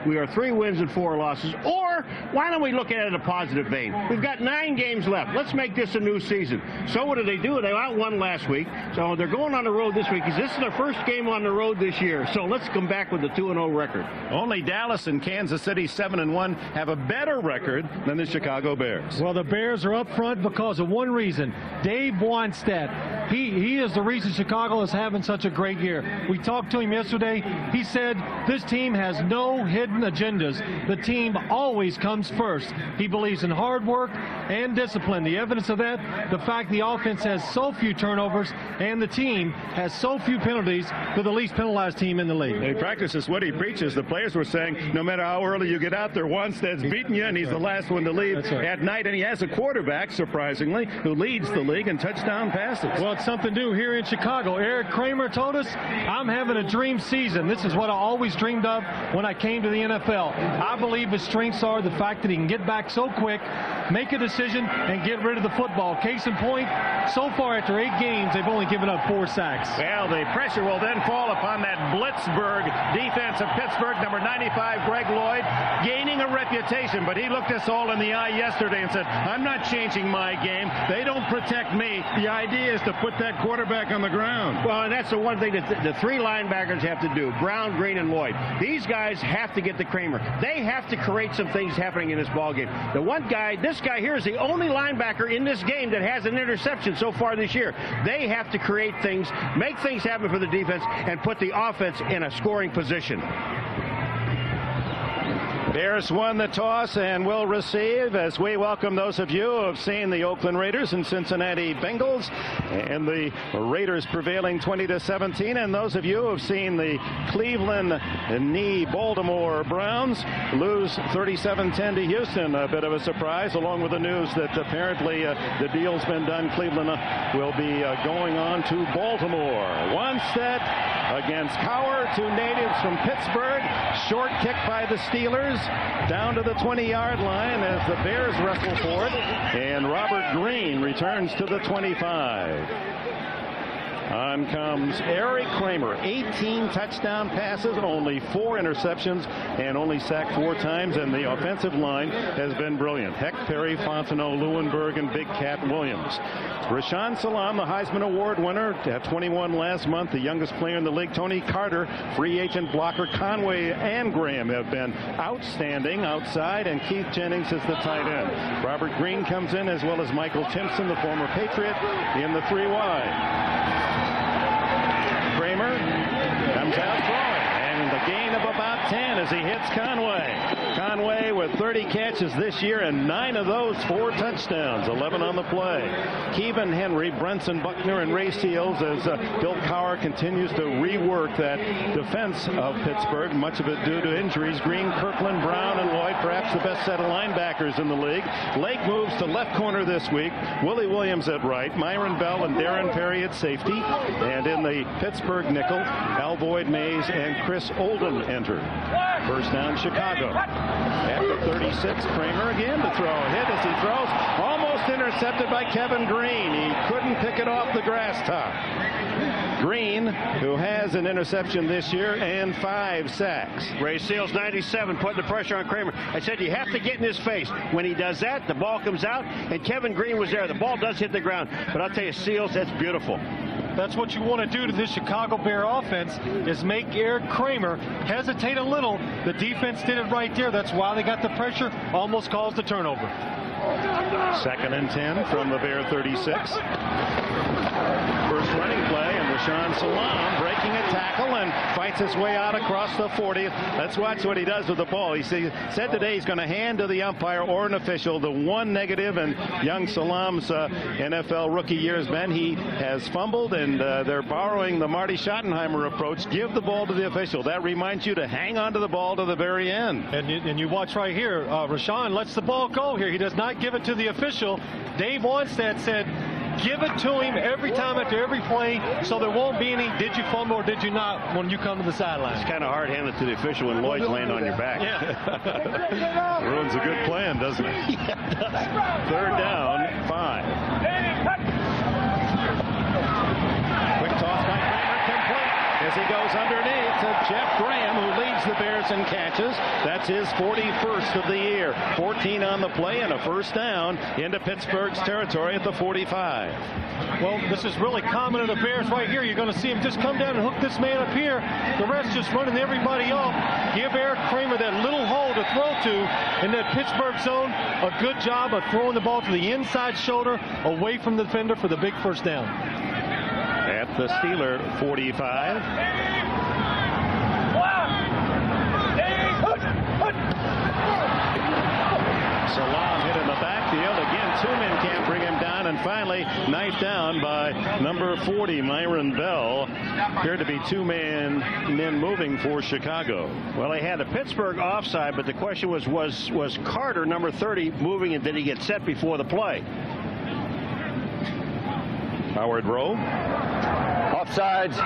We are 3 wins and 4 losses. Or why don't we look at it in a positive vein? We've got 9 games left. Let's make this a new season. So what do? They out-won last week. So they're going on the road this week because this is their first game on the road this year. So let's come back with a 2-0 record. Only Dallas and Kansas City 7-1 have a better record than the Chicago Bears. Well, the Bears are up front because of one reason. Dave Wannstedt. He is the reason Chicago is having such a great year. We talked to him yesterday. He said this team has no hidden agendas. The team always comes first. He believes in hard work and discipline. The evidence of that, the fact the offense has so few turnovers and the team has so few penalties. They're the least penalized team in the league. He practices what he preaches. The players were saying no matter how early you get out there, Wannstedt's beating you and he's the last one to leave at night. And he has a quarterback, surprisingly, who leads the league in touchdown passes. Well, it's something new here in Chicago. Eric Kramer told us, I'm having a dream season. This is what I always dreamed of when I came to the NFL. I believe his strengths are the fact that he can get back so quick, make a decision, and get rid of the football. Case in point, so far after 8 games, they've only given up 4 sacks. Well, the pressure will then fall upon that Blitzburg defense of Pittsburgh, number 95, Greg Lloyd, gaining a reputation, but he looked us all in the eye yesterday and said, I'm not changing my game. They don't protect me. The idea is to put that quarterback on the ground. Well, and that's the one thing that the 3 linebackers have to do, Brown, Green, and Lloyd. These guys have to get to Kramer. They have to create some things happening in this ballgame. The one guy, this guy here is the only linebacker in this game that has an interception so far this year. They have to create things, make things happen for the defense, and put the offense in a scoring position. Bears won the toss and will receive as we welcome those of you who have seen the Oakland Raiders and Cincinnati Bengals and the Raiders prevailing 20-17, and those of you who have seen the Cleveland Baltimore Browns lose 37-10 to Houston. A bit of a surprise, along with the news that apparently the deal's been done. Cleveland will be going on to Baltimore. Wannstedt against Cowher, 2 natives from Pittsburgh. Short kick by the Steelers down to the 20-yard line as the Bears wrestle for it, and Robert Green returns to the 25. On comes Eric Kramer, 18 touchdown passes, only 4 interceptions, and only sacked 4 times, and the offensive line has been brilliant. Heck, Perry, Fontenot, Lewenberg, and Big Cat Williams. Rashaan Salaam, the Heisman Award winner, at 21 last month, the youngest player in the league. Tony Carter, free agent blocker. Conway and Graham have been outstanding outside, and Keith Jennings is the tight end. Robert Green comes in, as well as Michael Timpson, the former Patriot, in the 3 wide. Kramer comes out throwing, and the gain of about 10 as he hits Conway. Conway with 30 catches this year, and 9 of those 4 touchdowns, 11 on the play. Kevin Henry, Brenson Buckner, and Ray Seals as Bill Cowher continues to rework that defense of Pittsburgh, much of it due to injuries. Green, Kirkland, Brown, and Lloyd, perhaps the best set of linebackers in the league. Lake moves to left corner this week. Willie Williams at right, Myron Bell and Darren Perry at safety. And in the Pittsburgh nickel, Alvoid Mays and Chris Olden enter. First down, Chicago. At the 36, Kramer again to throw. Hit as he throws. Almost intercepted by Kevin Green. He couldn't pick it off the grass top. Green, who has an interception this year and 5 sacks. Ray Seals, 97, putting the pressure on Kramer. I said you have to get in his face. When he does that, the ball comes out, and Kevin Green was there. The ball does hit the ground. But I'll tell you, Seals, that's beautiful. That's what you want to do to this Chicago Bear offense, is make Eric Kramer hesitate a little. The defense did it right there. That's why they got the pressure, almost caused the turnover. 2nd and 10 from the Bear 36. First running play, and Rashaan Salaam breaking a tackle and fights his way out across the 40. Let's watch what he does with the ball. He said today he's going to hand to the umpire or an official the one negative in young Salaam's NFL rookie year has been he has fumbled, and they're borrowing the Marty Schottenheimer approach. Give the ball to the official. That reminds you to hang on to the ball to the very end. And you watch right here, Rashaan lets the ball go here. He does not give it to the official. Dave Wannstedt said, give it to him every time after every play, so there won't be any did you fumble or did you not when you come to the sideline. It's kind of hard-handed to the official when Lloyd's laying on your back. Yeah. Ruins a good plan, doesn't it? Yeah, it does. 3rd down, 5. Quick toss by Kramer, complete as he goes underneath to Jeff Graham, who leads the Bears Carson catches. That's his 41st of the year. 14 on the play and a first down into Pittsburgh's territory at the 45. Well, this is really common in the Bears right here. You're going to see him just come down and hook this man up here. The rest just running everybody off. Give Eric Kramer that little hole to throw to in that Pittsburgh zone. A good job of throwing the ball to the inside shoulder away from the defender for the big first down. At the Steeler 45. Salam hit in the backfield. Again, 2 men can't bring him down, and finally knifed down by number 40, Myron Bell. Appeared to be 2 men moving for Chicago. Well, they had a Pittsburgh offside, but the question was Carter, number 30, moving, and did he get set before the play? Howard Rowe. Offsides,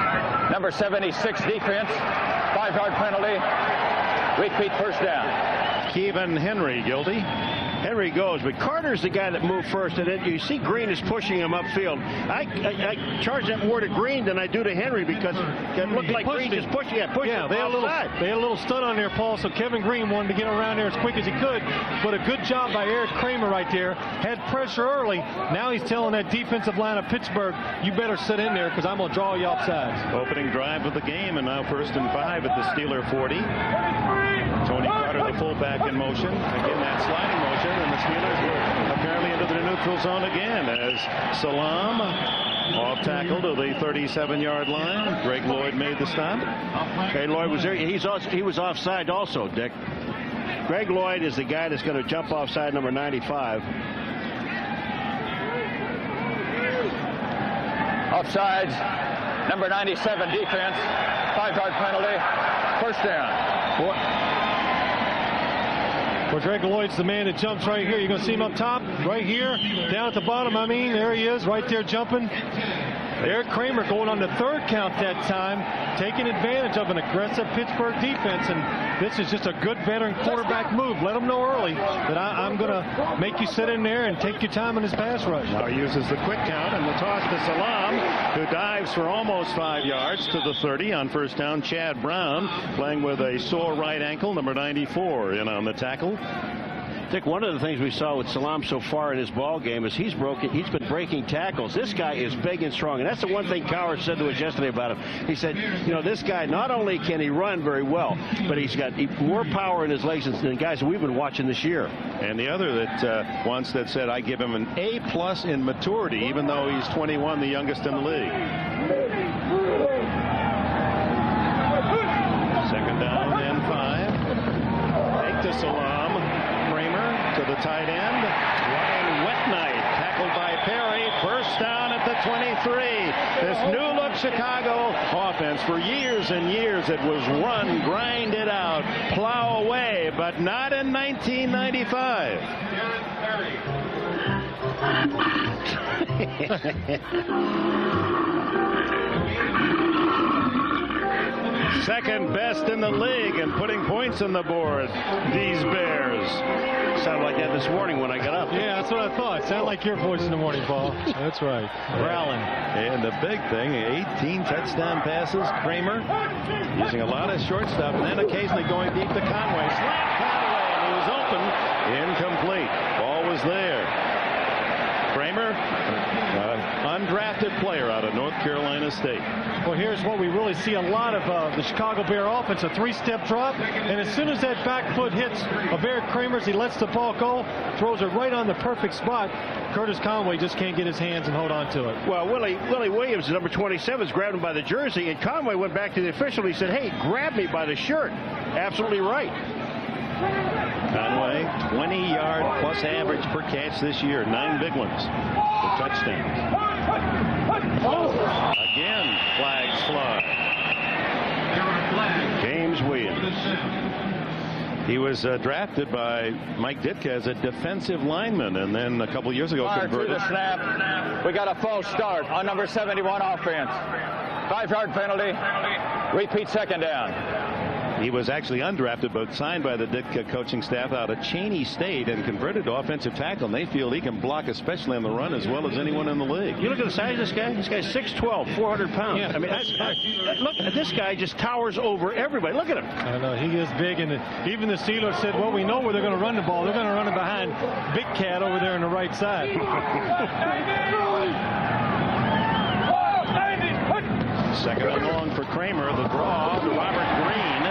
number 76 defense, 5-yard penalty, repeat first down. Kevin Henry guilty. Henry goes, but Carter's the guy that moved first, and then you see Green is pushing him upfield. I charge that more to Green than I do to Henry because it looked like Green just pushed him. Yeah, they had a little stunt on there, Paul, so Kevin Green wanted to get around there as quick as he could, but a good job by Eric Kramer right there. Had pressure early. Now he's telling that defensive line of Pittsburgh, you better sit in there because I'm going to draw you off sides. Opening drive of the game, and now 1st and 5 at the Steeler 40. Tony Carter, the fullback, in motion. Again, that sliding motion, and the Steelers were apparently into the neutral zone again as Salam off tackle to the 37-yard line. Greg Lloyd made the stop. Okay, Lloyd was there. He was offside also, Dick. Greg Lloyd is the guy that's going to jump offside, number 95. Offsides, number 97 defense, 5-yard penalty, first down. Well, Greg Lloyd's the man that jumps right here. You're going to see him up top, right here, down at the bottom. There he is, right there jumping. Eric Kramer going on the 3rd count that time, taking advantage of an aggressive Pittsburgh defense, and this is just a good veteran quarterback move. Let them know early that I'm going to make you sit in there and take your time in his pass rush. Now he uses the quick count and the toss to Salam, who dives for almost 5 yards to the 30 on first down. Chad Brown playing with a sore right ankle, number 94 in on the tackle. Dick, one of the things we saw with Salam so far in his ball game is he's been breaking tackles. This guy is big and strong, and that's the one thing Cowher said to us yesterday about him. He said, you know, this guy, not only can he run very well, but he's got more power in his legs than guys that we've been watching this year. And the other that Wannstedt said, I give him an A+ in maturity, even though he's 21, the youngest in the league. 2nd down and 5. Take to Salam. To the tight end, Ryan Wetnight, tackled by Perry. First down at the 23. This new look Chicago offense, for years and years it was run, grind it out, plow away, but not in 1995. Second best in the league and putting points on the board, these Bears. Sounded like that this morning when I got up. Yeah, that's what I thought. Sounded like your voice in the morning, Paul. That's right. Growling. And the big thing, 18 touchdown passes. Kramer using a lot of short stuff, and then occasionally going deep to Conway. Slap Conway, and he was open. Incomplete. Ball was there. Kramer, undrafted player out of North Carolina State. Well, here's what we really see a lot of the Chicago Bear offense, a 3-step drop, and as soon as that back foot hits of Eric Kramer's, he lets the ball go, throws it right on the perfect spot. Curtis Conway just can't get his hands and hold on to it. Well, Willie Williams, number 27, grabbed him by the jersey, and Conway went back to the official. He said, hey, grab me by the shirt. Absolutely right. Conway, 20-yard plus average per catch this year. 9 big ones for touchdowns. Again, flags fly. James Williams. He was drafted by Mike Ditka as a defensive lineman, and then a couple years ago converted. To the snap. We got a false start on number 71 offense. 5-yard penalty. Repeat second down. He was actually undrafted, but signed by the Ditka coaching staff out of Cheney State and converted to offensive tackle. And they feel he can block, especially on the run, as well as anyone in the league. You look at the size of this guy. This guy's 6'12", 400 pounds. Yeah. I mean, look, this guy just towers over everybody. Look at him. I know, he is big, and even the Steelers said, well, we know where they're going to run the ball. They're going to run it behind Big Cat over there on the right side. Second and long for Kramer. The draw to Robert Green,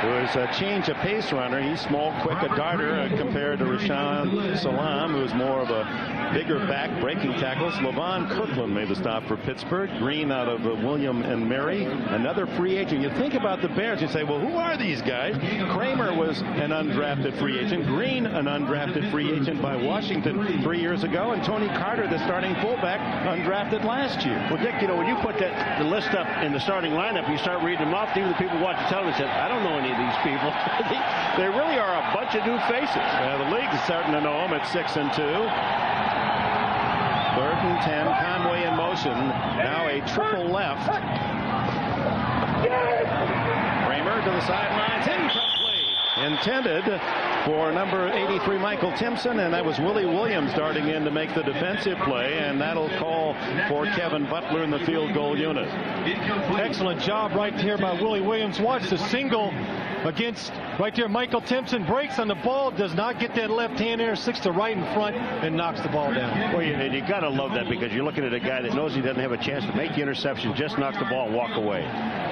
who is a change of pace runner. He's small, quick, a darter compared to Rashaan Salam, who is more of a bigger back breaking tackles. Levon Kirkland made the stop for Pittsburgh. Green out of William and Mary, another free agent. You think about the Bears, you say, well, who are these guys? Kramer was an undrafted free agent. Green, an undrafted free agent by Washington 3 years ago. And Tony Carter, the starting fullback, undrafted last year. Well, Dick, you know, when you put the list up in the starting lineup, you start reading them off. Even the people watching television said, I don't know any of these people. They really are a bunch of new faces. The league's starting to know them at 6-2. 3rd and 10. Conway in motion. Now a triple left. Kramer to the sidelines. Incomplete. Intended for number 83 Michael Timpson, and that was Willie Williams darting in to make the defensive play, and that'll call for Kevin Butler in the field goal unit. Excellent job right here by Willie Williams. Watch the single against right there. Michael Timpson breaks on the ball, does not get that left hand there, sticks to right in front and knocks the ball down. Well, you got to love that, because you're looking at a guy that knows he doesn't have a chance to make the interception, just knocks the ball and walk away.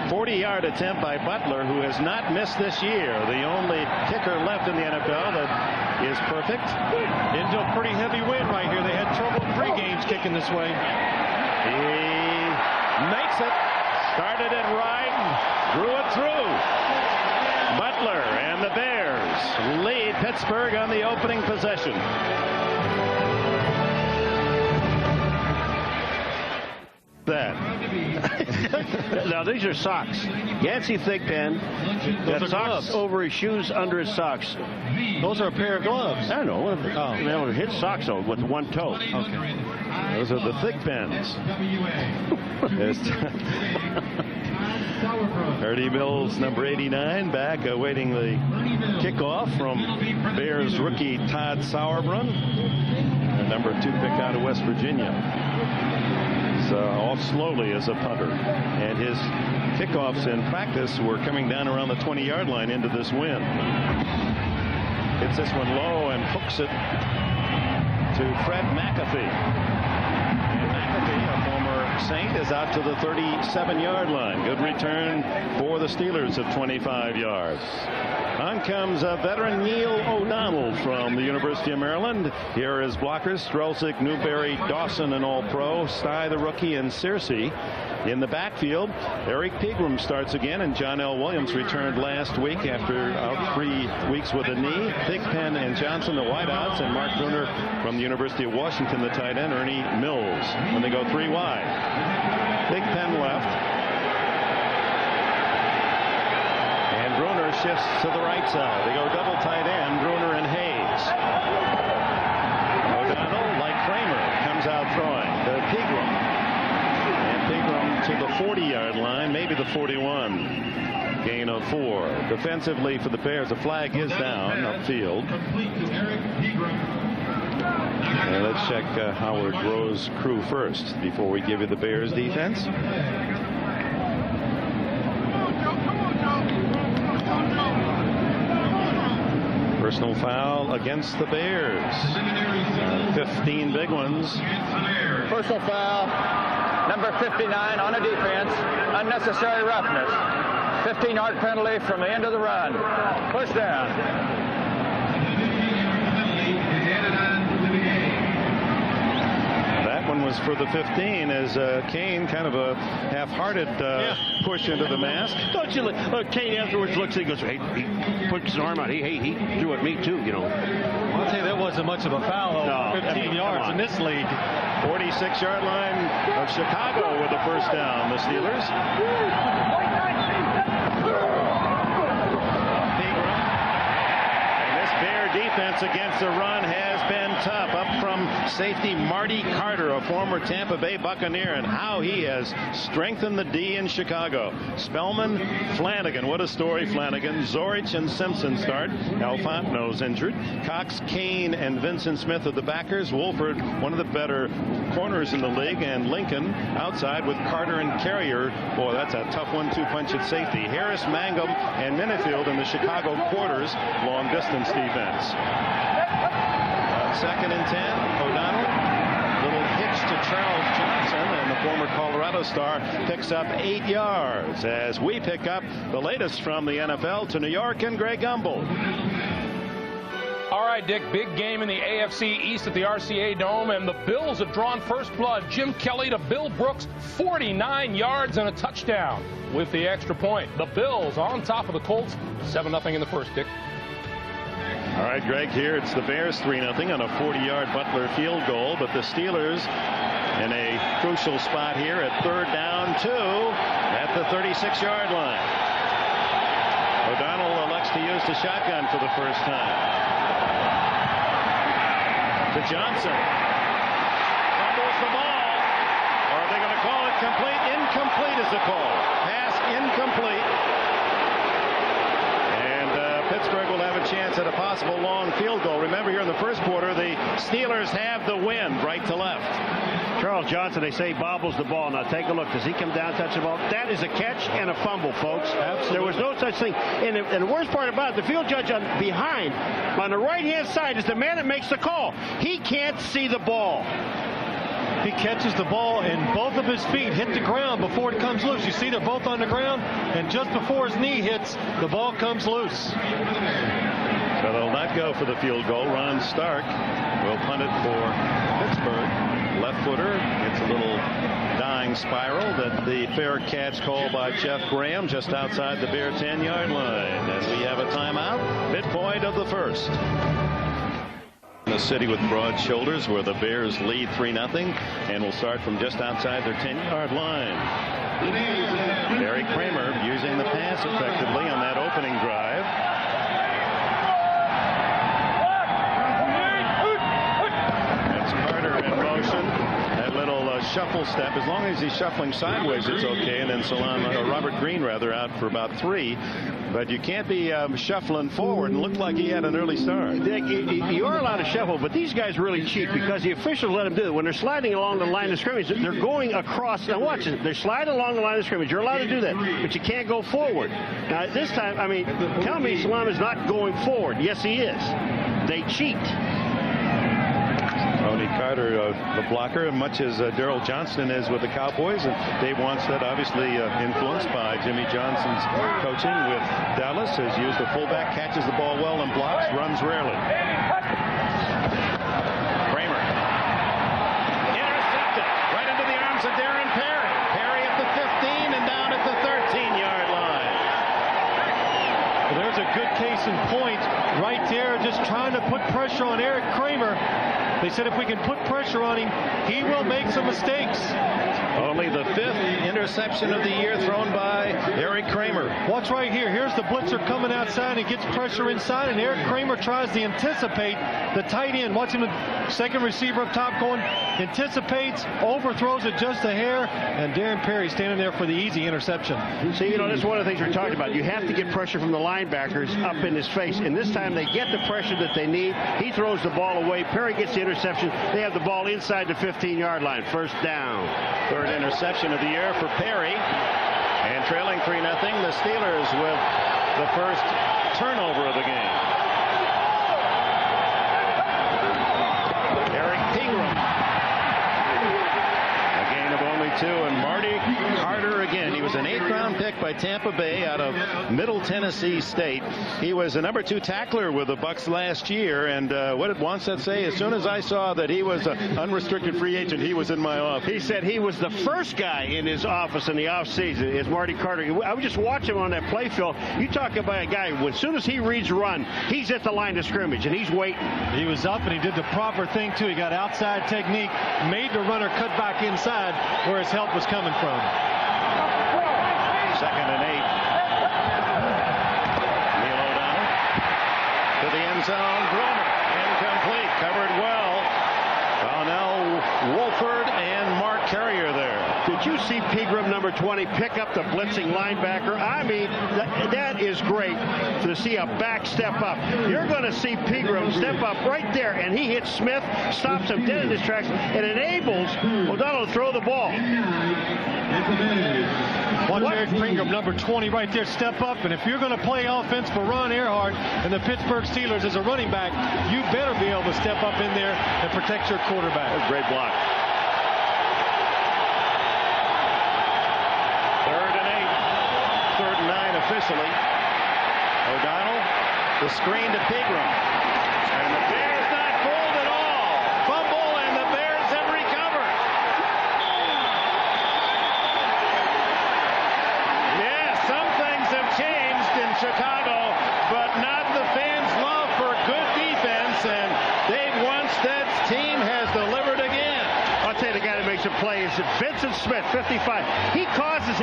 40-yard attempt by Butler, who has not missed this year. The only kicker left in the NFL that is perfect. Into a pretty heavy wind right here. They had trouble in 3 games kicking this way. He makes it. Started it right. Drew it through. Butler and the Bears lead Pittsburgh on the opening possession. That. Now, these are socks. Yancey Thigpen got are socks gloves. over his shoes, under his socks. Those are a pair of gloves. I don't know. They have his socks on with one toe. Okay. Those are the Thigpens. Ernie Mills, number 89, back awaiting the kickoff from Bears rookie Todd Sauerbrunn, the number 2 pick out of West Virginia. Off slowly as a punter, and his kickoffs in practice were coming down around the 20-yard line into this wind. Hits this one low and hooks it to Fred McAfee. And McAfee, a former Saint, is out to the 37-yard line. Good return for the Steelers of 25 yards. On comes veteran Neil O'Donnell from the University of Maryland. Here is blockers: Strelzik, Newberry, Dawson, an All-Pro, Stye, the rookie, and Searcy. In the backfield, Eric Pegram starts again, and John L. Williams returned last week after out 3 weeks with a knee. Thigpen and Johnson, the wideouts, and Mark Bruner from the University of Washington, the tight end, Ernie Mills, when they go 3 wide. Thigpen left. And Bruner shifts to the right side. They go double tight end, Bruner and Hayes. O'Donnell, like Kramer, comes out throwing to Pegram. And Pegram to the 40-yard line, maybe the 41. Gain of 4. Defensively for the Bears, the flag is down upfield. And let's check Howard Rowe's crew first before we give you the Bears defense. Personal foul against the Bears. 15 big ones. Personal foul, number 59 on a defense. Unnecessary roughness. 15-yard penalty from the end of the run. Push down. That one was for the 15 as Kane, kind of a half-hearted push into the mask. Don't you look? Kane afterwards looks and he goes, hey, he puts his arm out. He threw at me too, you know. I'll tell you, that wasn't much of a foul. No, 15 yards in this league. 46-yard line of Chicago with the first down. The Steelers. Pegram. And this Bear defense against the run has been tough. Up from safety Marty Carter, a former Tampa Bay Buccaneer, and how he has strengthened the D in Chicago. Spellman, Flanagan, what a story, Flanagan. Zorich and Simpson start. Alfonso's injured. Cox, Kane, and Vincent Smith are the backers. Wolford, one of the better corners in the league, and Lincoln outside with Carter and Carrier. Boy, that's a tough 1-2 punch at safety. Harris, Mangum, and Minifield in the Chicago quarters, long distance defense. On 2nd and 10, O'Donnell, little hitch to Charles Johnson, and the former Colorado star picks up 8 yards as we pick up the latest from the NFL to New York and Greg Gumbel. All right, Dick, big game in the AFC East at the RCA Dome, and the Bills have drawn first blood. Jim Kelly to Bill Brooks, 49 yards and a touchdown with the extra point. The Bills on top of the Colts, 7-0 in the first, Dick. All right, Greg, here it's the Bears 3-0 on a 40-yard Butler field goal, but the Steelers in a crucial spot here at 3rd down 2 at the 36-yard line. O'Donnell elects to use the shotgun for the first time. To Johnson. Fumbles the ball. Or are they going to call it complete? Incomplete is the call. Pass incomplete. And Pittsburgh will have a chance at a possible long field goal. Remember, here in the first quarter, the Steelers have the wind right to left. Charles Johnson, they say, bobbles the ball. Now take a look. Does he come down, touch the ball? That is a catch and a fumble, folks. Absolutely. There was no such thing. And the worst part about it, the field judge behind on the right-hand side is the man that makes the call. He can't see the ball. He catches the ball and both of his feet hit the ground before it comes loose. You see they're both on the ground, and just before his knee hits, the ball comes loose. So they'll not go for the field goal. Ron Stark will punt it for Pittsburgh. Left footer. It's a little dying spiral that the fair catch call by Jeff Graham just outside the Bear 10-yard line. And we have a timeout. Midpoint of the first. The city with broad shoulders where the Bears lead 3-0 and will start from just outside their 10-yard line. Barry Kramer using the pass effectively on that opening drive. That's Carter in motion. That little shuffle step. As long as he's shuffling sideways, it's okay. And then Robert Green, out for about 3. But you can't be shuffling forward and look like he had an early start. You are allowed to shuffle, but these guys really cheat because the officials let them do it. When they're sliding along the line of scrimmage, they're going across. Now watch it. They're sliding along the line of scrimmage. You're allowed to do that, but you can't go forward. Now this time, I mean, tell me Salam is not going forward. Yes, he is. They cheat. Tony Carter, the blocker, much as Daryl Johnston is with the Cowboys, and Dave Wanstead, obviously influenced by Jimmy Johnson's coaching with Dallas, has used the fullback, catches the ball well and blocks, runs rarely. Kramer intercepted right into the arms of Darren Perry. Perry at the 15 and down at the 13-yard line. Well, there's a good case in point right there, just trying to put pressure on Eric Kramer. They said if we can put pressure on him, he will make some mistakes. Only the 5th interception of the year thrown by Eric Kramer. Watch right here. Here's the blitzer coming outside and gets pressure inside, and Eric Kramer tries to anticipate the tight end. Watch him, the second receiver up top going, anticipates, overthrows it just a hair, and Darren Perry standing there for the easy interception. See, you know, this is one of the things we're talking about. You have to get pressure from the linebackers up in his face, and this time they get the pressure that they need. He throws the ball away. Perry gets the interception. They have the ball inside the 15-yard line. First down. 3rd interception of the year for Perry. And trailing 3-0, the Steelers with the first turnover of the game. Eric Pingram. A gain of only 2, and Marty Carter again. He was an 8th-round pick by Tampa Bay out of Middle Tennessee State. He was a number 2 tackler with the Bucs last year, and what did Wanstead say? As soon as I saw that he was an unrestricted free agent, he was in my office. He said he was the first guy in his office in the offseason is Marty Carter. I would just watch him on that play field. You talk about a guy, as soon as he reads run, he's at the line of scrimmage, and he's waiting. He was up, and he did the proper thing, too. He got outside technique, made the runner cut back inside where his help was coming from. 2nd and 8. Neil O'Donnell to the end zone. Bromer, incomplete, covered well. Donnell Wolford and Mark Carrier there. Did you see Pegram, number 20, pick up the blitzing linebacker? I mean, that is great to see a back step up. You're going to see Pegram step up right there, and he hits Smith, stops him dead in his tracks, and enables O'Donnell to throw the ball. Watch Eric Pegram, number 20, right there, step up. And if you're going to play offense for Ron Earhart and the Pittsburgh Steelers as a running back, you better be able to step up in there and protect your quarterback. Great block. 3rd and 8. 3rd and 9 officially. O'Donnell, the screen to Pegram. And the Bears not fooled at all. Fumble, and the Bears have recovered. Yeah, some things have changed in Chicago, but not the fans' love for good defense, and Dave Wannstedt's team has delivered again. I'll tell you, the guy that makes a play is Vincent Smith, 55. He causes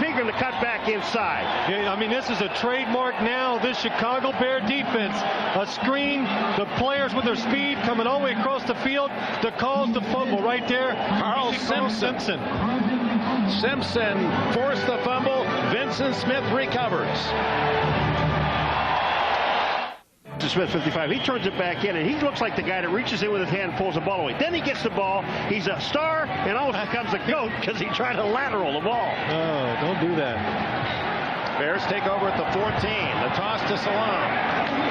Pegram to cut back inside. Yeah, I mean, this is a trademark now, this Chicago Bear defense. A screen, the players with their speed coming all the way across the field to cause the fumble right there. Carl Simpson forced the fumble. Vincent Smith recovers. Smith, 55. He turns it back in, and he looks like the guy that reaches in with his hand and pulls the ball away. Then he gets the ball. He's a star and almost becomes a goat because he tried to lateral the ball. Oh, don't do that. Bears take over at the 14. The toss to Salam.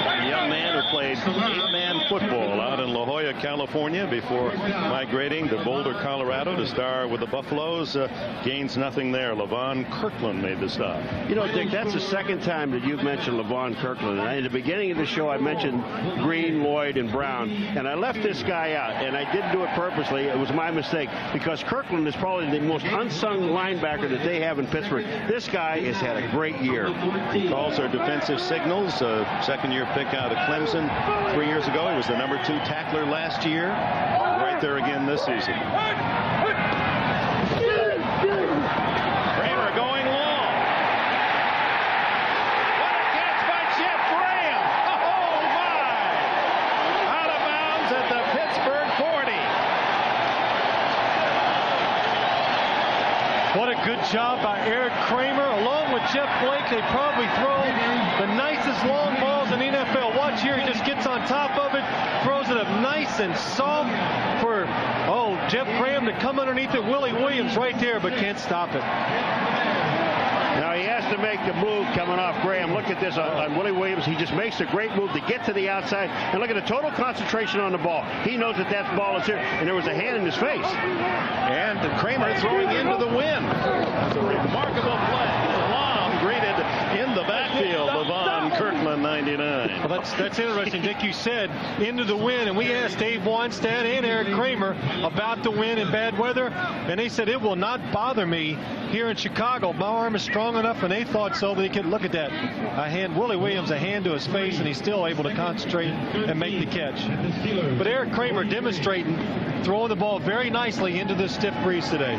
A young man who played 8-man football out in La Jolla, California before migrating to Boulder, Colorado to star with the Buffaloes. Gains nothing there. Levon Kirkland made the stop. You know, Dick, that's the second time that you've mentioned Levon Kirkland. And in the beginning of the show, I mentioned Green, Lloyd, and Brown. And I left this guy out, and I didn't do it purposely. It was my mistake because Kirkland is probably the most unsung linebacker that they have in Pittsburgh. This guy has had a great year. Calls are defensive signals. Second-year pick out of Clemson 3 years ago. He was the number 2 tackler last year. Right there again this season. Kramer going long. What a catch by Jeff Graham. Oh, my. Out of bounds at the Pittsburgh 40. What a good job by Eric Kramer. Along with Jeff Blake, they probably throw the nicest long balls in the NFL. Watch here, he just gets on top of it, throws it up nice and soft for, Jeff Graham to come underneath it. Willie Williams right there, but can't stop it. Now he has to make the move coming off Graham. Look at this on Willie Williams. He just makes a great move to get to the outside. And look at the total concentration on the ball. He knows that that ball is here, and there was a hand in his face. And Kramer throwing into the wind. That's a remarkable play. Long greeted in the backfield. Levon Kirkland, 99. Well, that's interesting, Dick. You said into the wind, and we asked Dave Wannstedt and Eric Kramer about the wind and bad weather, and they said it will not bother me here in Chicago. My arm is strong enough, and they thought so. They could look at that. Willie Williams, a hand to his face, and he's still able to concentrate and make the catch. But Eric Kramer demonstrating throwing the ball very nicely into the stiff breeze today.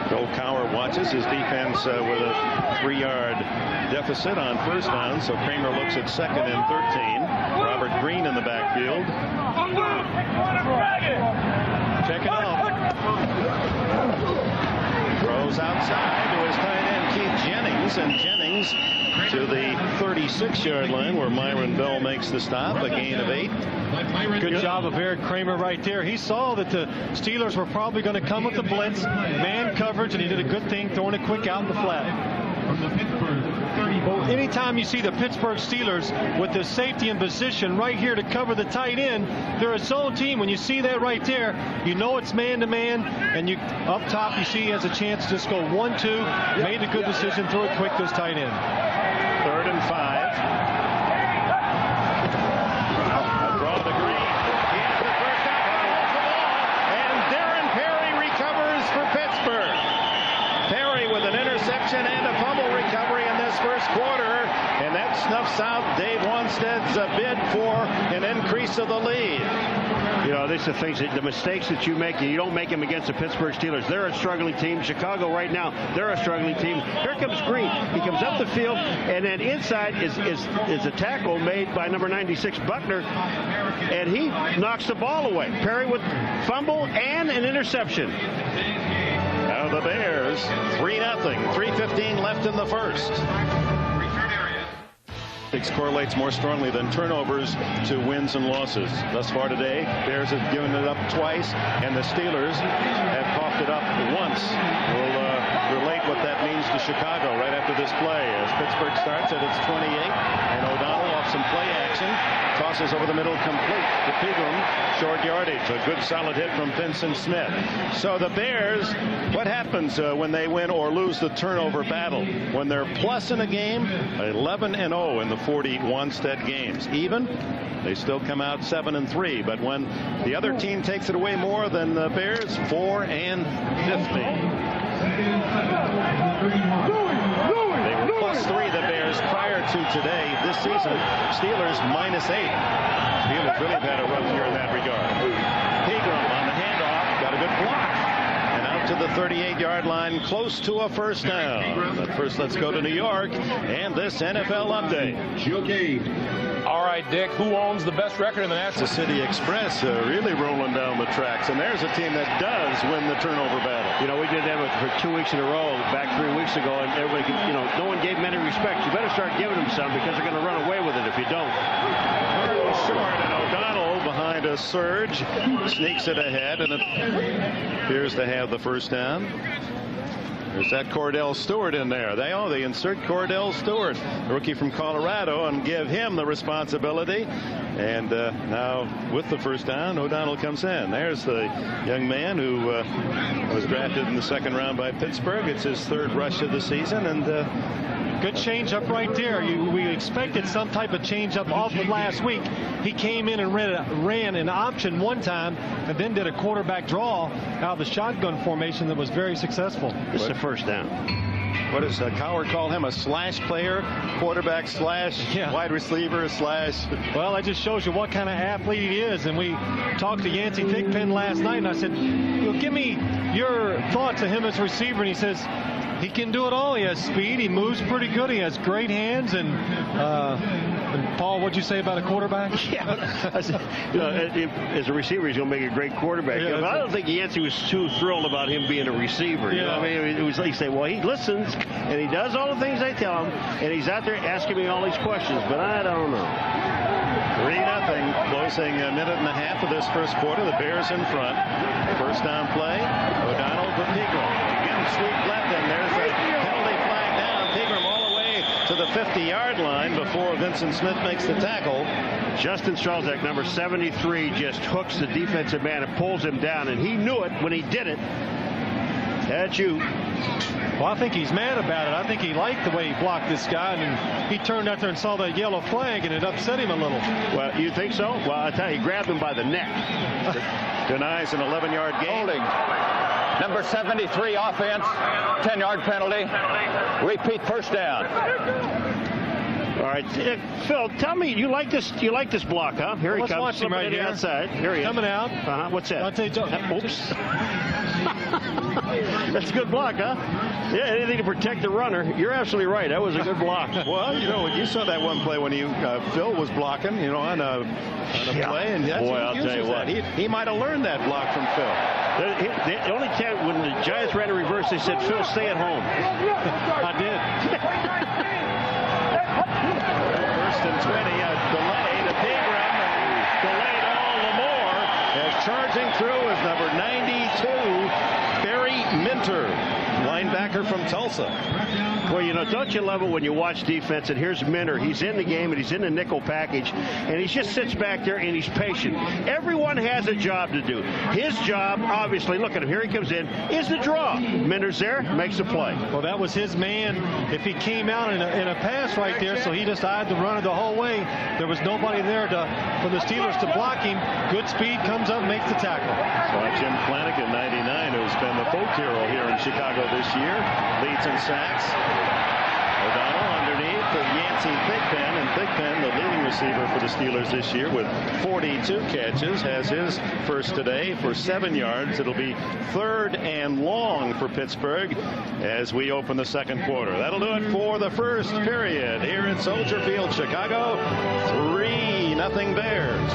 Joe Cowher watches his defense with a 3-yard deficit on first down, so Kramer looks at 2nd and 13. Robert Green in the backfield. Check it out. Throws outside to his tight end, Keith Jennings, and Jennings to the 36-yard line where Myron Bell makes the stop, a gain of 8. Good job of Eric Kramer right there. He saw that the Steelers were probably going to come with the blitz, man coverage, and he did a good thing throwing it quick out in the flat. Well, anytime you see the Pittsburgh Steelers with the safety in position right here to cover the tight end, they're a zone team. When you see that right there, you know it's man-to-man, and you up top you see he has a chance to just go 1-2, made a good decision, throw it quick to his tight end. 3rd and 5. A draw to Green. He has the first down, holds the ball, and Darren Perry recovers for Pittsburgh. Perry with an interception and a fumble recovery in this first quarter, and that snuffs out Dave Wanstead's bid for an increase of the lead. You know, these are things the mistakes that you make, and you don't make them against the Pittsburgh Steelers. They're a struggling team. Chicago right now, they're a struggling team. Here comes Green. He comes up the field, and then inside is a tackle made by number 96, Buckner, and he knocks the ball away. Perry with fumble and an interception. Now the Bears, 3-0, 3:15 left in the first. Correlates more strongly than turnovers to wins and losses. Thus far today, Bears have given it up twice, and the Steelers have coughed it up once. We'll relate what that means to Chicago right after this play as Pittsburgh starts at its 28, and O'Donnell off some play action tosses over the middle complete to Pegram, short yardage. A good solid hit from Vincent Smith. So the Bears, what happens when they win or lose the turnover battle? When they're plus in a game, 11-0 in the 40 Wanstead games. Even, they still come out 7-3. But when the other team takes it away more than the Bears, 4-50. They were +3, the Bears, prior to today. This season, Steelers -8. Steelers really have had a rough year in that regard. Pegram on the handoff, got a good block. And out to the 38-yard line, close to a first down. But first, let's go to New York and this NFL update. All right, Dick, who owns the best record in the National? The City Express really rolling down the tracks, and there's a team that does win the turnover battle. You know, we did that for 2 weeks in a row back 3 weeks ago, and everybody, no one gave them any respect. You better start giving them some because they're going to run away with it if you don't. Short, and O'Donnell behind a surge sneaks it ahead, and it appears to have the first down. There's that Cordell Stewart in there. They insert Cordell Stewart, rookie from Colorado, and give him the responsibility. And now with the first down, O'Donnell comes in. There's the young man who was drafted in the second round by Pittsburgh. It's his third rush of the season, and good change up right there. We expected some type of change up off of last week. He came in and ran an option one time and then did a quarterback draw out of the shotgun formation that was very successful. This is a first down. What does Cowher call him? A slash player, quarterback slash, wide receiver slash. Well, that just shows you what kind of athlete he is. And we talked to Yancey Thigpen last night, and I said, give me your thoughts of him as a receiver. And he says, he can do it all. He has speed. He moves pretty good. He has great hands. And Paul, what'd you say about a quarterback? As a receiver, he's going to make a great quarterback. Yeah, but I don't think Yancey was too thrilled about him being a receiver. You know what I mean? It was like, he said, well, he listens and he does all the things I tell him, and he's out there asking me all these questions, but I don't know. 3-0, closing a minute and a half of this first quarter. The Bears in front. First down play. O'Donnell to Pegram. Again, sweep left, and there's a penalty flag down. Pegram all the way to the 50-yard line before Vincent Smith makes the tackle. Justin Strzelczyk, number 73, just hooks the defensive man and pulls him down, and he knew it when he did it. That's you. Well, I think he's mad about it. I think he liked the way he blocked this guy, and he turned out there and saw that yellow flag, and it upset him a little. Well, you think so? Well, I tell you, he grabbed him by the neck. Denies an 11-yard gain. Holding. Number 73 offense, 10-yard penalty. Repeat first down. All right, Phil, tell me, you like this block, huh? Here he comes. Watch him right here. Outside. Here he is. Coming out. What's that? I'll tell you, oops. That's a good block, huh? Yeah, anything to protect the runner. You're absolutely right. That was a good block. Well, you saw that one play when Phil was blocking, on a play, and that's boy, I'll tell you what. He might have learned that block from Phil. The only time when the Giants ran a reverse, they said, Phil, stay at home. I did. First and 20, a delay to Pegram, and delayed all the more as charging through is number 92, Barry Minter, linebacker from Tulsa. Well, don't you love it when you watch defense, and here's Minter. He's in the game, and he's in the nickel package, and he just sits back there, and he's patient. Everyone has a job to do. His job, obviously, look at him. Here he comes in, is the draw. Minter's there, makes a play. Well, that was his man. If he came out in a pass right there, so he just eyed the runner the whole way. There was nobody there for the Steelers to block him. Good speed, comes up, makes the tackle. So Jim Flanagan, 99, who's been the folk hero here in Chicago this year, leads in sacks. O'Donnell underneath. Yancey Thigpen, and Thigpen, the leading receiver for the Steelers this year with 42 catches, has his first today for 7 yards. It'll be 3rd and long for Pittsburgh as we open the second quarter. That'll do it for the first period here at Soldier Field, Chicago. 3-0 Bears.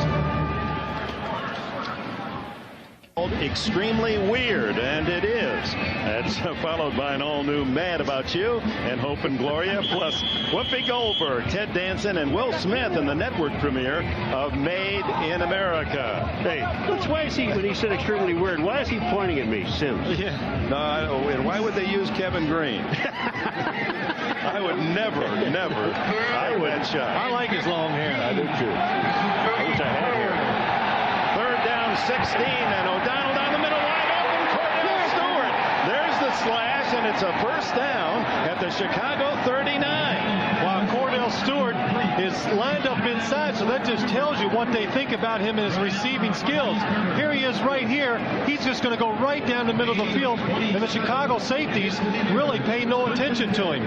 Extremely weird, and it is. That's followed by an all-new Mad About You and Hope and Gloria, plus Whoopi Goldberg, Ted Danson, and Will Smith in the network premiere of Made in America. Hey, why is he, when he said extremely weird, why is he pointing at me, Sims? Yeah. No, and why would they use Kevin Green? I would never. I wouldn't shot. I like his long hair. I do too. I wish I had hair. 3rd down, 16, and O'Donnell down the middle, wide open. Cordell Stewart. There's the slash, and it's a first down at the Chicago 39. While Cordell Stewart is lined up inside, so that just tells you what they think about him and his receiving skills. Here he is right here. He's just going to go right down the middle of the field, and the Chicago safeties really pay no attention to him.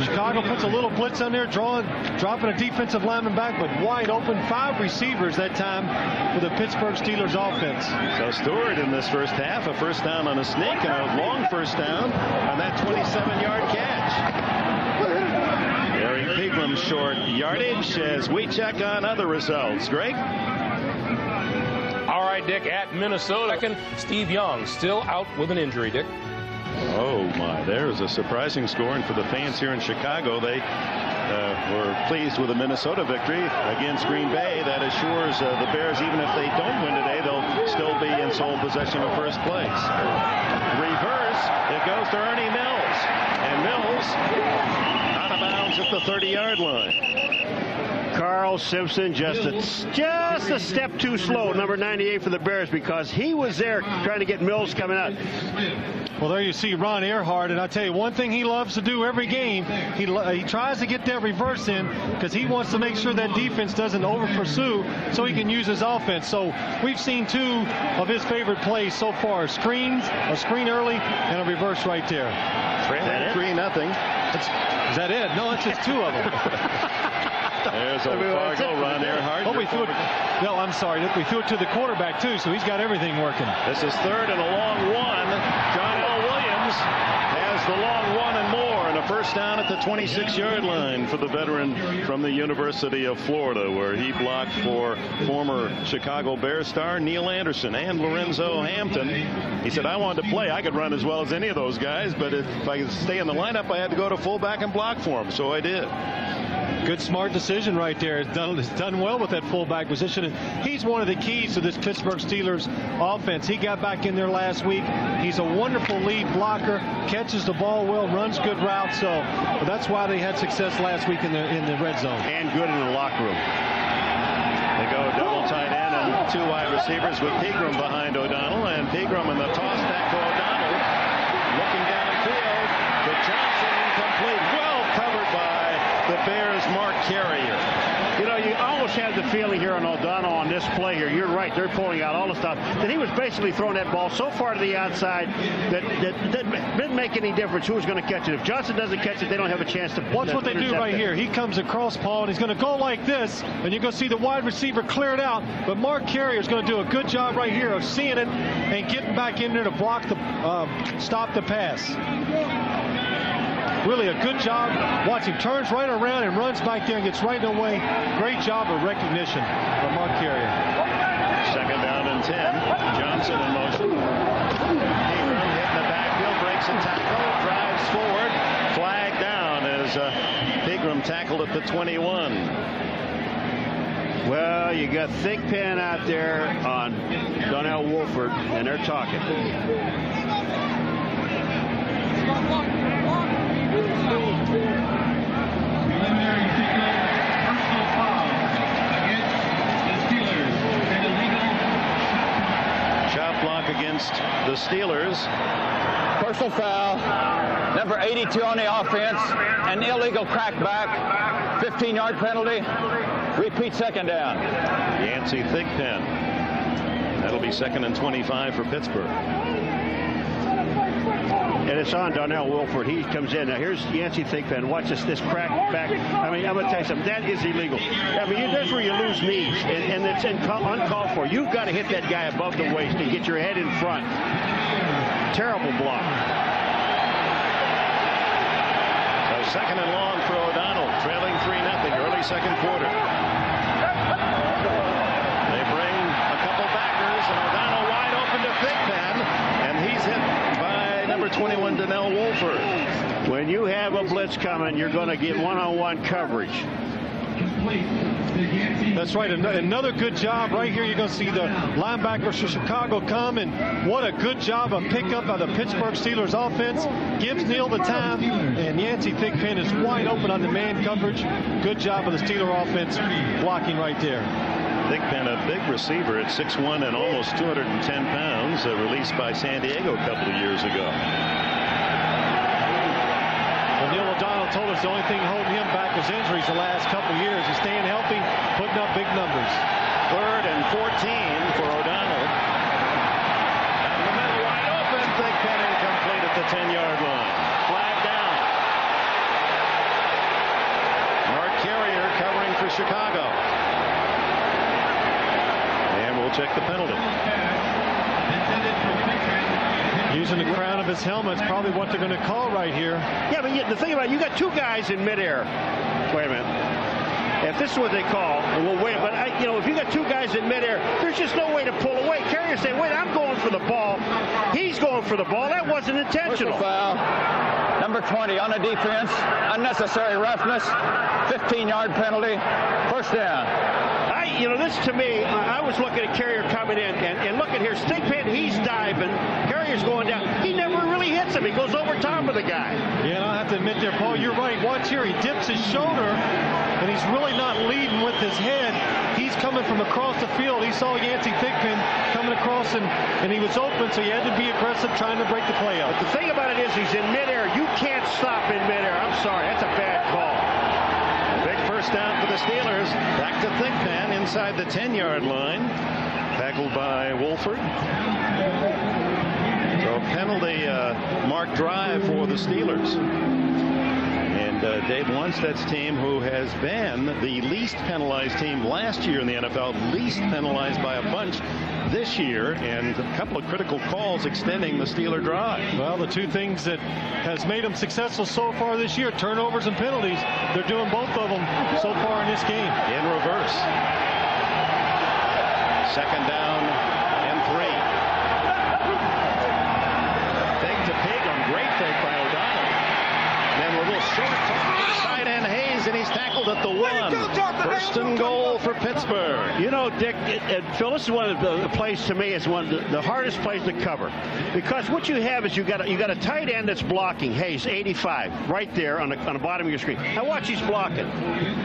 Chicago puts a little blitz on there, dropping a defensive lineman back, but wide open. 5 receivers that time for the Pittsburgh Steelers offense. So Stewart in this first half, a first down on a sneak and a long first down on that 27-yard catch. Eric Pegram's short yardage as we check on other results. Greg? All right, Dick, at Minnesota, Steve Young still out with an injury, Dick. Oh, my. There's a surprising score. And for the fans here in Chicago, they were pleased with the Minnesota victory against Green Bay. That assures the Bears, even if they don't win today, they'll still be in sole possession of first place. Reverse. It goes to Ernie Mills. And Mills out of bounds at the 30-yard line. Carl Simpson just a step too slow, number 98 for the Bears, because he was there trying to get Mills coming out. Well, there you see Ron Earhart, and I tell you one thing he loves to do every game. He tries to get that reverse in because he wants to make sure that defense doesn't over-pursue so he can use his offense. So we've seen 2 of his favorite plays so far: screens, a screen early, and a reverse right there. 3-0. Is that it? No, it's just 2 of them. There's old Fargo, Ron Earhart. Oh, we threw it. No, I'm sorry. We threw it to the quarterback, too, so he's got everything working. This is 3rd and a long one. John L. Williams has the long one and more, and a first down at the 26-yard line for the veteran from the University of Florida, where he blocked for former Chicago Bears star Neil Anderson and Lorenzo Hampton. He said, I wanted to play. I could run as well as any of those guys, but if I could stay in the lineup, I had to go to fullback and block for him, so I did. Good, smart decision right there. It's done well with that fullback position. And he's one of the keys to this Pittsburgh Steelers offense. He got back in there last week. He's a wonderful lead blocker, catches the ball well, runs good routes. So that's why they had success last week in the red zone. And good in the locker room. They go double tight end and 2 wide receivers with Pegram behind O'Donnell, and Pegram in the toss back to O'Donnell. Looking downfield to Johnson, incomplete. Well covered by the Bears' Mark Carrier. You know, you almost have the feeling here on O'Donnell on this play here. You're right. They're pulling out all the stuff. That he was basically throwing that ball so far to the outside that didn't make any difference who was going to catch it. If Johnson doesn't catch it, they don't have a chance to. Watch what they do right here. He comes across Paul, and he's going to go like this, and you're going to see the wide receiver clear it out. But Mark Carrier is going to do a good job right here of seeing it and getting back in there to block stop the pass. Really a good job. Watch him turns right around and runs back there and gets right in the way. Great job of recognition from Mark Carrier. 2nd down and 10. Johnson in motion. Pegram hitting the backfield, breaks a tackle, drives forward. Flag down as Pegram tackled at the 21. Well, you got Thigpen out there on Donnell Wolford, and they're talking. Shot block against the Steelers. Personal foul. Number 82 on the offense. An illegal crackback. 15-yard penalty. Repeat 2nd down. Yancey Thigpen. That'll be 2nd and 25 for Pittsburgh. and it's on Donnell Wilford. He comes in. Now, here's Yancey Thigpen. Watch this crack back. I mean, I'm going to tell you something. That is illegal. I mean, that's where you lose knees, and it's uncalled for. You've got to hit that guy above the waist and get your head in front. Terrible block. So second and long for O'Donnell, trailing 3-0, early second quarter. They bring a couple backers, and O'Donnell wide open to Thigpen, and he's hit by number 21, Donnell Wolford. When you have a blitz coming, you're going to get one-on-one coverage. That's right. Another good job right here. You're going to see the linebackers for Chicago come, and what a good job of pickup by the Pittsburgh Steelers offense. Gives Neal the time, and Yancey Thigpen is wide open on the man coverage. Good job of the Steeler offense blocking right there. Thigpen, a big receiver at 6'1" and almost 210 pounds, released by San Diego a couple of years ago. Well, Neal O'Donnell told us the only thing holding him back was injuries the last couple of years. He's staying healthy, putting up big numbers. 3rd and 14 for O'Donnell. Down the middle, wide open. Thigpen incomplete at the 10-yard line. Flag down. Mark Carrier covering for Chicago. And we'll check the penalty. Using the crown of his helmet is probably what they're going to call right here. Yeah, but the thing about it, you got two guys in midair. Wait a minute. If this is what they call, well, wait, but if you got two guys in midair, there's just no way to pull away. Carrier saying, wait, I'm going for the ball. He's going for the ball. That wasn't intentional. Foul. Number 20 on the defense. Unnecessary roughness. 15-yard penalty. First down. This to me, I was looking at Carrier coming in, and look at here, Thigpen, he's diving, Carrier's going down. He never really hits him. He goes over top of the guy. Yeah, and I have to admit there, Paul, you're right. Watch here, he dips his shoulder, and he's really not leading with his head. He's coming from across the field. He saw Yancey Thigpen coming across, and he was open, so he had to be aggressive trying to break the play out. But the thing about it is he's in midair. You can't stop in midair. I'm sorry, that's a bad call. Big first down for the Steelers. Back to Thigpen inside the 10-yard line. Tackled by Wolford. So penalty marked drive for the Steelers. And Dave Wanstead's team, who has been the least penalized team last year in the NFL, least penalized by a bunch this year, and a couple of critical calls extending the Steeler drive. Well, the two things that has made them successful so far this year, turnovers and penalties, they're doing both of them so far in this game. In reverse. Second down and 3. Fake to Pigum. Great fake by O'Donnell. Then a little short toss side end Hayes, and he's tackled at the 1. First and goal for Pittsburgh. Dick, Phil, this is one of the plays to me is one of the hardest plays to cover, because what you have is you got a tight end that's blocking. Hayes, 85, right there on the bottom of your screen. Now watch, he's blocking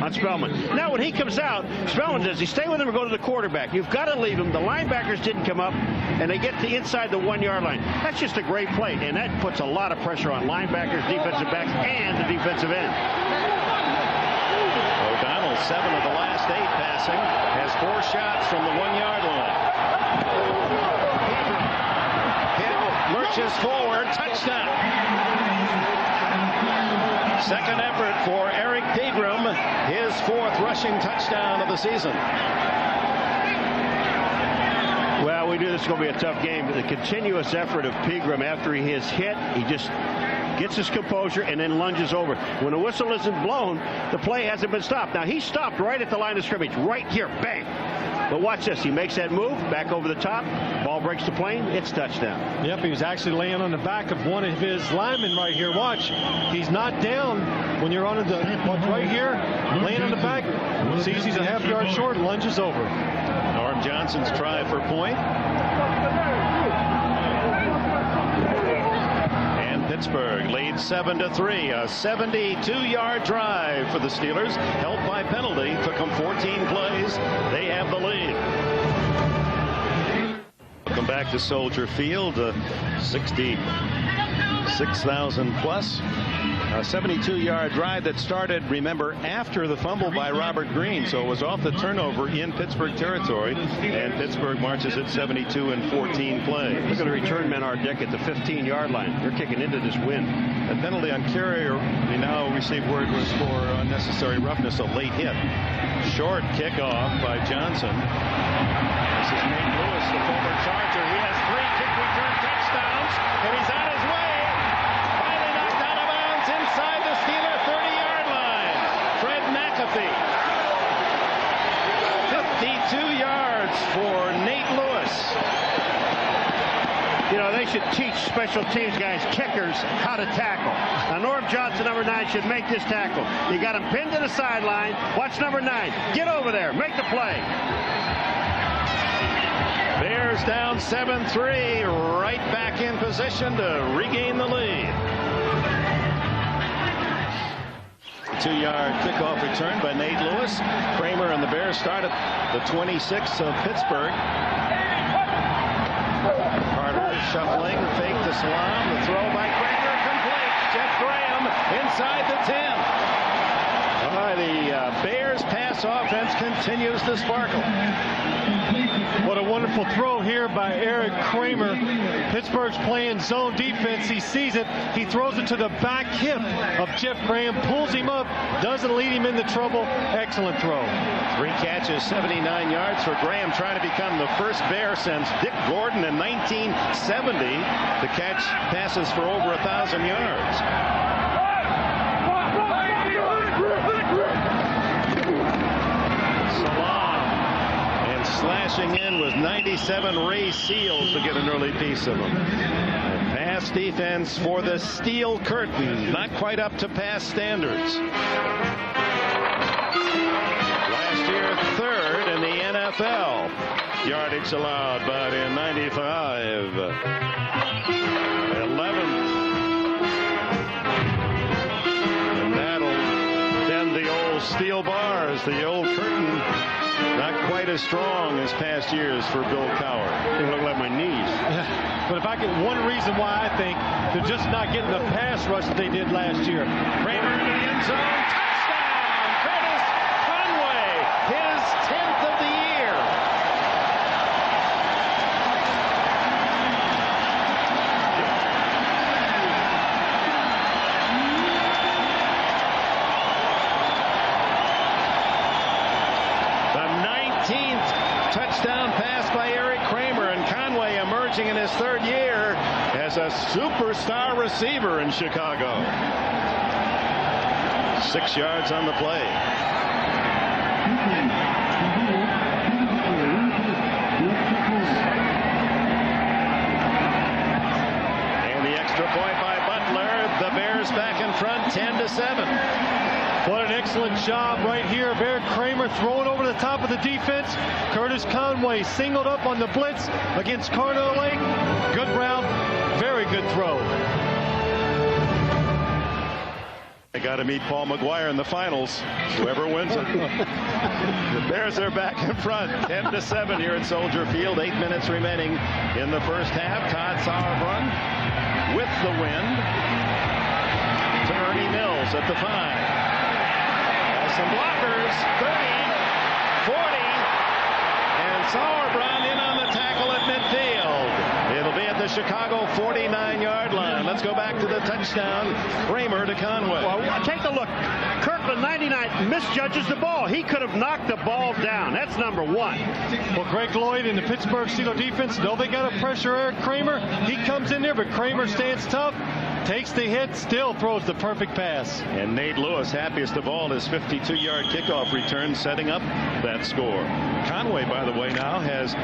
on Spellman. Now when he comes out, Spellman, does he stay with him or go to the quarterback? You've got to leave him. The linebackers didn't come up, and they get to inside the 1-yard line. That's just a great play, and that puts a lot of pressure on linebackers, defensive backs, and the defensive end. O'Donnell, 7 of the last 8 passing, has 4 shots from the 1-yard line. Hill lurches forward, touchdown. Second effort for Eric Pegram, his 4th rushing touchdown of the season. Well, we knew this was going to be a tough game, but the continuous effort of Pegram after he is hit, he just gets his composure and then lunges over. When the whistle isn't blown, the play hasn't been stopped. Now, he stopped right at the line of scrimmage, right here, bang. But watch this. He makes that move, back over the top. Ball breaks the plane. It's touchdown. Yep, he was actually laying on the back of one of his linemen right here. Watch. He's not down when you're on the, watch right here, laying on the back. Sees he's a half-yard short, lunges over. Norm Johnson's try for point. And Pittsburgh leads 7-3. A 72-yard drive for the Steelers. Helped by penalty. Took them 14 plays. They have the lead. Welcome back to Soldier Field. 66,000 plus. A 72-yard drive that started, remember, after the fumble by Robert Green. So it was off the turnover in Pittsburgh territory. And Pittsburgh marches at 72 in 14 plays. Look at the return men are, Dick, at the 15-yard line. They're kicking into this wind. A penalty on Carrier. We now receive word was for unnecessary roughness, a late hit. Short kickoff by Johnson. This is Nate Lewis, the former Charger. He has 3 kick return touchdowns, and he's on his way. Finally knocked out of bounds inside the Steeler 30-yard line. Fred McAfee. 52 yards for Nate Lewis. You know, they should teach special teams guys, kickers, how to tackle. Now, Norm Johnson, number 9, should make this tackle. You got him pinned to the sideline. Watch number 9. Get over there. Make the play. Bears down 7-3. Right back in position to regain the lead. 2-yard kickoff return by Nate Lewis. Kramer and the Bears start at the 26 of Pittsburgh. Carter shuffling, fake to Salam. The throw by Kramer complete. Jeff Graham inside the 10. The Bears pass offense continues to sparkle. What a wonderful throw here by Eric Kramer. Pittsburgh's playing zone defense. He sees it. He throws it to the back hip of Jeff Graham, pulls him up, doesn't lead him into trouble. Excellent throw. 3 catches, 79 yards for Graham, trying to become the first Bear since Dick Gordon in 1970 to catch passes for over 1,000 yards. Slashing in was 97 Ray Seals to get an early piece of him. Pass defense for the Steel Curtain, not quite up to pass standards. Last year, 3rd in the NFL. Yardage allowed, but in 95. 11th. And that'll bend the old steel bars, the old curtain. Not quite as strong as past years for Bill Cowher. They look like my knees. Yeah. But if I get one reason why, I think they're just not getting the pass rush that they did last year. Kramer in the end zone. Touchdown! Curtis Conway, his 10th of the year. Touchdown pass by Eric Kramer, and Conway emerging in his 3rd year as a superstar receiver in Chicago. 6 yards on the play. And the extra point by Butler. The Bears back in front, 10-7. What an excellent job right here of Eric Kramer throwing over the top of the defense. Curtis Conway singled up on the blitz against Carnell Lake. Good route, very good throw. They got to meet Paul McGuire in the finals, whoever wins it. The Bears are back in front, 10-7 here at Soldier Field. 8 minutes remaining in the first half. Todd Sauerbrunn with the wind to Ernie Mills at the 5. Some blockers, 30, 40, and Sauerbrunn in on the tackle at midfield. It'll be at the Chicago 49-yard line. Let's go back to the touchdown. Kramer to Conway. Well, take a look. Kirkland, 99, misjudges the ball. He could have knocked the ball down. That's number 1. Well, Greg Lloyd and the Pittsburgh Steelers defense know they got to pressure Eric Kramer. He comes in there, but Kramer stands tough, takes the hit, still throws the perfect pass. And Nate Lewis, happiest of all, his 52-yard kickoff return, setting up that score. Conway, by the way, now has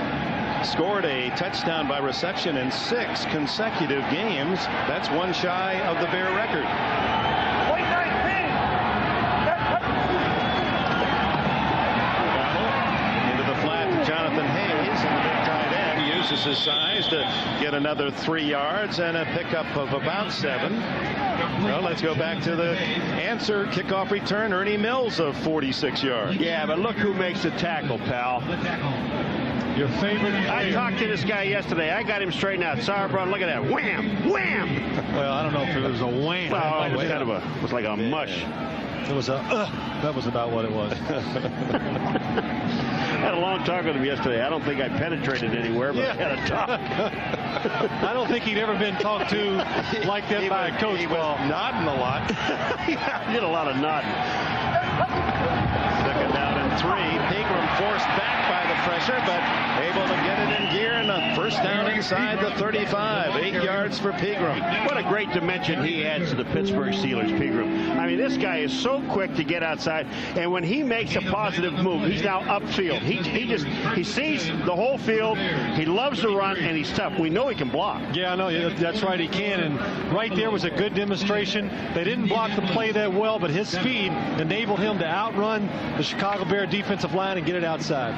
scored a touchdown by reception in 6 consecutive games. That's one shy of the Bear record. Into the flat to Jonathan Hayes, and the big tight end uses his size to get another 3 yards and a pickup of about 7. Well, let's go back to the answer. Kickoff return, Ernie Mills of 46 yards. Yeah, but look who makes the tackle, pal. Your favorite player. I talked to this guy yesterday. I got him straightened out. Sauerbrunn, look at that. Wham! Wham! Well, I don't know if it was a wham. Well, it was kind of it was like a mush. It was a, that was about what it was. I had a long talk with him yesterday. I don't think I penetrated anywhere, but I had a talk. I don't think he'd ever been talked to like that by a coach. He was nodding a lot. He did a lot of nodding. Second down and 3. Pegram forced back by the pressure, but able to get it in gear, and a first down inside the 35. 8 yards for Pegram. What a great dimension he adds to the Pittsburgh Steelers, Pegram. I mean, this guy is so quick to get outside, and when he makes a positive move, he's now upfield. He sees the whole field. He loves to run, and he's tough. We know he can block. Yeah, I know. That's right, he can. And right there was a good demonstration. They didn't block the play that well, but his speed enabled him to outrun the Chicago Bear defensive line and get it outside.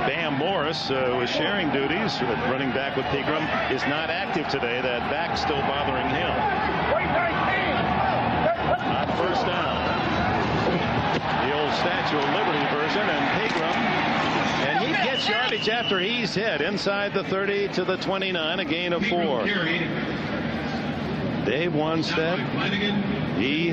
Bam Morris was sharing duties. Running back with Pegram is not active today. That back still bothering him. On first down. The old Statue of Liberty version, and Pegram. And he gets yardage after he's hit inside the 30 to the 29, a gain of 4. Dave Wannstedt, he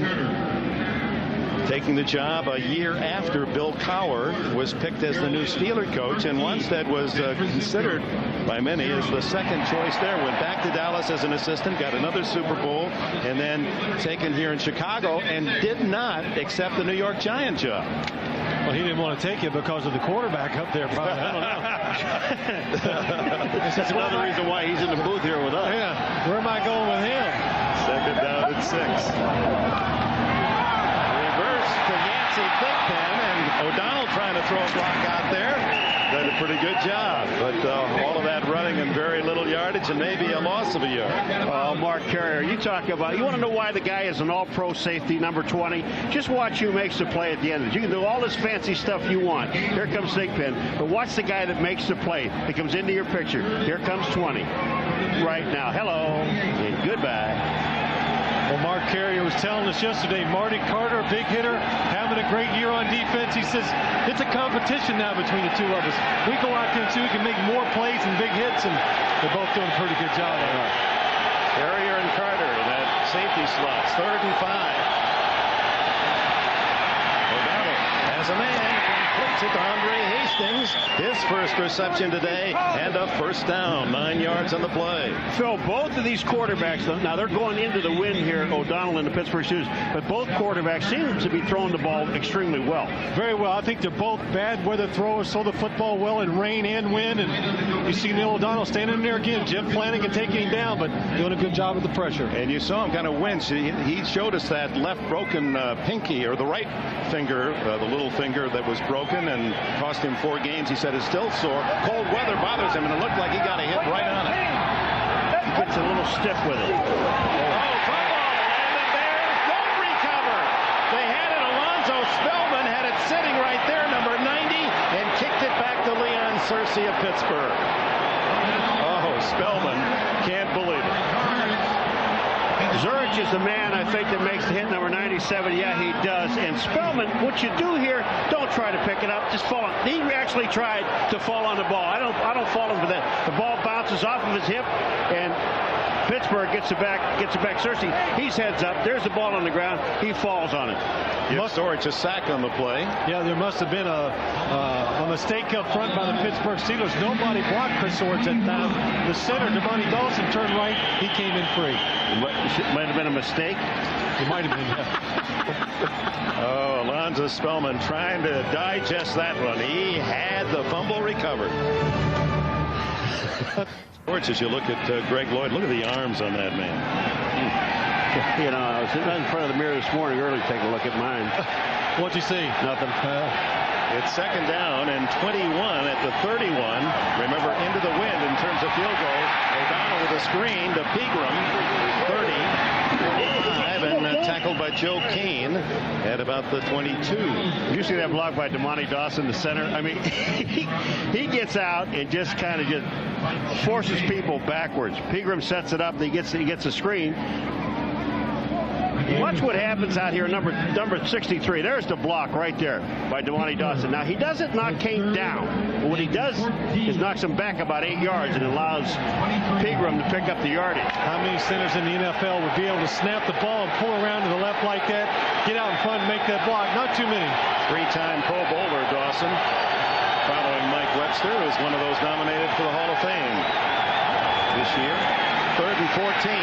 taking the job a year after Bill Cowher was picked as the new Steeler coach, and Wannstedt was considered by many as the second choice there. Went back to Dallas as an assistant, got another Super Bowl, and then taken here in Chicago and did not accept the New York Giant job. Well, he didn't want to take it because of the quarterback up there, probably. I don't know. That's another reason why he's in the booth here with us. Yeah, where am I going with him? Second down and 6. To Yancey Thigpen, and O'Donnell trying to throw a block out there. Did a pretty good job, but all of that running and very little yardage, and maybe a loss of a yard. Oh, Mark Carrier, you talk about, you want to know why the guy is an all-pro safety, number 20? Just watch who makes the play at the end. You can do all this fancy stuff you want. Here comes Thigpen, but watch the guy that makes the play. It comes into your picture. Here comes 20 right now. Hello and goodbye. Well, Mark Carrier was telling us yesterday, Marty Carter, a big hitter, having a great year on defense. He says it's a competition now between the two of us. We go out there and see who can make more plays and big hits, and they're both doing a pretty good job of it. Carrier and Carter in that safety slot. 3rd and 5. O'Donnell has a man. Completes it to Andre Hastings. His first reception today, and a first down. 9 yards on the play. Phil, both of these quarterbacks, now they're going into the wind here, O'Donnell and the Pittsburgh Steelers, but both quarterbacks seem to be throwing the ball extremely well. Very well. I think they're both bad weather throwers, throw the football well in rain and wind, and you see Neil O'Donnell standing there again. Jim Flanagan taking him down, but doing a good job with the pressure. And you saw him kind of wince. He showed us that left broken pinky, or the right finger, the little finger that was broken and cost him 4 games. He said it's still sore. Cold weather bothers him, and it looked like he got a hit right on it. He gets a little stiff with it. Oh, fumble, and the Bears don't recover. They had it. Alonzo Spellman had it sitting right there, number 90, and kicked it back to Leon Searcy of Pittsburgh. Oh, Spellman can't believe it. Zurich is the man, I think, that makes the hit, number 97. Yeah, he does. And Spellman, what you do here, don't try to pick it up. Just fall on. He actually tried to fall on the ball. I don't fault him for that. The ball bounces off of his hip, and Pittsburgh gets it back. Searcy, he's heads up. There's the ball on the ground. He falls on it. Storch a sack on the play. Yeah, there must have been a mistake up front by the Pittsburgh Steelers. Nobody blocked Chris Storch at time. The center, Devontae Dawson, turned right. He came in free. Might have been a mistake. It might have been. Yeah. Oh, Alonzo Spellman trying to digest that one. He had the fumble recovered. As you look at Greg Lloyd, look at the arms on that man. You know, I was sitting in front of the mirror this morning early taking a look at mine. What'd you see? Nothing. It's second down and 21 at the 31. Remember, into the wind in terms of field goal. O'Donnell with a screen to Pegram. 35, and tackled by Joe Kane at about the 22. Did you see that block by Devontae Dawson, the center? I mean, he gets out and just kind of just forces people backwards. Pegram sets it up. He gets a screen. Watch what happens out here, number 63. There's the block right there by Dermontti Dawson. Now, he doesn't knock Kane down. But what he does is knocks him back about 8 yards and allows Pegram to pick up the yardage. How many centers in the NFL would be able to snap the ball and pull around to the left like that, get out in front and make that block? Not too many. 3-time Pro Bowler Dawson, following Mike Webster, who's one of those nominated for the Hall of Fame this year. 3rd and 14.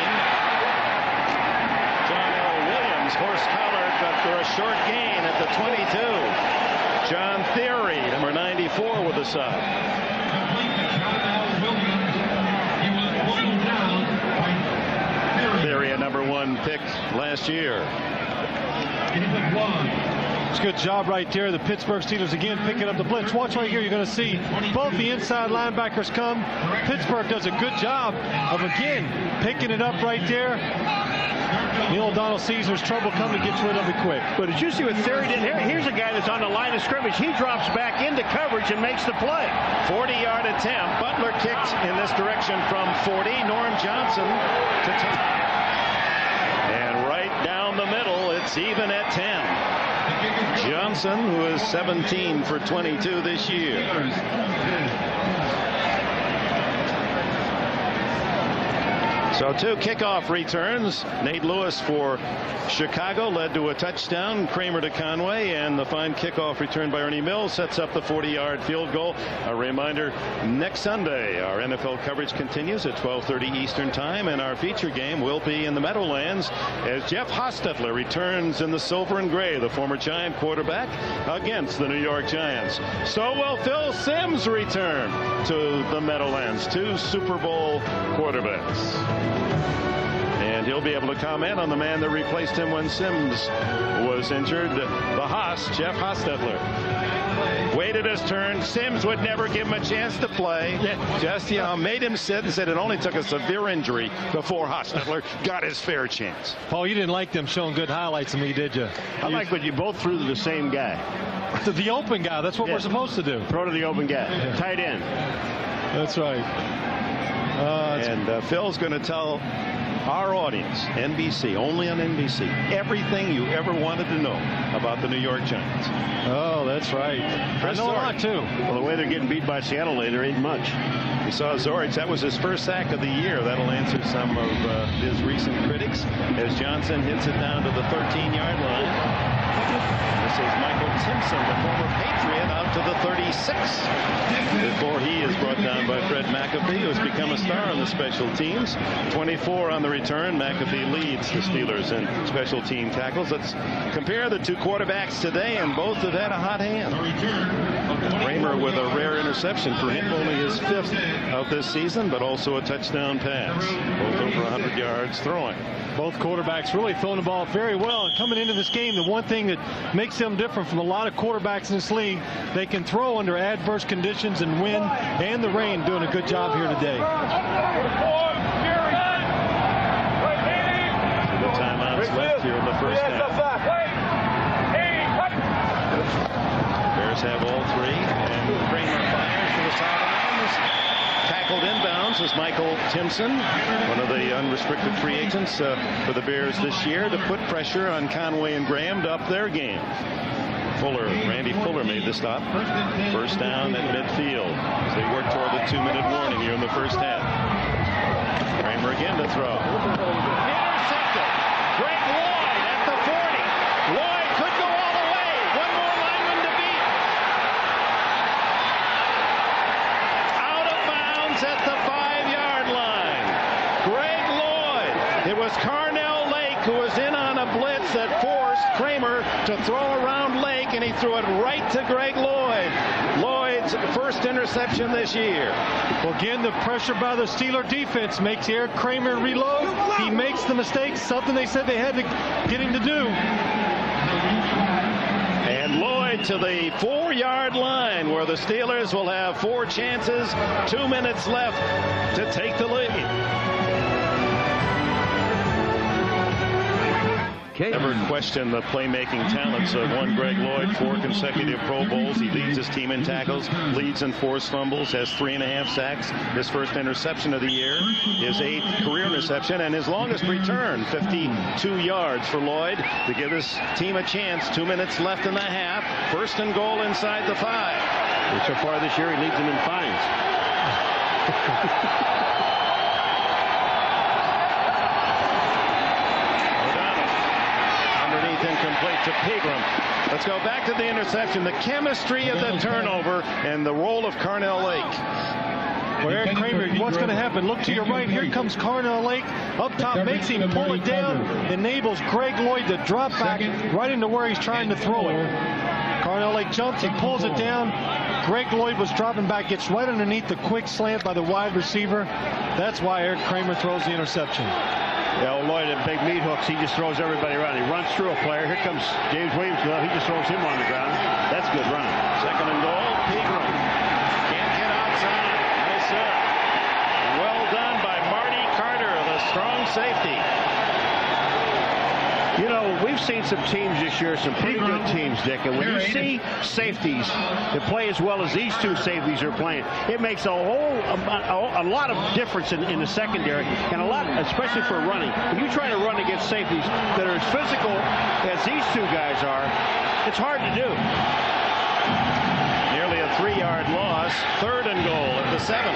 John L. Williams, horse-collared, but for a short gain at the 22. John Theory, number 94, with the side. Theory, a number 1 pick last year. It's a good job right there. The Pittsburgh Steelers again picking up the blitz. Watch right here. You're going to see both the inside linebackers come. Pittsburgh does a good job of, again, picking it up right there. Neil O'Donnell sees there's trouble coming, gets rid of it quick. But did you see what Theory did here? Here's a guy that's on the line of scrimmage. He drops back into coverage and makes the play. 40-yard attempt. Butler kicked in this direction from 40. Norm Johnson to and right down the middle, it's even at 10. Johnson, who is 17 for 22 this year. So 2 kickoff returns. Nate Lewis for Chicago led to a touchdown. Kramer to Conway, and the fine kickoff return by Ernie Mills sets up the 40-yard field goal. A reminder, next Sunday our NFL coverage continues at 12:30 Eastern time, and our feature game will be in the Meadowlands as Jeff Hostetler returns in the silver and gray, the former Giant quarterback, against the New York Giants. So will Phil Simms return to the Meadowlands, 2 Super Bowl quarterbacks. And he'll be able to comment on the man that replaced him when Simms was injured, the Haas, Jeff Hostetler. Waited his turn. Simms would never give him a chance to play. Just, made him sit and said it only took a severe injury before Hostetler got his fair chance. Paul, you didn't like them showing good highlights of me, did you? I like what you both threw to the same guy. The open guy. That's what we're supposed to do. Throw to the open guy. Yeah. Tight end. That's right. And Phil's going to tell our audience, NBC, only on NBC, everything you ever wanted to know about the New York Giants. Oh, that's right. I know a lot, too. Well, the way they're getting beat by Seattle later ain't much. We saw Zorich. That was his first sack of the year. That'll answer some of his recent critics as Johnson hits it down to the 13-yard line. This is Michael Timpson, the former Patriot, out to the 36 before he is brought down by Fred McAfee, who has become a star on the special teams. 24 on the return. McAfee leads the Steelers in special team tackles. Let's compare the 2 quarterbacks today, and both have had a hot hand. Kramer with a rare interception for him, only his 5th of this season, but also a touchdown pass. Both over 100 yards throwing. Both quarterbacks really throwing the ball very well. And coming into this game, the one thing that makes them different from a lot of quarterbacks in this league, they can throw under adverse conditions and wind and the rain, doing a good job here today. The timeouts left here in the first half. Bears have all 3, and Kramer fires to the sidelines. Tackled inbounds was Michael Timpson, one of the unrestricted free agents for the Bears this year, to put pressure on Conway and Graham to up their game. Randy Fuller made the stop. First down at midfield as they work toward the 2-minute warning here in the first half. Kramer again to throw. Intercepted. Greg Lloyd at the 40. Lloyd could go all the way. One more lineman to beat. Out of bounds at the 5-yard line. Greg Lloyd. It was Carnell Lake who was in on a blitz that forced Kramer to throw around Lake, and he threw it right to Greg Lloyd. Lloyd's first interception this year. Well, again, the pressure by the Steeler defense makes Eric Kramer reload. He makes the mistakes, something they said they had to get him to do. And Lloyd to the 4-yard line, where the Steelers will have 4 chances, 2 minutes left to take the lead. Okay. Never question the playmaking talents of one Greg Lloyd. 4 consecutive Pro Bowls. He leads his team in tackles, leads in forced fumbles, has 3.5 sacks. His first interception of the year, his 8th career interception, and his longest return, 52 yards for Lloyd, to give his team a chance. 2 minutes left in the half. 1st and goal inside the 5. And so far this year, he leads them in fines. Incomplete to Pegram. Let's go back to the interception. The chemistry of the turnover and the role of Carnell Lake. Well, Eric Kramer, what's going to happen? Look to your right. Here comes Carnell Lake. Up top, makes him pull it down. Enables Greg Lloyd to drop back right into where he's trying to throw it. Carnell Lake jumps. He pulls it down. Greg Lloyd was dropping back. Gets right underneath the quick slant by the wide receiver. That's why Eric Kramer throws the interception. Yeah, well, Lloyd and big meat hooks, he just throws everybody around. He runs through a player. Here comes James Williams. He just throws him on the ground. That's good running. 2nd and goal. Pegram can't get outside. No, sir. Well done by Marty Carter, the strong safety. You know, we've seen some teams this year, some pretty good teams, Dick. And when you see safeties that play as well as these 2 safeties are playing, it makes a lot of difference in the secondary, and a lot, especially for running. When you try to run against safeties that are as physical as these 2 guys are, it's hard to do. Nearly a 3-yard loss. 3rd and goal at the 7.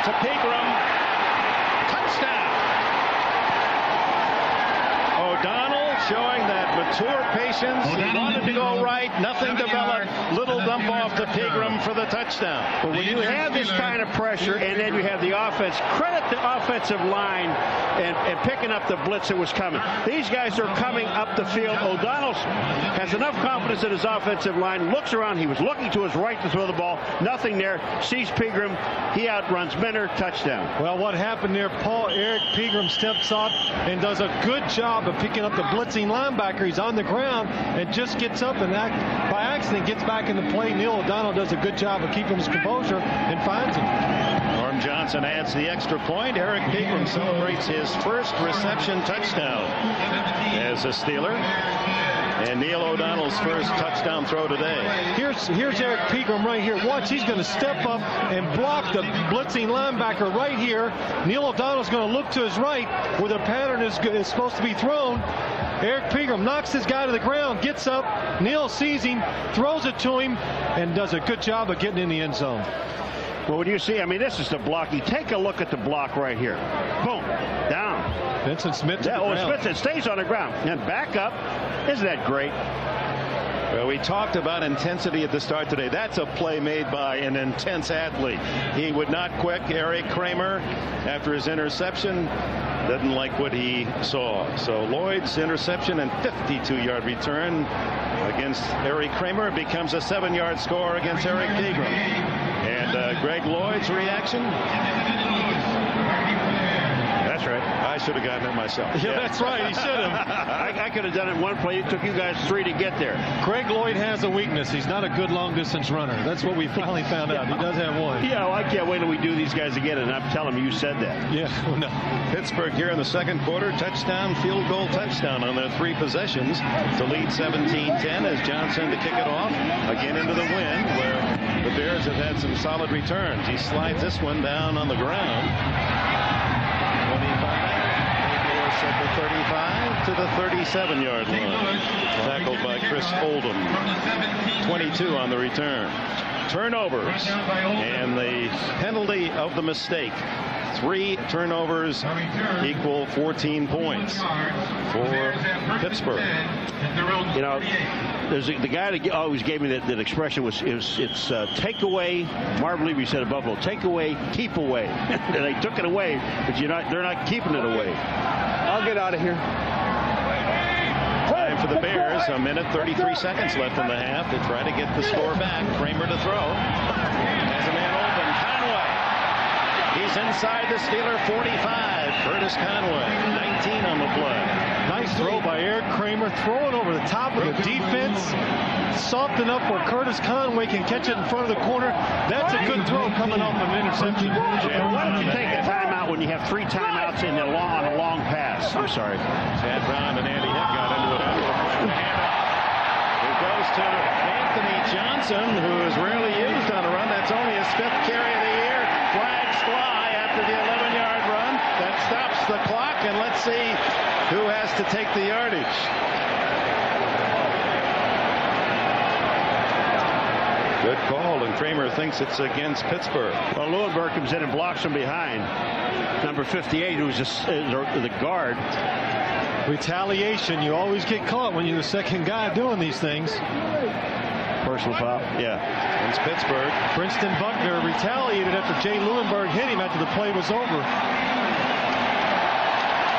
To Pegram. Touchdown. O'Donnell showing that mature patience. He wanted to go right. Nothing developed. Little dump off to Pegram for the touchdown. But when you have this kind of pressure and then you have the offense, credit the offensive line and picking up the blitz that was coming. These guys are coming up the field. O'Donnell has enough confidence in his offensive line, looks around. He was looking to his right to throw the ball. Nothing there. Sees Pegram. He outruns Minner. Touchdown. Well, what happened there, Eric Pegram steps up and does a good job of picking up the blitzing linebacker. He's on the ground and just gets up and by accident gets back in the play. Neil O'Donnell does a good job of keeping his composure and finds him. Norm Johnson adds the extra point. Eric Pegram celebrates his 1st reception touchdown as a Steeler. And Neil O'Donnell's 1st touchdown throw today. Here's Eric Pegram right here. Watch, he's going to step up and block the blitzing linebacker right here. Neil O'Donnell's going to look to his right where the pattern is supposed to be thrown. Eric Pegram knocks this guy to the ground, gets up. Neil sees him, throws it to him, and does a good job of getting in the end zone. Well, when you see, I mean, this is the block. You take a look at the block right here. Boom, down. Vincent Smith to the ground. Smith stays on the ground. And back up. Isn't that great? Well, we talked about intensity at the start today. That's a play made by an intense athlete. He would not quit. Eric Kramer, after his interception, didn't like what he saw. So Lloyd's interception and 52-yard return against Eric Kramer becomes a 7-yard score against Eric Pegram. And Greg Lloyd's reaction. That's right. I should have gotten it myself. Yeah, that's right. He should have. I could have done it in one play. It took you guys 3 to get there. Greg Lloyd has a weakness. He's not a good long-distance runner. That's what we finally found out. He does have one. Yeah, well, I can't wait till we do these guys again, and I'm telling you said that. Yeah, well, no. Pittsburgh here in the 2nd quarter. Touchdown, field goal, touchdown on their 3 possessions to lead 17-10 as Johnson to kick it off again into the wind where the Bears have had some solid returns. He slides this one down on the ground. 25. At the 35 to the 37-yard line. Tackled by Chris Oldham. 22 on the return. Turnovers and the penalty of the mistake. 3 turnovers equal 14 points for Pittsburgh. You know, there's the guy that always gave me that expression it's take away. Marv Levy said at Buffalo, take away, keep away. And they took it away, but they're not keeping it away. I'll get out of here. Time for the Bears. A minute 33 seconds left in the half to try to get the score back. Kramer to throw. Has a man open. Conway. He's inside the Steeler 45. Curtis Conway, 19 on the play. Nice throw by Eric Kramer, throwing over the top of the defense. Soft enough where Curtis Conway can catch it in front of the corner. That's a good throw coming off of an interception. Yeah, why don't you take a timeout when you have 3 timeouts on a long pass? I'm sorry. Chad Brown and Andy Hitt got into it. It goes to Anthony Johnson, who is rarely used on a run. That's only his 5th carry of the year. Flags fly after the 11-yard run. That stops the clock, and let's see who has to take the yardage. Good call, and Kramer thinks it's against Pittsburgh. Well, Lewinberg comes in and blocks from behind. Number 58, who's the guard. Retaliation. You always get caught when you're the second guy doing these things. Personal foul. Yeah. It's Pittsburgh. Princeton Buckner retaliated after Jay Lewinberg hit him after the play was over.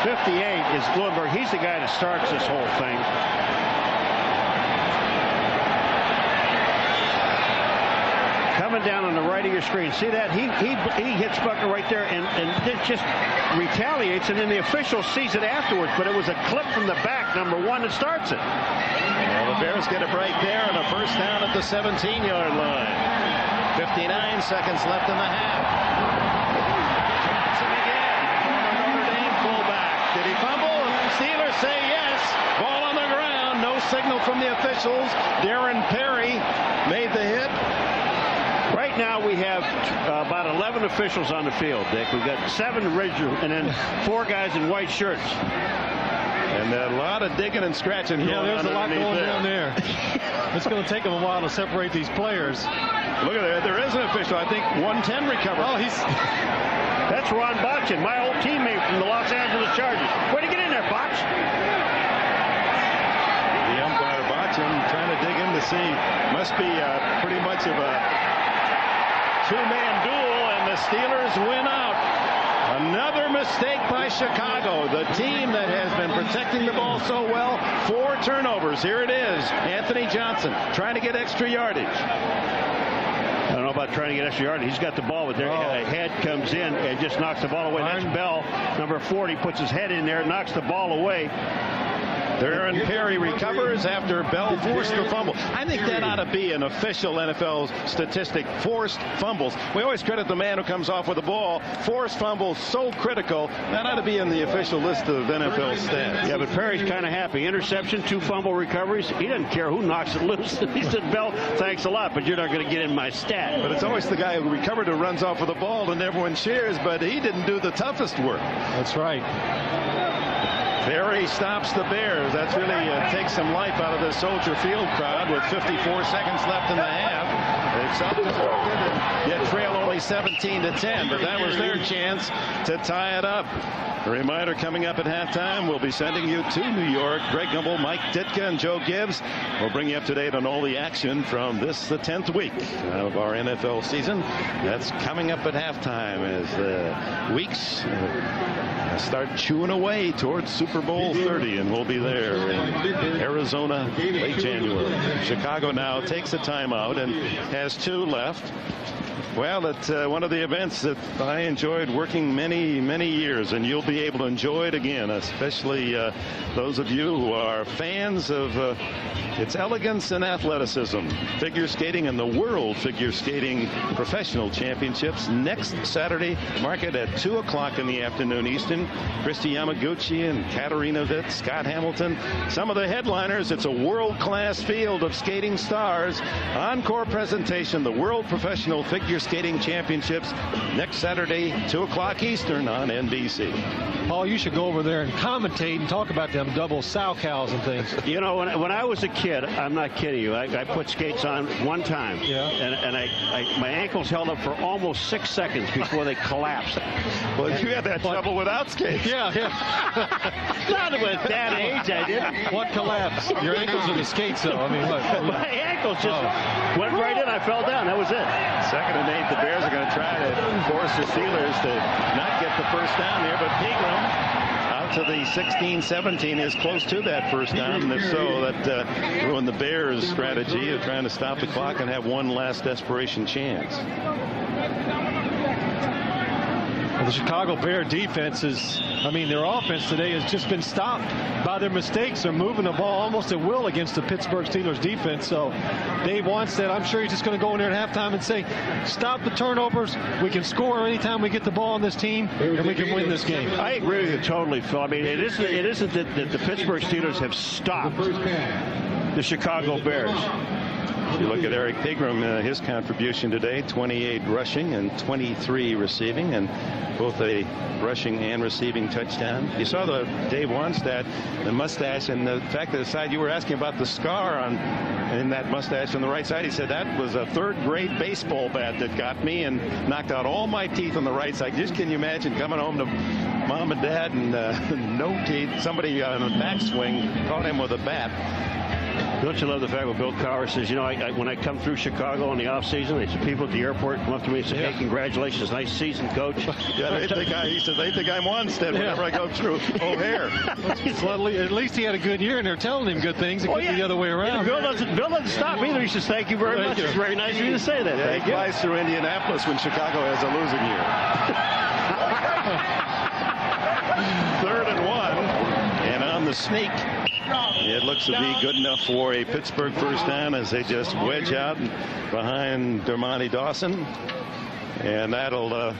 58 is Lewinberg. He's the guy that starts this whole thing. Coming down on the right of your screen. See that? He hits Buckner right there and it just retaliates, and then the official sees it afterwards. But it was a clip from the back, number 1, that starts it. Well, the Bears get a break there and a first down at the 17-yard line. 59 seconds left in the half. Johnson again. Notre Dame fullback. Did he fumble? Steelers say yes. Ball on the ground. No signal from the officials. Darren Perry made the hit. Right now we have about 11 officials on the field, Dick. We've got 7 original and then 4 guys in white shirts. And a lot of digging and scratching. Yeah, there's a lot going down there. It's going to take them a while to separate these players. Look at that. There is an official. I think 110 recovered. Oh, That's Ron Botchin, my old teammate from the Los Angeles Chargers. Way to get in there, Botch. The umpire Botchin trying to dig in to see. Must be pretty much of a 2-man duel, and the Steelers win out. Another mistake by Chicago, the team that has been protecting the ball so well. 4 turnovers. Here it is. Anthony Johnson trying to get extra yardage. I don't know about trying to get extra yardage. He's got the ball, but a head comes in and just knocks the ball away. That's Bell, number 40, puts his head in there, knocks the ball away. Darren Perry recovers after Bell forced the fumble. I think that ought to be an official NFL statistic, forced fumbles. We always credit the man who comes off with the ball. Forced fumbles, so critical. That ought to be in the official list of NFL stats. Yeah, but Perry's kind of happy. Interception, 2 fumble recoveries. He doesn't care who knocks it loose. He said, Bell, thanks a lot, but you're not going to get in my stat. But it's always the guy who recovered who runs off with the ball, and everyone cheers, but he didn't do the toughest work. That's right. Perry stops the Bears. That's really takes some life out of the Soldier Field crowd with 54 seconds left in the half. They've self-destructed and yet trail only 17-10, but that was their chance to tie it up. A reminder, coming up at halftime, we'll be sending you to New York. Greg Gumbel, Mike Ditka, and Joe Gibbs will bring you up to date on all the action from the 10th week of our NFL season. That's coming up at halftime as the weeks start chewing away towards Super Bowl 30, and we'll be there in Arizona late January. Chicago now takes a timeout and has 2 left. Well, it's one of the events that I enjoyed working many, many years, and you'll be able to enjoy it again, especially those of you who are fans of its elegance and athleticism. Figure skating and the World Figure Skating Professional Championships next Saturday. Mark it at 2 o'clock in the afternoon Eastern. Christy Yamaguchi and Katarina Witt, Scott Hamilton, some of the headliners. It's a world-class field of skating stars. Encore presentation, the World Professional Figure Skating Championships next Saturday, 2 o'clock Eastern on NBC. Paul, you should go over there and commentate and talk about them double sow cows and things. You know, when I was a kid, I'm not kidding you, I put skates on one time, and my ankles held up for almost 6 seconds before they collapsed. Well, you had that trouble without skates. Yeah. Not with that age, I didn't. What collapsed? Your ankles or the skates, though? I mean, what? My ankles just went right in. I fell down. That was it. 2nd and 8, the Bears are going to try to force the Steelers to not get the first down there, but Pegram out to the 16-17 is close to that first down, and if so, that ruined the Bears' strategy of trying to stop the clock and have one last desperation chance. The Chicago Bear defense is, I mean, their offense today has just been stopped by their mistakes. They're moving the ball almost at will against the Pittsburgh Steelers defense. So Dave Wannstedt, I'm sure he's just going to go in there at halftime and say, stop the turnovers. We can score anytime we get the ball on this team, and we can win this game. I agree with you totally, Phil. I mean, it isn't that the Pittsburgh Steelers have stopped the Chicago Bears. You look at Eric Pigram, his contribution today, 28 rushing and 23 receiving, and both a rushing and receiving touchdown. You saw the Dave Wannstedt, the mustache, and the fact that the side you were asking about the scar in that mustache on the right side. He said that was a third-grade baseball bat that got me and knocked out all my teeth on the right side. Just can you imagine coming home to mom and dad and no teeth? Somebody on a backswing caught him with a bat. Don't you love the fact that Bill Cowher says, you know, when I come through Chicago in the offseason, they say people at the airport come up to me and say, hey, congratulations, nice season, coach. Yeah, they think I'm Wannstedt whenever I go through O'Hare. Well, at least he had a good year, and they're telling him good things. It could be the other way around. Bill doesn't stop either. He says, thank you very much. It's very nice of you to say that. Yeah, he flies through Indianapolis when Chicago has a losing year. 3rd and 1, and on the sneak. It looks to be good enough for a Pittsburgh first down as they just wedge out behind Dermontti Dawson. And that'll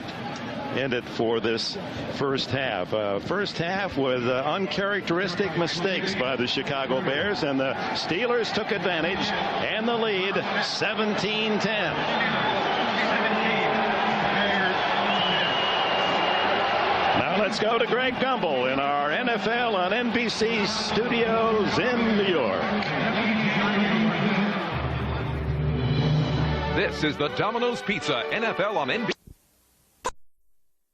end it for this first half. First half with uncharacteristic mistakes by the Chicago Bears, and the Steelers took advantage and the lead 17-10. Let's go to Greg Gumbel in our NFL on NBC studios in New York. This is the Domino's Pizza NFL on NBC.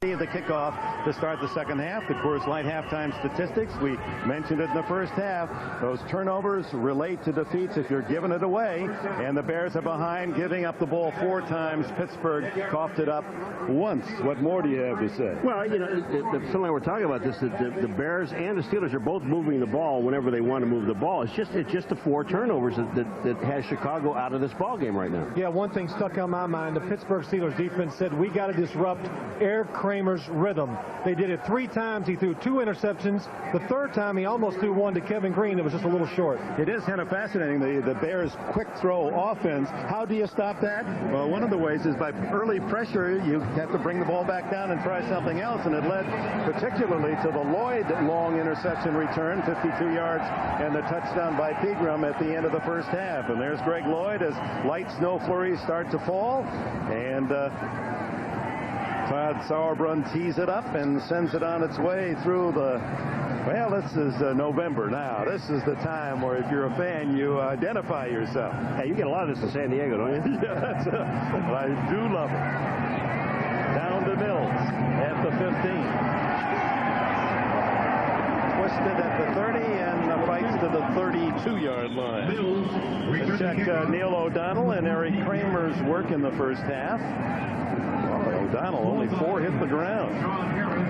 The kickoff to start the second half. The Coors Light halftime statistics. We mentioned it in the first half. Those turnovers relate to defeats if you're giving it away. And the Bears are behind, giving up the ball 4 times. Pittsburgh coughed it up once. What more do you have to say? Well, you know, Phil and I were talking about this. The Bears and the Steelers are both moving the ball whenever they want to move the ball. It's just the 4 turnovers that has Chicago out of this ball game right now. Yeah, one thing stuck on my mind. The Pittsburgh Steelers defense said, we got to disrupt Eric Kramer's rhythm. They did it 3 times. He threw 2 interceptions. The 3rd time, he almost threw 1 to Kevin Green. It was just a little short. It is kind of fascinating, the Bears' quick throw offense. How do you stop that? Well, one of the ways is by early pressure. You have to bring the ball back down and try something else, and it led particularly to the Lloyd long interception return, 52 yards, and the touchdown by Pigram at the end of the first half. And there's Greg Lloyd as light snow flurries start to fall, and Todd Sauerbrunn tees it up and sends it on its way through the, well, this is November now. This is the time where if you're a fan, you identify yourself. Hey, you get a lot of this in San Diego, don't you? Yeah, but I do love it. Down to Mills at the 15. Twisted at the 30 and fights to the 32-yard line. Let's check Neil O'Donnell and Eric Kramer's work in the first half. O'Donnell, only 4 hit the ground.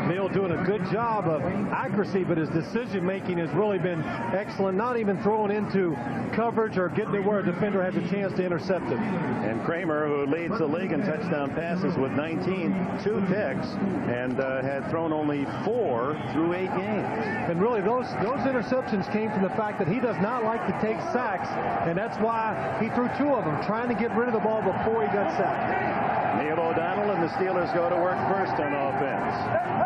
Neil doing a good job of accuracy, but his decision making has really been excellent, not even throwing into coverage or getting it where a defender has a chance to intercept it. And Kramer, who leads the league in touchdown passes with 19, 2 picks, and had thrown only 4 through 8 games. And really those interceptions came from the fact that he does not like to take sacks, and that's why he threw 2 of them, trying to get rid of the ball before he got sacked. Neil O'Donnell and the Steelers go to work first on offense.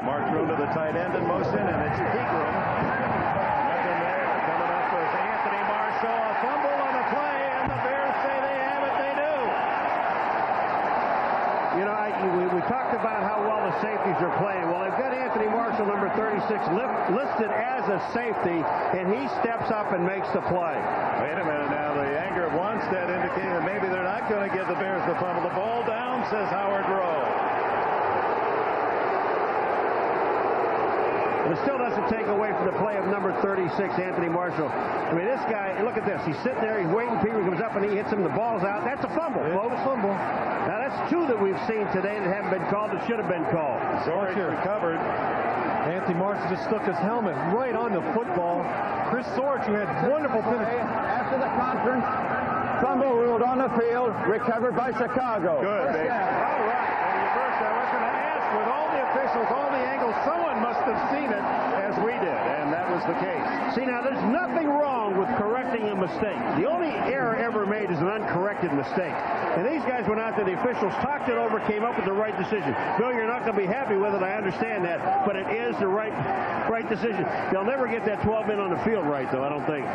Mark through to the tight end in motion, and it's Pigram. Nothing there. Coming up was Anthony Marshall. A fumble on the play, and the Bears say they have it. They do. You know, we talked about how well the safeties are playing. Well, they've got Anthony Marshall, number 36, listed as a safety, and he steps up and makes the play. Wait a minute now. The anger of Wannstedt indicating that maybe they're not going to give the Bears the fumble. The ball down, says Howard Rowe. It still doesn't take away from the play of number 36, Anthony Marshall. I mean, this guy, look at this. He's sitting there, he's waiting. Peter comes up and he hits him. The ball's out. That's a fumble. Floated fumble. Now, that's 2 that we've seen today that haven't been called that should have been called. Zorich recovered. Anthony Marshall just stuck his helmet right on the football. Chris Zorich, who had wonderful finish. After the conference, fumble ruled on the field, recovered by Chicago. Good. All right. And reverse, I was going to ask, with all the officials with all the angles, someone must have seen it as we did, and that was the case. See, now, there's nothing wrong with correcting a mistake. The only error ever made is an uncorrected mistake. And these guys went out there, the officials talked it over, came up with the right decision. Bill, you're not going to be happy with it, I understand that, but it is the right decision. They'll never get that 12 men on the field right, though, I don't think.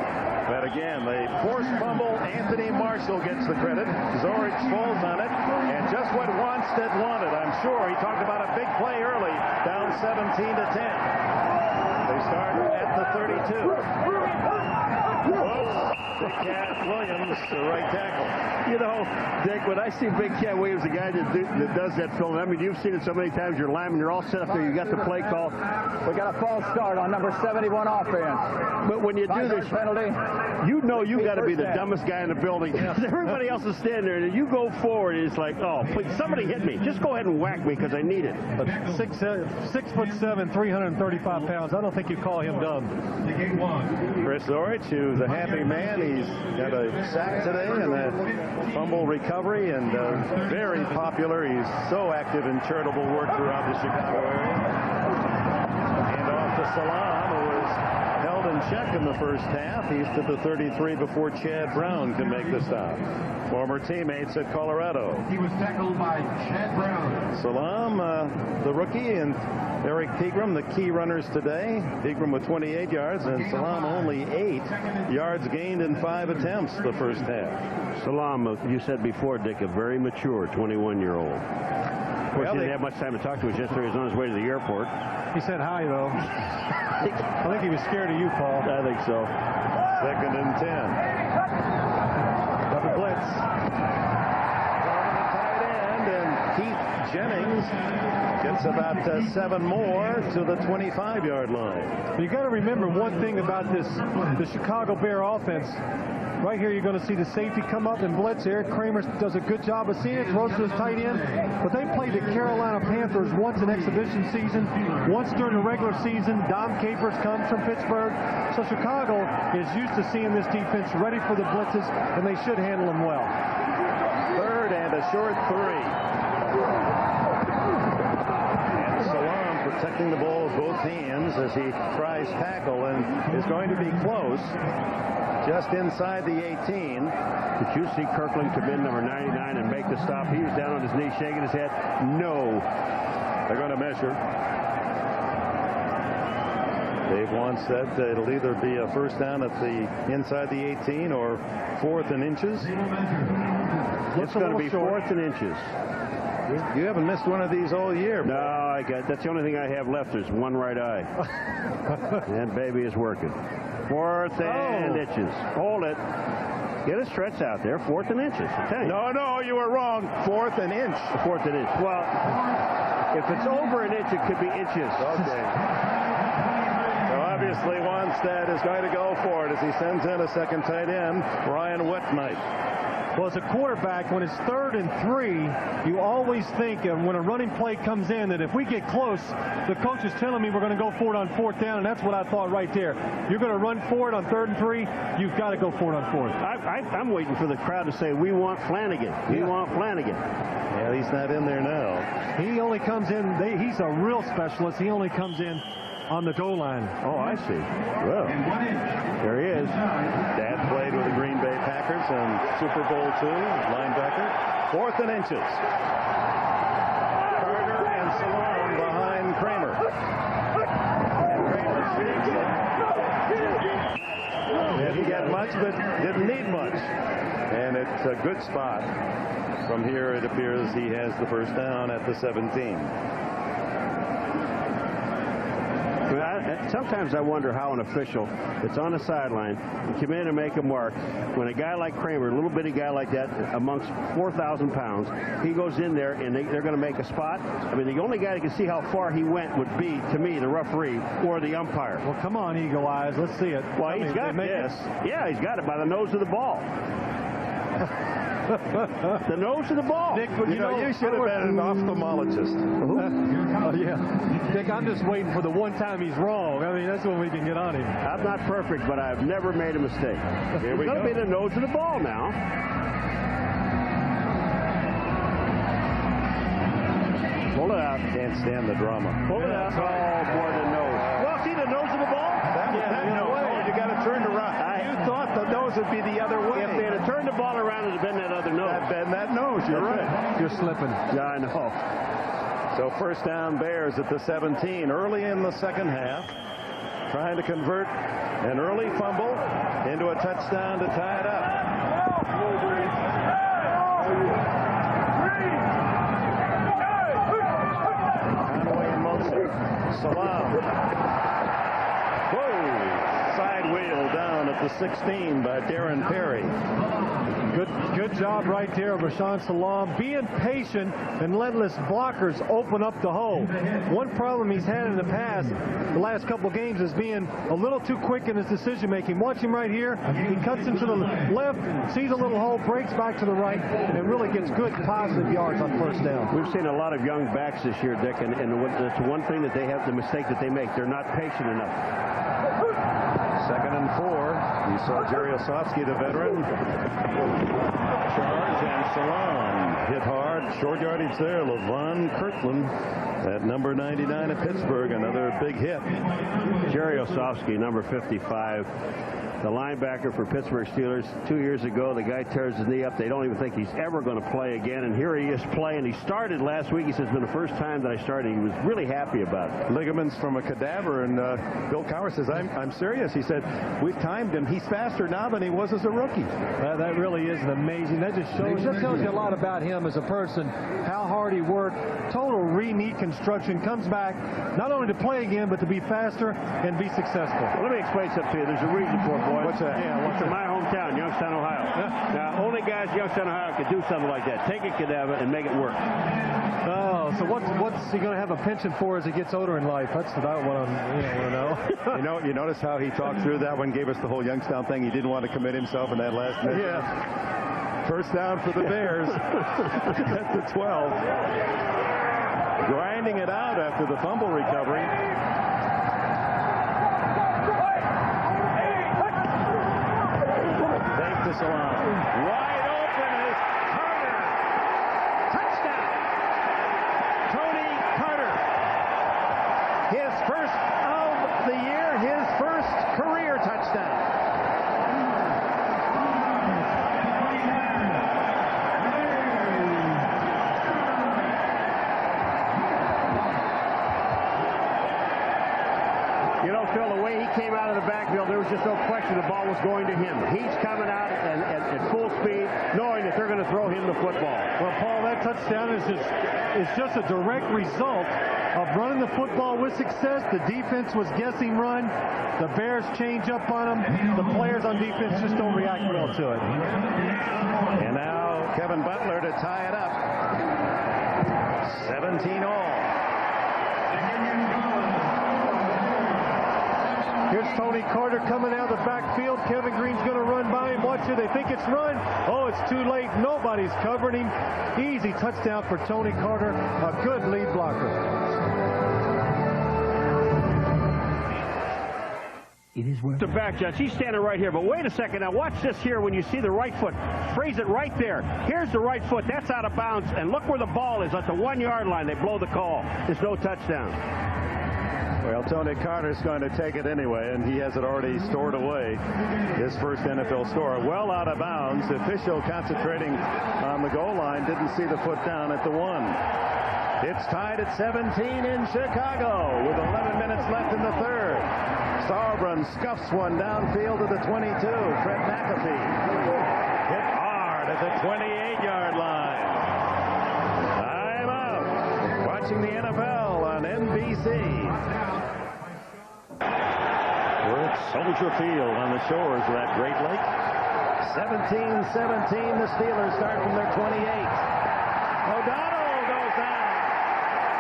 But again, the forced fumble, Anthony Marshall gets the credit. Zorich falls on it, and just what Wannstedt wanted, I'm sure. He talked about a big play early, down 17-10. They start at the 32. Big Cat Williams, the right tackle. You know, Dick, when I see Big Cat Williams, the guy that does that film, I mean, you've seen it so many times. You're lineman, you're all set up there. You got the play call. We got a false start on number 71 offense. But when you do this, penalty, you know you got to be the dumbest guy in the building. Everybody else is standing there, and you go forward, and it's like, oh, please, somebody hit me. Just go ahead and whack me because I need it. But 6'7", 335 pounds. I don't think you call him dumb. Chris Zorich, who's a happy man. He's got a sack today and a fumble recovery, and very popular. He's so active in charitable work throughout the Chicago area. And off to Salam, who was held in check in the first half. He's to the 33 before Chad Brown can make the stop. Former teammates at Colorado. He was tackled by Chad Brown. Salam, the rookie, and Eric Pegram, the key runners today. Pegram with 28 yards, and Salam only 8 yards gained in 5 attempts the first half. Salam, you said before, Dick, a very mature 21-year-old. Of course, he didn't have much time to talk to us yesterday. He was on his way to the airport. He said hi, though. I think he was scared of you, Paul. I think so. 2nd and 10. Double blitz. Tight end, and Keith Jennings gets about 7 more to the 25-yard line. You got to remember one thing about the Chicago Bear offense. Right here, you're going to see the safety come up and blitz. Eric Kramer does a good job of seeing it, throws to his tight end. But they played the Carolina Panthers once in exhibition season, once during the regular season. Dom Capers comes from Pittsburgh. So Chicago is used to seeing this defense ready for the blitzes, and they should handle them well. 3rd and a short 3. And Salam protecting the ball with both hands as he tries tackle and is going to be close. Just inside the 18. Did you see Kirkland come in, number 99, and make the stop? He was down on his knee, shaking his head. No. They're going to measure. Dave Wannstedt, it'll either be a first down at the inside the 18 or 4th and inches. It's going to be 4th and inches. You haven't missed one of these all year. No, that's the only thing I have left is one right eye. And baby is working. 4th and inches. Hold it. Get a stretch out there. 4th and inches. No, you were wrong. 4th and inch. 4th and inch. Well, if it's over an inch, it could be inches. Okay. So obviously, Wannstedt is going to go for it as he sends in a second tight end, Ryan Whitnight. Well, as a quarterback, when it's 3rd and 3, you always think when a running play comes in that if we get close, the coach is telling me we're going to go for it on 4th down, and that's what I thought right there. You're going to run for it on 3rd and 3, you've got to go for it on 4th. I'm waiting for the crowd to say, we want Flanagan. We want Flanagan. Yeah, he's not in there now. He only comes in, he's a real specialist. He only comes in on the goal line. Oh, I see. Well, there he is. Dad played with the Green Bay Packers in Super Bowl II, linebacker. 4th and inches. Carter and Salam behind Kramer. And Kramer didn't get much, but didn't need much. And it's a good spot. From here, it appears he has the first down at the 17. Sometimes I wonder how an official that's on the sideline can come in and make a mark when a guy like Kramer, a little bitty guy like that, amongst 4,000 pounds, he goes in there and they're going to make a spot. I mean, the only guy that can see how far he went would be, to me, the referee or the umpire. Well, come on, Eagle Eyes. Let's see it. Well, he's got this. Yeah, he's got it by the nose of the ball. The nose of the ball. Dick, you should have been an ophthalmologist. Oh, yeah. Dick, I'm just waiting for the one time he's wrong. I mean, that's when we can get on him. I'm not perfect, but I've never made a mistake. Here we go. It's going to be the nose of the ball now. Pull it out. Can't stand the drama. Pull it out. Oh, boy, the nose. Well, see the nose of the ball? You got to turn to run. You thought the nose would be the other way. If they had turned the ball around, it would have been that other nose. Been that nose. You're right. You're slipping. Yeah, I know. So first down, Bears at the 17. Early in the second half, trying to convert an early fumble into a touchdown to tie it up. Conway in motion. Salam. Whoa! Side wheel down at the 16 by Darren Perry. Good job right there of Rashaan Salam, being patient and letting his blockers open up the hole. One problem he's had in the past, the last couple games, is being a little too quick in his decision making. Watch him right here. He cuts into the left, sees a little hole, breaks back to the right, and really gets good positive yards on first down. We've seen a lot of young backs this year, Dick, and that's one thing that they have, the mistake that they make. They're not patient enough. 2nd and 4. You saw Jerry Osofsky, the veteran, charge, and Salam hit hard. Short yardage there. LaVon Kirkland at number 99 at Pittsburgh. Another big hit. Jerry Osofsky, number 55. The linebacker for Pittsburgh Steelers. 2 years ago, the guy tears his knee up. They don't even think he's ever going to play again. And here he is playing. He started last week. He says, it's been the first time that I started. He was really happy about it. Ligaments from a cadaver. And Bill Cowher says, I'm serious. He said, we've timed him. He's faster now than he was as a rookie. That really is amazing. That just shows, that tells you a lot about him as a person, how hard he worked. Total re-knee construction. Comes back not only to play again, but to be faster and be successful. Well, let me explain something to you. There's a reason for it, boys. What's that? Yeah, what's in my hometown, Youngstown, Ohio. Yeah. Now, only guys in Youngstown, Ohio can do something like that. Take a cadaver and make it work. Oh, so what's he going to have a penchant for as he gets older in life? That's about what I want to know. You notice how he talked through that one, gave us the whole Youngstown thing. He didn't want to commit himself in that last minute. Yeah. First down for the Bears at the 12. Grinding it out after the fumble recovery. Fake to Salam. Wide open is Carter. Touchdown. Tony Carter. His first of the year, his first career touchdown. You know, Phil, the way he came out of the backfield, there was just no question the ball was going to him. He's coming out at full speed, knowing that they're going to throw him the football. Well, Paul, that touchdown is just a direct result of running the football with success. The defense was guessing run. The Bears change up on them. The players on defense just don't react well to it. And now Kevin Butler to tie it up. 17 all. Here's Tony Carter coming out of the backfield. Kevin Green's going to run by him. Watch it. They think it's run. Oh, it's too late. Nobody's covering him. Easy touchdown for Tony Carter. A good lead blocker. It is worth The back, Judge. He's standing right here. But wait a second. Now watch this here when you see the right foot. Phrase it right there. Here's the right foot. That's out of bounds. And look where the ball is at the 1 yard line. They blow the call. There's no touchdown. Well, Tony Carter's going to take it anyway, and he has it already stored away. His first NFL score. Well out of bounds. The official concentrating on the goal line didn't see the foot down at the 1. It's tied at 17 in Chicago with 11 minutes left in the third. Sauerbrunn scuffs one downfield to the 22. Fred McAfee hit hard at the 28-yard line. Time out. Watching the NFL on NBC. We're at Soldier Field on the shores of that Great Lake. 17-17, the Steelers start from their 28. O'Donnell goes down.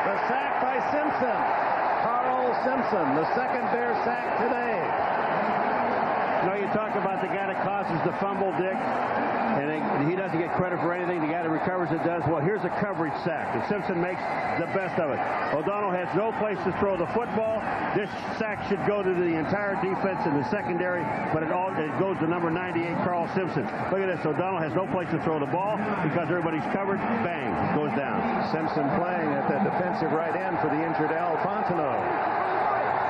The sack by Simpson. Carl Simpson, the second Bear sack today. You know, you talk about the guy that causes the fumble, Dick, and he doesn't get credit for anything. The guy that recovers it does. Well, here's a coverage sack, and Simpson makes the best of it. O'Donnell has no place to throw the football. This sack should go to the entire defense in the secondary, but it goes to number 98, Carl Simpson. Look at this. O'Donnell has no place to throw the ball because everybody's covered. Bang, goes down. Simpson playing at the defensive right end for the injured Al Fontenot.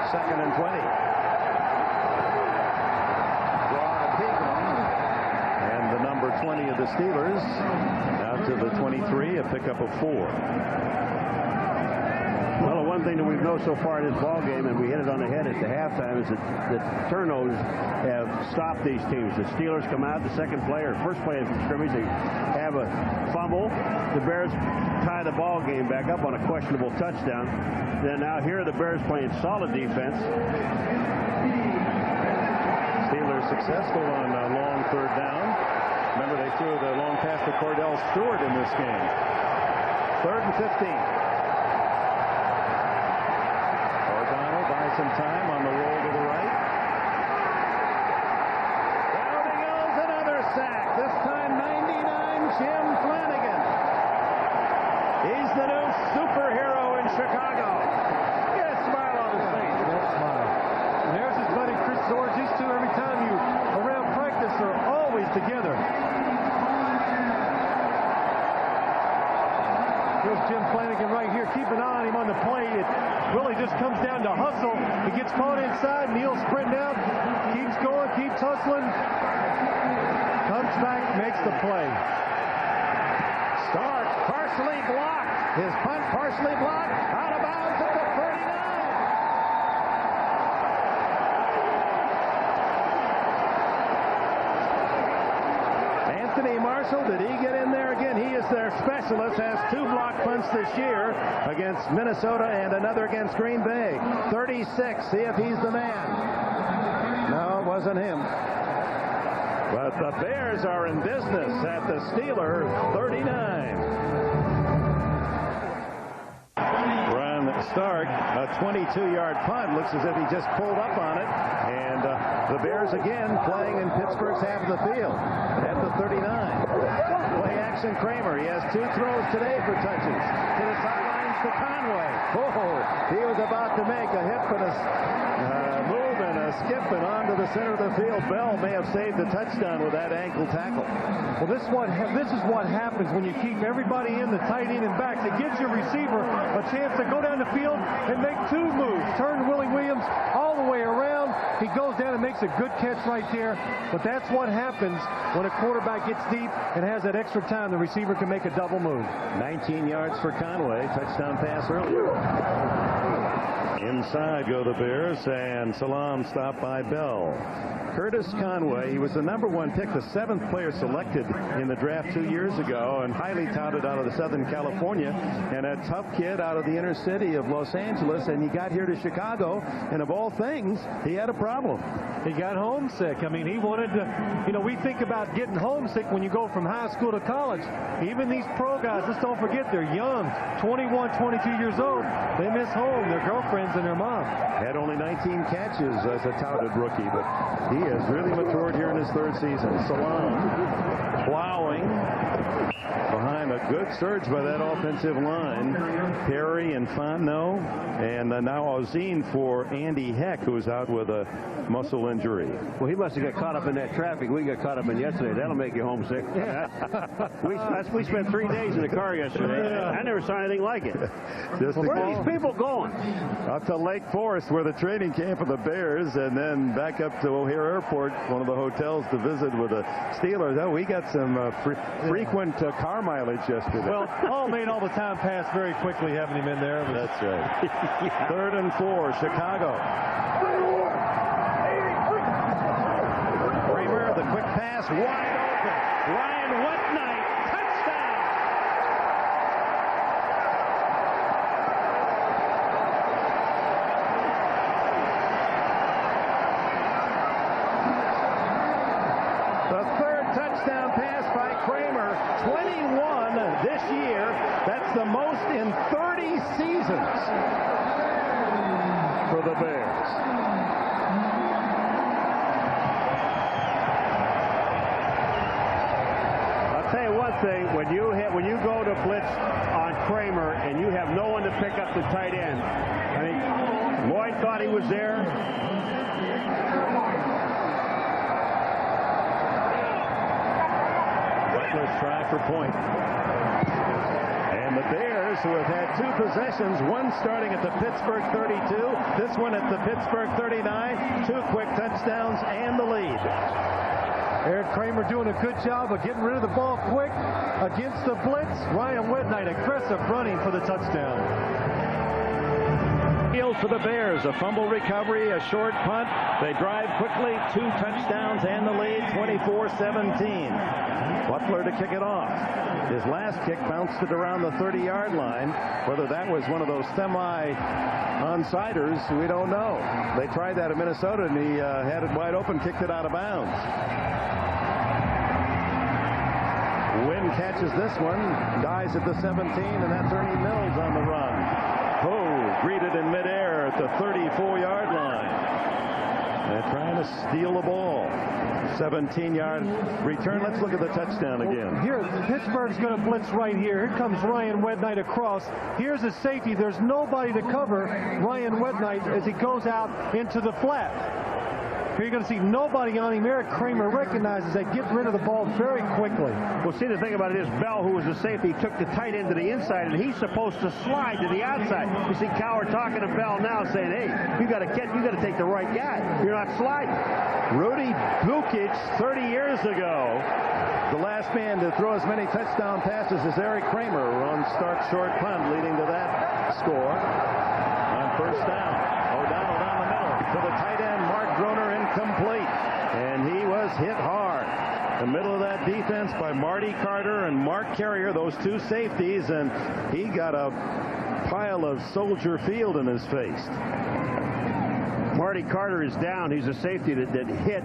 2nd and 20. And the number 20 of the Steelers out to the 23, a pickup of 4. Well, one thing that we've known so far in this ball game, and we hit it on the head at the halftime, is that the turnovers have stopped these teams. The Steelers come out, the second play or first play of scrimmage, they have a fumble. The Bears tie the ball game back up on a questionable touchdown. Then now here the Bears playing solid defense. Steelers successful on a long 3rd down. Remember, they threw the long pass to Cordell Stewart in this game. 3rd and 15. Some time on the roll to the right. Down he goes, another sack. This time 99, Jim Flanagan. He's the new superhero in Chicago. Get a smile on his face. That smile. And there's his buddy Chris George. These two, every time you around practice, are always together. Here's Jim Flanagan right here. Keep an eye on him on the play. It really just comes down to hustle. He gets caught inside. Neal's sprinting out. Keeps going. Keeps hustling. Comes back. Makes the play. Stark partially blocked. His punt partially blocked. Out of bounds at the 39. Anthony Marshall, did he get in there again? He is their specialist, has 2 block punts this year against Minnesota and another against Green Bay. 36, see if he's the man. No, it wasn't him. But the Bears are in business at the Steeler 39. Stark, a 22-yard punt. Looks as if he just pulled up on it. And the Bears again playing in Pittsburgh's half of the field at the 39. Play action Kramer. He has 2 throws today for touches. To the sidelines to Conway. Oh, he was about to make a hip and a move and a skip and onto the center of the field. Bell may have saved the touchdown with that ankle tackle. Well, this is what happens when you keep everybody in the tight end and backs. It gives your receiver a chance to go down the field and make 2 moves. Turn Willie Williams all the way around. He goes down and makes a good catch right there. But that's what happens when a quarterback gets deep and has that extra time. The receiver can make a double move. 19 yards for Conway. Touchdown pass earlier. Inside go the Bears, and Salam stopped by Bell. Curtis Conway, he was the #1 pick, the 7th player selected in the draft 2 years ago, and highly touted out of the Southern California, and a tough kid out of the inner city of Los Angeles, and he got here to Chicago, and of all things, he had a problem. He got homesick. I mean, he wanted to, you know, we think about getting homesick when you go from high school to college. Even these pro guys, let's don't forget, they're young, 21, 22 years old. They miss home, their girlfriends and their mom. Had only 19 catches as a touted rookie, but he has really matured here in his 3rd season. Salam plowing behind a good surge by that offensive line. Perry and Fontenot, and now Ozine for Andy Heck, who's out with a muscle injury. Well, he must have got caught up in that traffic we got caught up in yesterday. That'll make you homesick. We spent 3 days in the car yesterday. I never saw anything like it. Where are these people going? Up to Lake Forest, where the training camp of the Bears, and then back up to O'Hare Airport, one of the hotels to visit with the Steelers. Oh, we got some frequent car mileage yesterday. Well, Paul made all the time pass very quickly having him in there. That's right. 3rd and 4, Chicago. Kramer, the quick pass, wide open. Ryan Whitnight, touchdown! The 3rd touchdown pass by Kramer, 21 this year. That's the most in 30 seasons for the Bears. thing, when you go to blitz on Kramer and you have no one to pick up the tight end, I mean, Lloyd thought he was there. Butler's try for point. And the Bears, who have had 2 possessions, one starting at the Pittsburgh 32, this one at the Pittsburgh 39, 2 quick touchdowns and the lead. Eric Kramer doing a good job of getting rid of the ball quick against the blitz. Ryan Wednight, aggressive running for the touchdown. Field for the Bears, a fumble recovery, a short punt. They drive quickly, 2 touchdowns and the lead, 24-17. Butler to kick it off. His last kick bounced it around the 30-yard line. Whether that was one of those semi-onsiders, we don't know. They tried that at Minnesota, and he had it wide open, kicked it out of bounds. Wynn catches this one, dies at the 17, and that's Ernie Mills on the run. Poe greeted in midair at the 34-yard line. They're trying to steal the ball. 17-yard return. Let's look at the touchdown again. Here, Pittsburgh's going to blitz right here. Here comes Ryan Wednight across. Here's a safety. There's nobody to cover Ryan Wednight as he goes out into the flat. Here you're going to see nobody on him. Eric Kramer recognizes they get rid of the ball very quickly. Well, see, the thing about it is Bell, who was the safety, took the tight end to the inside, and he's supposed to slide to the outside. You see Cowher talking to Bell now, saying, "Hey, you got to take the right guy. You're not sliding." Rudy Bukic, 30 years ago, the last man to throw as many touchdown passes as Eric Kramer on Stark's short punt, leading to that score on first down. O'Donnell down the middle to the tight end, Mark Groner, incomplete, and he was hit hard. The middle of that defense by Marty Carter and Mark Carrier, those 2 safeties, and he got a pile of Soldier Field in his face. Marty Carter is down. He's a safety that hit.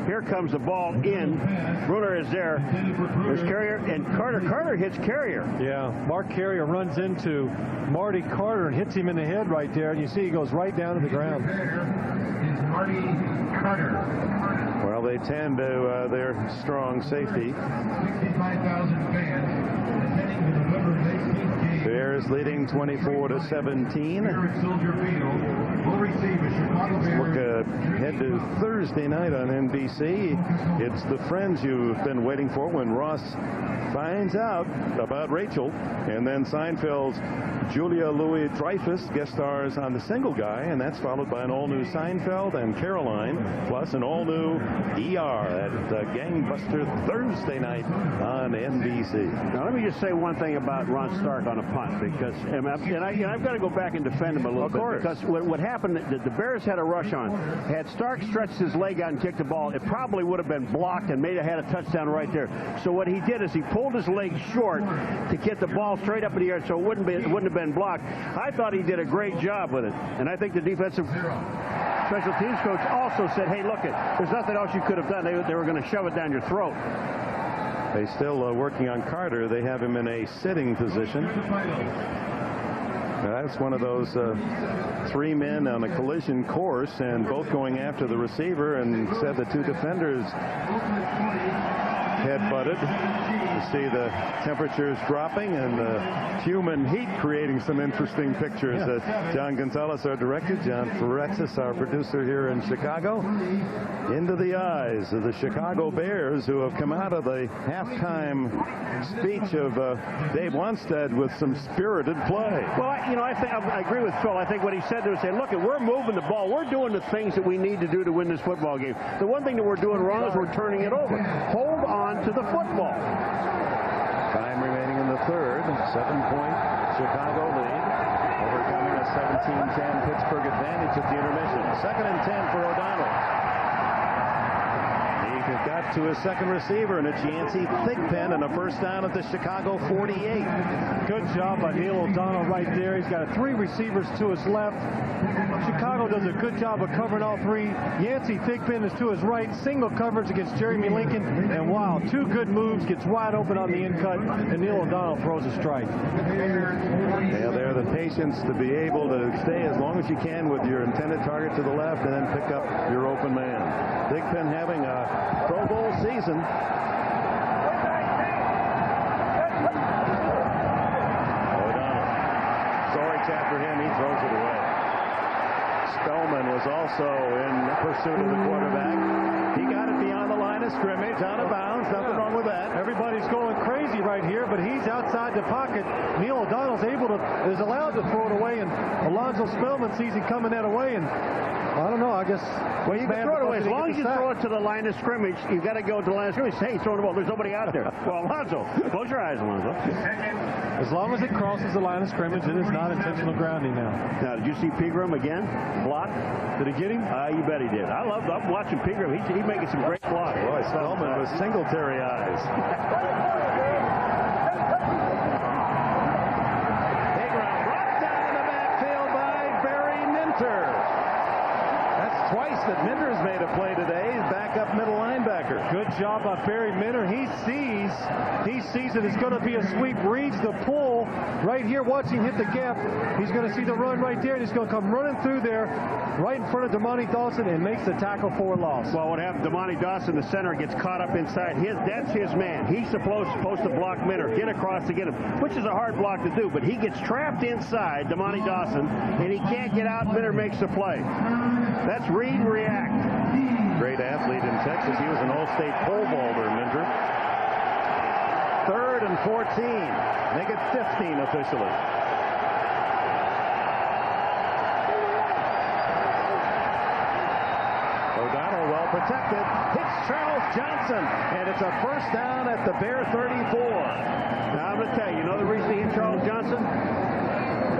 Here comes the ball in. Bruner is there. There's Carrier, and Carter hits Carrier. Yeah, Mark Carrier runs into Marty Carter and hits him in the head right there, and you see he goes right down to the ground. Is Marty Carter. Well, they tend to their strong safety. 65,000 fans attending the November 18th game. Bears leading 24-17. Here at Soldier Field will receive a Chicago Bears. Look ahead to Thursday night on NBC. It's the Friends you've been waiting for when Ross finds out about Rachel, and then Seinfeld's Julia Louis-Dreyfus guest stars on The Single Guy, and that's followed by an all-new Seinfeld and Caroline, plus an all-new ER at Gangbuster Thursday night on NBC. Now, let me just say one thing about Ron Stark on a punt, because I've got to go back and defend him a little bit. Because what happened, the Bears had a rush on. Had Stark stretched his leg out and kicked the ball, it probably would have been blocked and may have had a touchdown right there. So what he did is he pulled his leg short to get the ball straight up in the air, so it wouldn't have been blocked. I thought he did a great job with it, and I think the defensive special teams coach also said, "Hey, look there's nothing else you could have done. They were going to shove it down your throat." They still working on Carter. They have him in a sitting position. That's one of those 3 men on a collision course, and both going after the receiver, and said the 2 defenders head-butted. You see the temperatures dropping and the human heat creating some interesting pictures. John Gonzalez, our director, John Ferrexis, our producer here in Chicago. Into the eyes of the Chicago Bears, who have come out of the halftime speech of Dave Wanstead with some spirited play. Well, I agree with Phil. I think what he said there was saying, look, we're moving the ball. We're doing the things that we need to do to win this football game. The one thing that we're doing wrong is we're turning it over. Hold on to the football. Time remaining in the third. 7-point Chicago lead. Overcoming a 17-10 Pittsburgh advantage at the intermission. 2nd and 10 for O'Donnell. He got to his second receiver, and it's Yancey Thigpen, and a first down at the Chicago 48. Good job by Neil O'Donnell right there. He's got 3 receivers to his left. Chicago does a good job of covering all 3. Yancey Thigpen is to his right. Single coverage against Jeremy Lincoln. And wow, 2 good moves. Gets wide open on the in cut. And Neil O'Donnell throws a strike. Yeah, they're the patience to be able to stay as long as you can with your intended target to the left and then pick up your open man. Thigpen having a Pro Bowl season. O'Donnell. Zorich after him. He throws it away. Spellman was also in pursuit of the quarterback. He got it beyond the line of scrimmage, out of bounds. Nothing wrong with that. Everybody's going crazy right here, but he's outside the pocket. Neil O'Donnell's is allowed to throw it away, and Alonzo Spellman sees him coming that away, and I don't know, I guess. Well, you can throw it away. As long as you throw it to the line of scrimmage, you've got to go to the line of scrimmage. Hey, throw the ball. There's nobody out there. Well, Alonzo, close your eyes, Alonzo. As long as it crosses the line of scrimmage, it is not intentional grounding now. Now, did you see Pegram again? Block? Did he get him? You bet he did. I'm watching Pegram. He's making some great blocks. Boy, Spellman with Singletary eyes. Pegram brought down in the backfield by Barry Minter. That's twice that Minter's made a play today. He's backup middle linebacker. Good job by Barry Minter. He sees that it's going to be a sweep. Reads the pull right here. Watch him hit the gap. He's going to see the run right there, and he's going to come running through there right in front of Damani Dawson and makes the tackle for a loss. Well, what happened? Damani Dawson, the center, gets caught up inside. That's his man. He's supposed to block Minter, get across to get him, which is a hard block to do, but he gets trapped inside, Damani Dawson, and he can't get out. Minter makes the play. That's read and react. Great athlete in Texas. He was an All-State pole vaulter, Minter. 3rd and 14. Make it 15 officially. O'Donnell well protected. Hits Charles Johnson. And it's a first down at the Bear 34. Now, I'm going to tell you, the reason he hit Charles Johnson?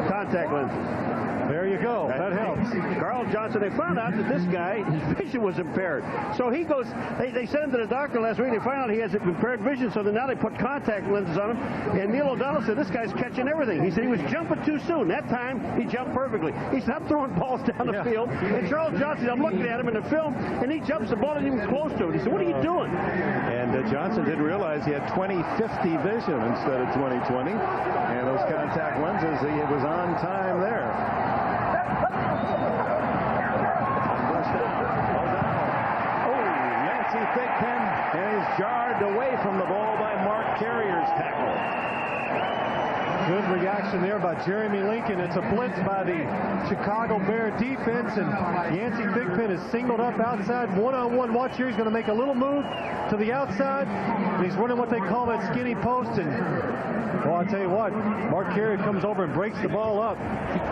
Contact lenses. There you go. That helps. Carl Johnson, they found out that this guy, his vision was impaired. So he goes, they sent him to the doctor last week. They found out he has impaired vision, so then now they put contact lenses on him. And Neil O'Donnell said, this guy's catching everything. He said he was jumping too soon. That time, he jumped perfectly. He said, I'm throwing balls down the field. And Charles Johnson, I'm looking at him in the film, and he jumps the ball and even close to it. He said, what are you doing? And Johnson didn't realize he had 20/50 vision instead of 20/20. And those contact lenses, he was on time there. Thigpen, and he's jarred away from the ball by Mark Carrier's tackle. Good reaction there by Jeremy Lincoln. It's a blitz by the Chicago Bear defense, and Yancey Thigpen is singled up outside one-on-one. Watch here, he's going to make a little move to the outside, and he's running what they call that skinny post, and well, I'll tell you what, Mark Carrier comes over and breaks the ball up.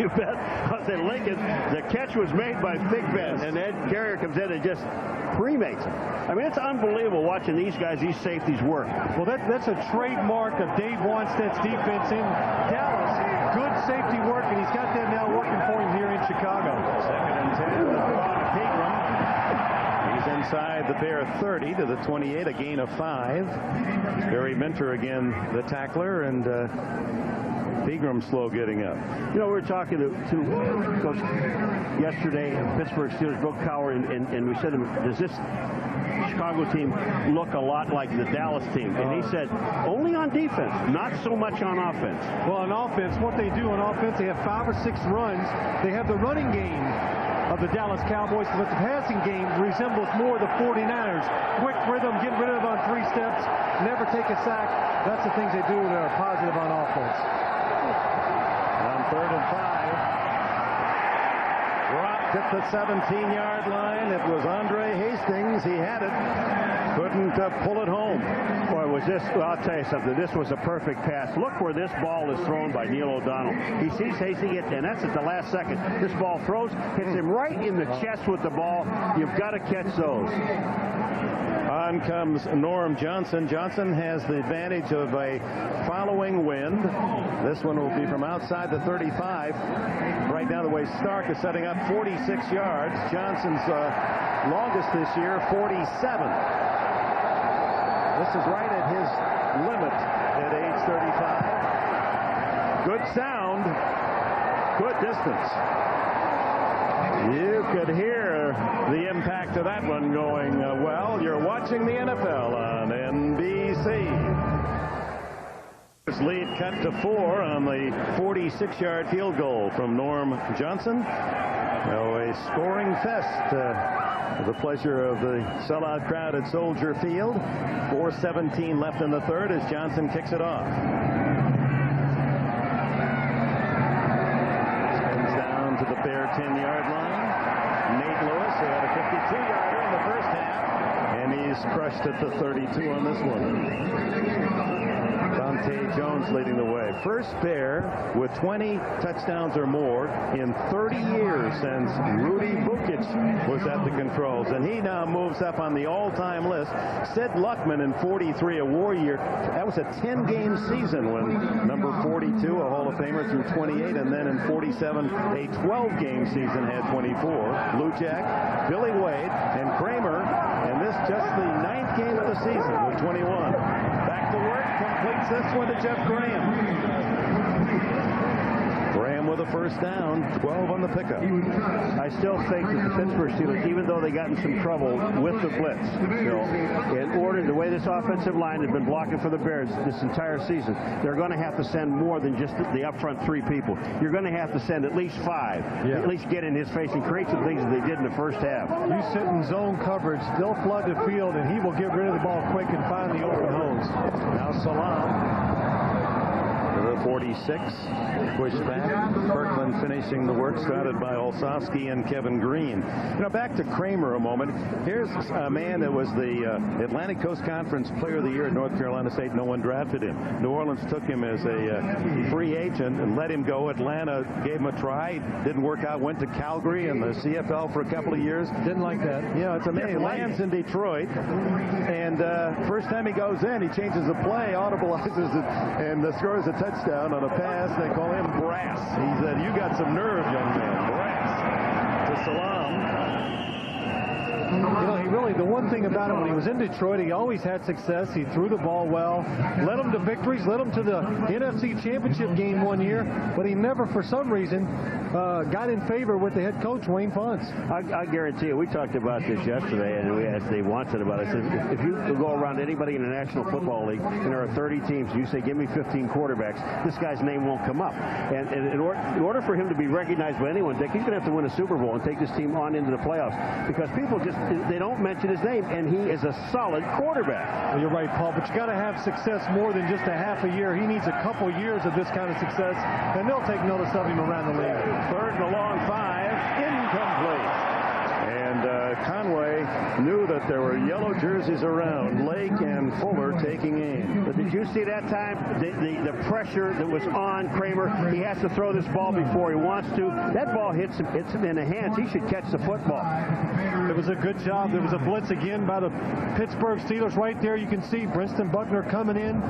You bet. I said Lincoln, the catch was made by Thigpen, and then Carrier comes in and just cremates him. I mean, it's unbelievable watching these guys, these safeties work. Well, that's a trademark of Dave Wanstead's defense in Dallas. Good safety work, and he's got that now working for him here in Chicago. 2nd and 10. Pegram. He's inside the Bear 30 to the 28, a gain of 5. Barry Minter again, the tackler, and Pegram slow getting up. We were talking to Coach yesterday, Pittsburgh Steelers, Bill Cowher, and we said to him, does this Chicago team look a lot like the Dallas team? And he said, only on defense, not so much on offense. Well, on offense, what they do on offense, they have 5 or 6 runs. They have the running game of the Dallas Cowboys, but the passing game resembles more the 49ers. Quick rhythm, get rid of it on 3 steps, never take a sack. That's the things they do that are positive on offense. On 3rd and 5. Dropped at the 17-yard line. It was Andre Hastings. He had it. Couldn't pull it home. Boy, was this, well, I'll tell you something. This was a perfect pass. Look where this ball is thrown by Neil O'Donnell. He sees Hastings, and that's at the last second. This ball throws, hits him right in the chest with the ball. You've got to catch those. On comes Norm Johnson. Johnson has the advantage of a following wind. This one will be from outside the 35. Right now the way Stark is setting up 46 yards. Johnson's longest this year, 47. This is right at his limit at age 35. Good sound. Good distance. You could hear the impact of that one going well. You're watching the NFL on NBC. Lead cut to 4 on the 46-yard field goal from Norm Johnson. Now a scoring fest. The pleasure of the sellout crowd at Soldier Field. 4:17 left in the third as Johnson kicks it off. Spins down to the Bear 10-yard line. Nate Lewis, who had a 52-yarder in the first half, and he's crushed at the 32 on this one. Dante Jones leading the way. First Bear with 20 touchdowns or more in 30 years since Rudy Vukic was at the controls. And he now moves up on the all-time list. Sid Luckman in 43, a war year. That was a 10-game season when number 42, a Hall of Famer, threw 28. And then in 47, a 12-game season had 24. Blue Jack, Billy Wade, and Kramer. And this just the 9th game of the season with 21. Back to work, completes this one to Jeff Graham. Graham with a first down, 12 on the pickup. I still think that the Pittsburgh Steelers, even though they got in some trouble with the blitz, in order, the way this offensive line has been blocking for the Bears this entire season, they're going to have to send more than just the up front 3 people. You're going to have to send at least 5, at least get in his face and create some things that they did in the first half. You sit in zone coverage, they'll flood the field, and he will get rid of the ball quick and find the open holes. Now Salam. The 46, pushed back. Kirkland finishing the work, started by Olszewski and Kevin Green. Back to Kramer a moment. Here's a man that was the Atlantic Coast Conference Player of the Year at North Carolina State. No one drafted him. New Orleans took him as a free agent and let him go. Atlanta gave him a try. Didn't work out. Went to Calgary and the CFL for a couple of years. Didn't like that. Yeah, it's amazing. Lands in Detroit, and first time he goes in, he changes the play, audibilizes it, and scores a touchdown on a pass. They call him Brass. He said, "You got some nerve, young man." Brass to Salam. The one thing about him, when he was in Detroit, he always had success. He threw the ball well, led them to victories, led them to the NFC Championship game one year, but he never, for some reason, got in favor with the head coach, Wayne Fontes. I guarantee you, we talked about this yesterday, and we asked Dave Watson about it. I said, if you go around anybody in the National Football League, and there are 30 teams, you say, give me 15 quarterbacks, this guy's name won't come up. And in order for him to be recognized by anyone, Dick, he's going to have to win a Super Bowl and take this team on into the playoffs, because people just, they don't mention his name, and he is a solid quarterback. Well, you're right, Paul, but you got to have success more than just a half a year. He needs a couple years of this kind of success, and they'll take notice of him around the league. Third and a long 5, incomplete. And Conway knew that there were yellow jerseys around. Lake and Fuller taking aim. But did you see that time? The pressure that was on Kramer. He has to throw this ball before he wants to. That ball hits him in the hands. He should catch the football. It was a good job. There was a blitz again by the Pittsburgh Steelers. Right there you can see Brinston Buckner coming in.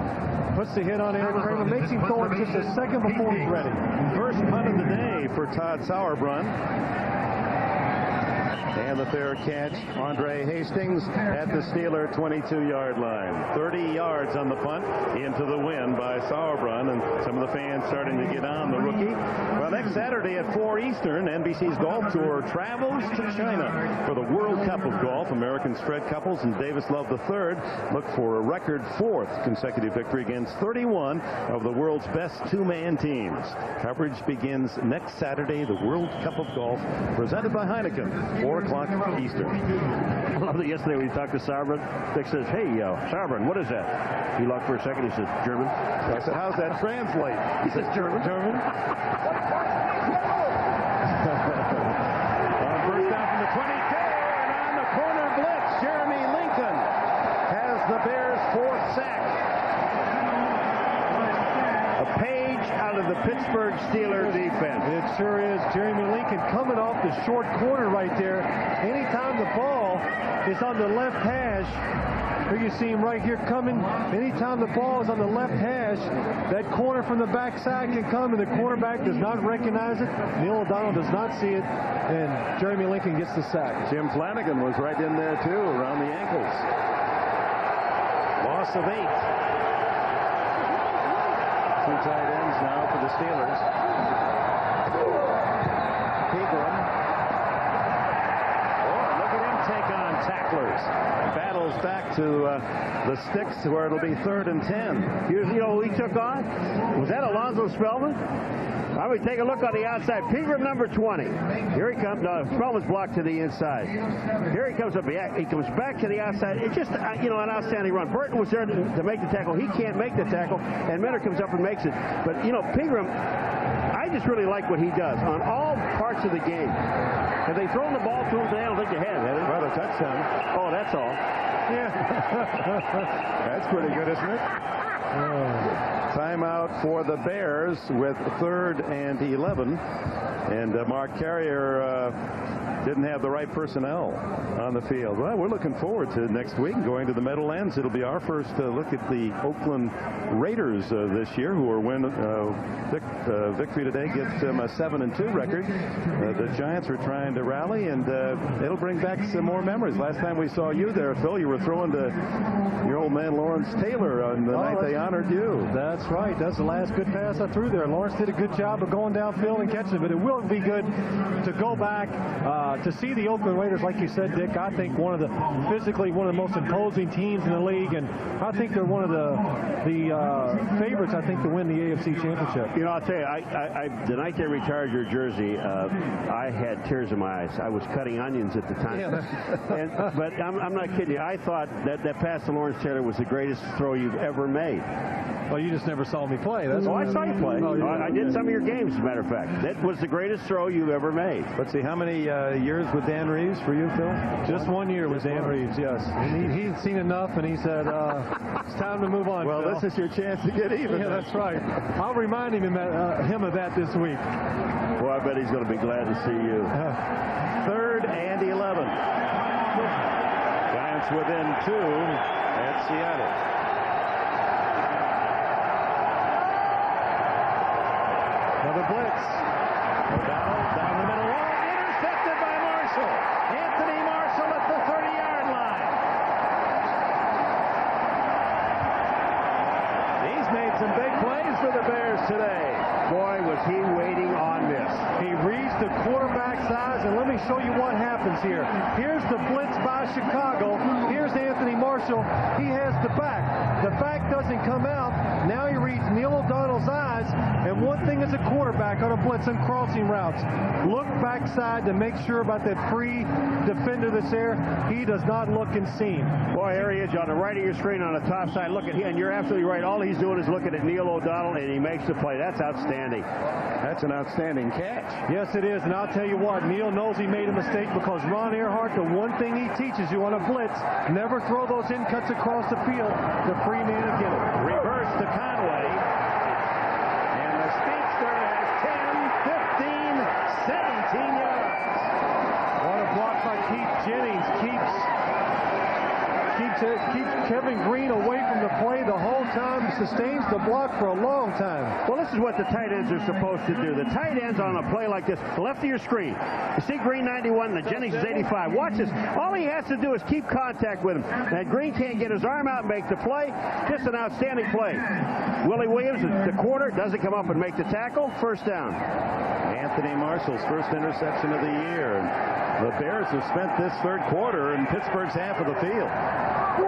Puts the hit on Eric Kramer. Makes him throw it just a second before he's ready. First punt of the day for Todd Sauerbrunn. And the fair catch, Andre Hastings at the Steeler 22-yard line. 30 yards on the punt, into the wind by Sauerbrunn, and some of the fans starting to get on the rookie. Well, next Saturday at 4 Eastern, NBC's Golf Tour travels to China for the World Cup of Golf. American spread couples and Davis Love III look for a record 4th consecutive victory against 31 of the world's best 2-man teams. Coverage begins next Saturday, the World Cup of Golf, presented by Heineken, 4 o'clock Eastern. I love that yesterday when he talked to Sauerbrunn, Dick says, "Hey, Sauerbrunn, what is that?" He looked for a second. He says, "German." I said, "How's that translate?" He says, "German." German. On first down from the 22, and on the corner blitz, Jeremy Lincoln has the Bears' 4th sack. A page out of the Pittsburgh Steelers defense. It sure is. Jeremy Lincoln coming off the short corner right there. Anytime the ball is on the left hash, here you see him right here coming. Anytime the ball is on the left hash, that corner from the backside can come, and the cornerback does not recognize it. Neil O'Donnell does not see it, and Jeremy Lincoln gets the sack. Jim Flanagan was right in there, too, around the ankles. Loss of 8. 2 tight ends now for the Steelers. Pegram. Oh, look at him take on tacklers. Battles back to the sticks where it'll be 3rd and 10. You know who he took on? Was that Alonzo Spellman? I would take a look on the outside. Pegram, number 20. Here he comes. No, Spellman's blocked to the inside. Here he comes up. He comes back to the outside. It's just, an outstanding run. Burton was there to make the tackle. He can't make the tackle, and Minter comes up and makes it. But, Pegram, I just really like what he does on all parts of the game. Have they thrown the ball to him today? I don't think they have they? Well, a touchdown. Oh, that's all. Yeah. That's pretty good, isn't it? Timeout for the Bears with 3rd and 11. And Mark Carrier didn't have the right personnel on the field. Well, we're looking forward to next week going to the Meadowlands. It'll be our first look at the Oakland Raiders this year, who are victory today gives them a 7-2 record. The Giants were trying to rally, and it'll bring back some more memories. Last time we saw you there, Phil, you were throwing to your old man Lawrence Taylor on the night they honored you. That's right. That's the last good pass I threw there. Lawrence did a good job of going downfield and catching it, but it will be good to go back to see the Oakland Raiders, like you said, Dick. I think physically one of the most imposing teams in the league, and I think they're one of the favorites, I think, to win the AFC Championship. I'll tell you, the night they retired your jersey, I had tears in my eyes. I was cutting onions at the time. Yeah. But I'm not kidding you. I thought that pass to Lawrence Taylor was the greatest throw you've ever made. Well, you just never saw me play. I saw you play. I did some of your games, as a matter of fact. That was the greatest throw you've ever made. Let's see, how many years with Dan Reeves for you, Phil? Just 1 year with Dan Reeves, yes. And he'd seen enough, and he said, it's time to move on, Well, Phil. this is your chance to get even. Yeah, that's right. I'll remind him of that this week. Well, I bet he's going to be glad to see you. 3rd and 11. Giants within 2 at Seattle. Another blitz. Down the middle. Intercepted by Marshall. Anthony Marshall at the 30-yard line. He's made some big plays for the Bears today. Boy, was he waiting on this. He reads the quarterback's eyes, and let me show you what happens here. Here's the blitz by Chicago. Here's Anthony Marshall. He has the back. The back doesn't come out. Now he reads Neil O'Donnell's eyes, and one thing as a quarterback on a blitz and crossing routes, look backside to make sure about that free defender that's there. He does not look and see him. Boy, here he is on the right of your screen on the top side. Look at him, and you're absolutely right. All he's doing is looking at Neil O'Donnell, and he makes the play. That's outstanding. That's an outstanding catch. Yes, it is, and I'll tell you what, Neil knows he made a mistake because Ron Earhart, the one thing he teaches you on a blitz, never throw those in cuts across the field. The free man will get it. Reverse to Conway. And the speedster has 10, 15, 17 yards. What a block by Keith Jennings. Keeps Kevin Green away from the play the whole time. He sustains the block for a long time. Well, this is what the tight ends are supposed to do. The tight ends on a play like this, left of your screen. You see Green 91 and the Jennings is 85. Watch this. All he has to do is keep contact with him. And Green can't get his arm out and make the play. Just an outstanding play. Willie Williams, the quarter, doesn't come up and make the tackle. First down. Anthony Marshall's first interception of the year. The Bears have spent this third quarter in Pittsburgh's half of the field. 3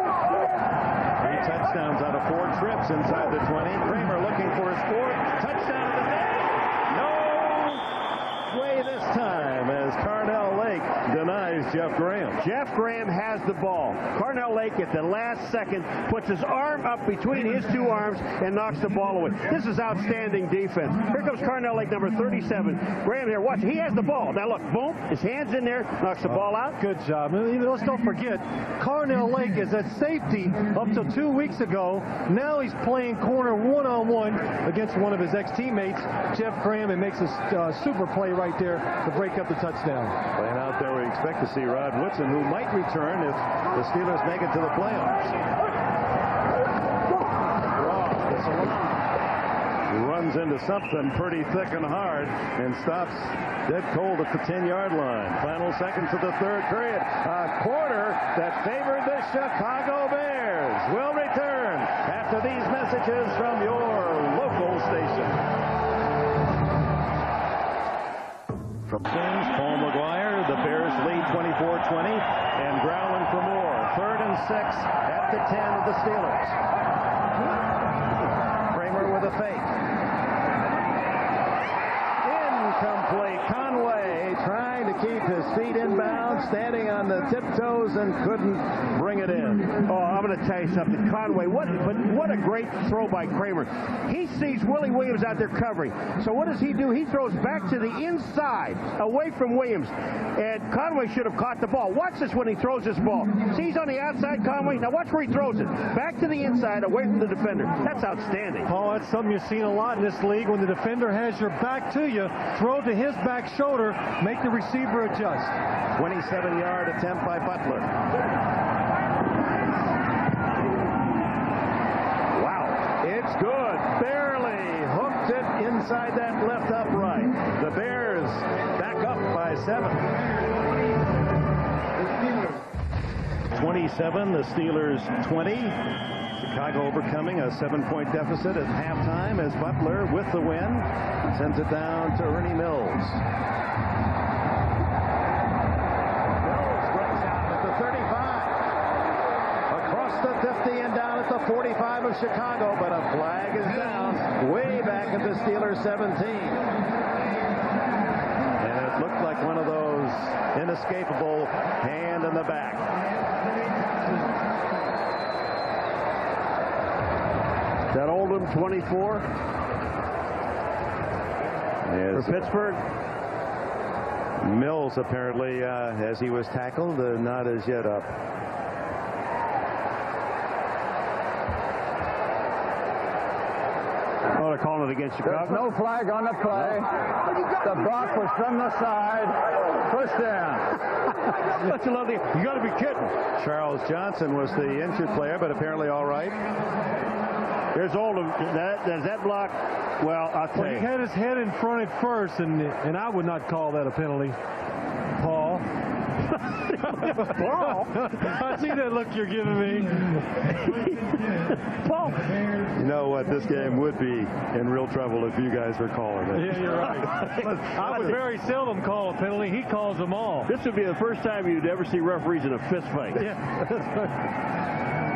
touchdowns out of 4 trips inside the 20. Kramer looking for his 4th touchdown of the day. No way this time as Carnell Lake denies Jeff Graham. Jeff Graham has the ball. Carnell Lake at the last second puts his arm up between his 2 arms and knocks the ball away. This is outstanding defense. Here comes Carnell Lake, number 37. Graham there, watch, he has the ball. Now look, boom, his hand's in there, knocks the ball out. Good job. Let's don't forget, Carnell Lake is at safety up till 2 weeks ago. Now he's playing corner one-on-one against one of his ex-teammates, Jeff Graham, and makes a super play right there to break up the touchdown. Playing out there, we expect to see Rod Woodson, who might return if the Steelers make it to the playoffs. Runs into something pretty thick and hard and stops dead cold at the 10-yard line. Final seconds of the third period. A quarter that favored the Chicago Bears will return after these messages from your local station. From Sims, Paul McGuire The Bears lead 24-20 and growling for more. 3rd and 6 at the 10 of the Steelers. Kramer with a fake. Incomplete. Conway trying to keep his feet inbound, standing on the tiptoes and couldn't bring it in. Oh, I'm going to tell you something. Conway, what a great throw by Kramer. He sees Willie Williams out there covering. So what does he do? He throws back to the inside, away from Williams. And Conway should have caught the ball. Watch this when he throws this ball. See, he's on the outside, Conway. Now watch where he throws it. Back to the inside, away from the defender. That's outstanding. Paul, that's something you've seen a lot in this league. When the defender has your back to you, throw to his back shoulder, make the receiver adjust. 27-yard attempt by Butler. Wow, it's good. Barely hooked it inside that left upright. The Bears back up by 7. 27, the Steelers 20. Chicago overcoming a 7-point deficit at halftime as Butler, with the win, sends it down to Ernie Mills. The 50 and down at the 45 of Chicago, but a flag is down way back at the Steelers 17. And it looked like one of those inescapable hand in the back. That Oldham 24 for Pittsburgh. Mills apparently, as he was tackled, not as yet up. Oh, they're calling it against Chicago. There's no flag on the play. The block was from the side. Push down. That's a lovely. You got to be kidding. Charles Johnson was the injured player, but apparently all right. Here's Oldham. Does that block? Well, I'll tell you. He had his head in front at first, and I would not call that a penalty. Paul. Paul? I see that look you're giving me. Paul. You know what? This game would be in real trouble if you guys were calling it. Yeah, you're right. I would very seldom call a penalty. He calls them all. This would be the first time you'd ever see referees in a fist fight. Yeah.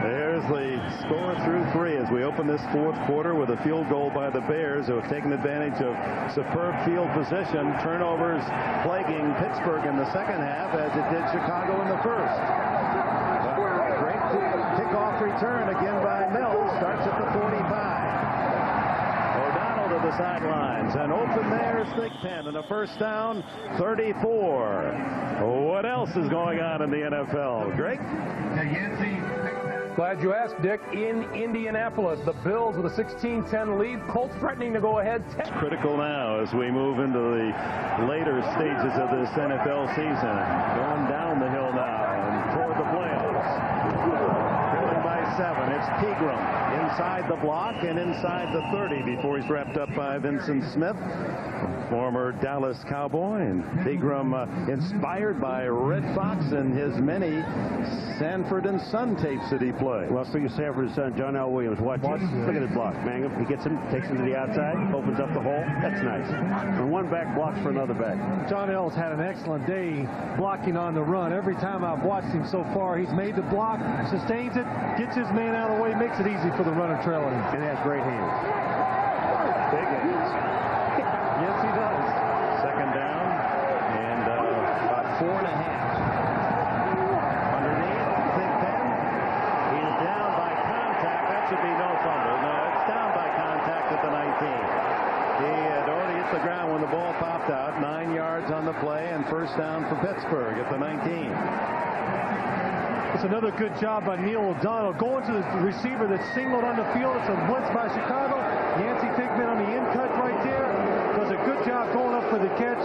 There's the score through 3 as we open this 4th quarter with a field goal by the Bears, who have taken advantage of superb field position. Turnovers plaguing Pittsburgh in the second half as it did Chicago in the first. Great kickoff return again by Mills. Starts at the 45. O'Donnell to the sidelines and open there's Thigpen and a first down, 34. What else is going on in the NFL? Greg? Glad you asked, Dick. In Indianapolis, the Bills with a 16-10 lead. Colts threatening to go ahead. It's critical now as we move into the later stages of this NFL season. Going down the hill now and toward the playoffs. Trailing by 7. It's Pegram inside the block and inside the 30 before he's wrapped up by Vincent Smith, former Dallas Cowboy, and Pegram inspired by Red Fox and his many Sanford and Son tapes that he played. Well, speaking of Sanford and Son, John L. Williams, watch look at his block. Mangum, he gets him, takes him to the outside, opens up the hole. That's nice. And one back blocks for another back. John L's had an excellent day blocking on the run. Every time I've watched him so far, he's made the block, sustains it, gets his man out of the way, makes it easy for the runner trailing him. And he has great hands. Big hands. Yes, he does. Second down and about 4.5. Underneath, Thigpen. He's down by contact. That should be no fumble. No, it's down by contact at the 19. He had already hit the ground when the ball popped out. 9 yards on the play and first down for Pittsburgh at the 19. It's another good job by Neil O'Donnell. Going to the receiver that's singled on the field. It's a blitz by Chicago. Yancey Thigpen on the in cut right there. Does a good job going up for the catch.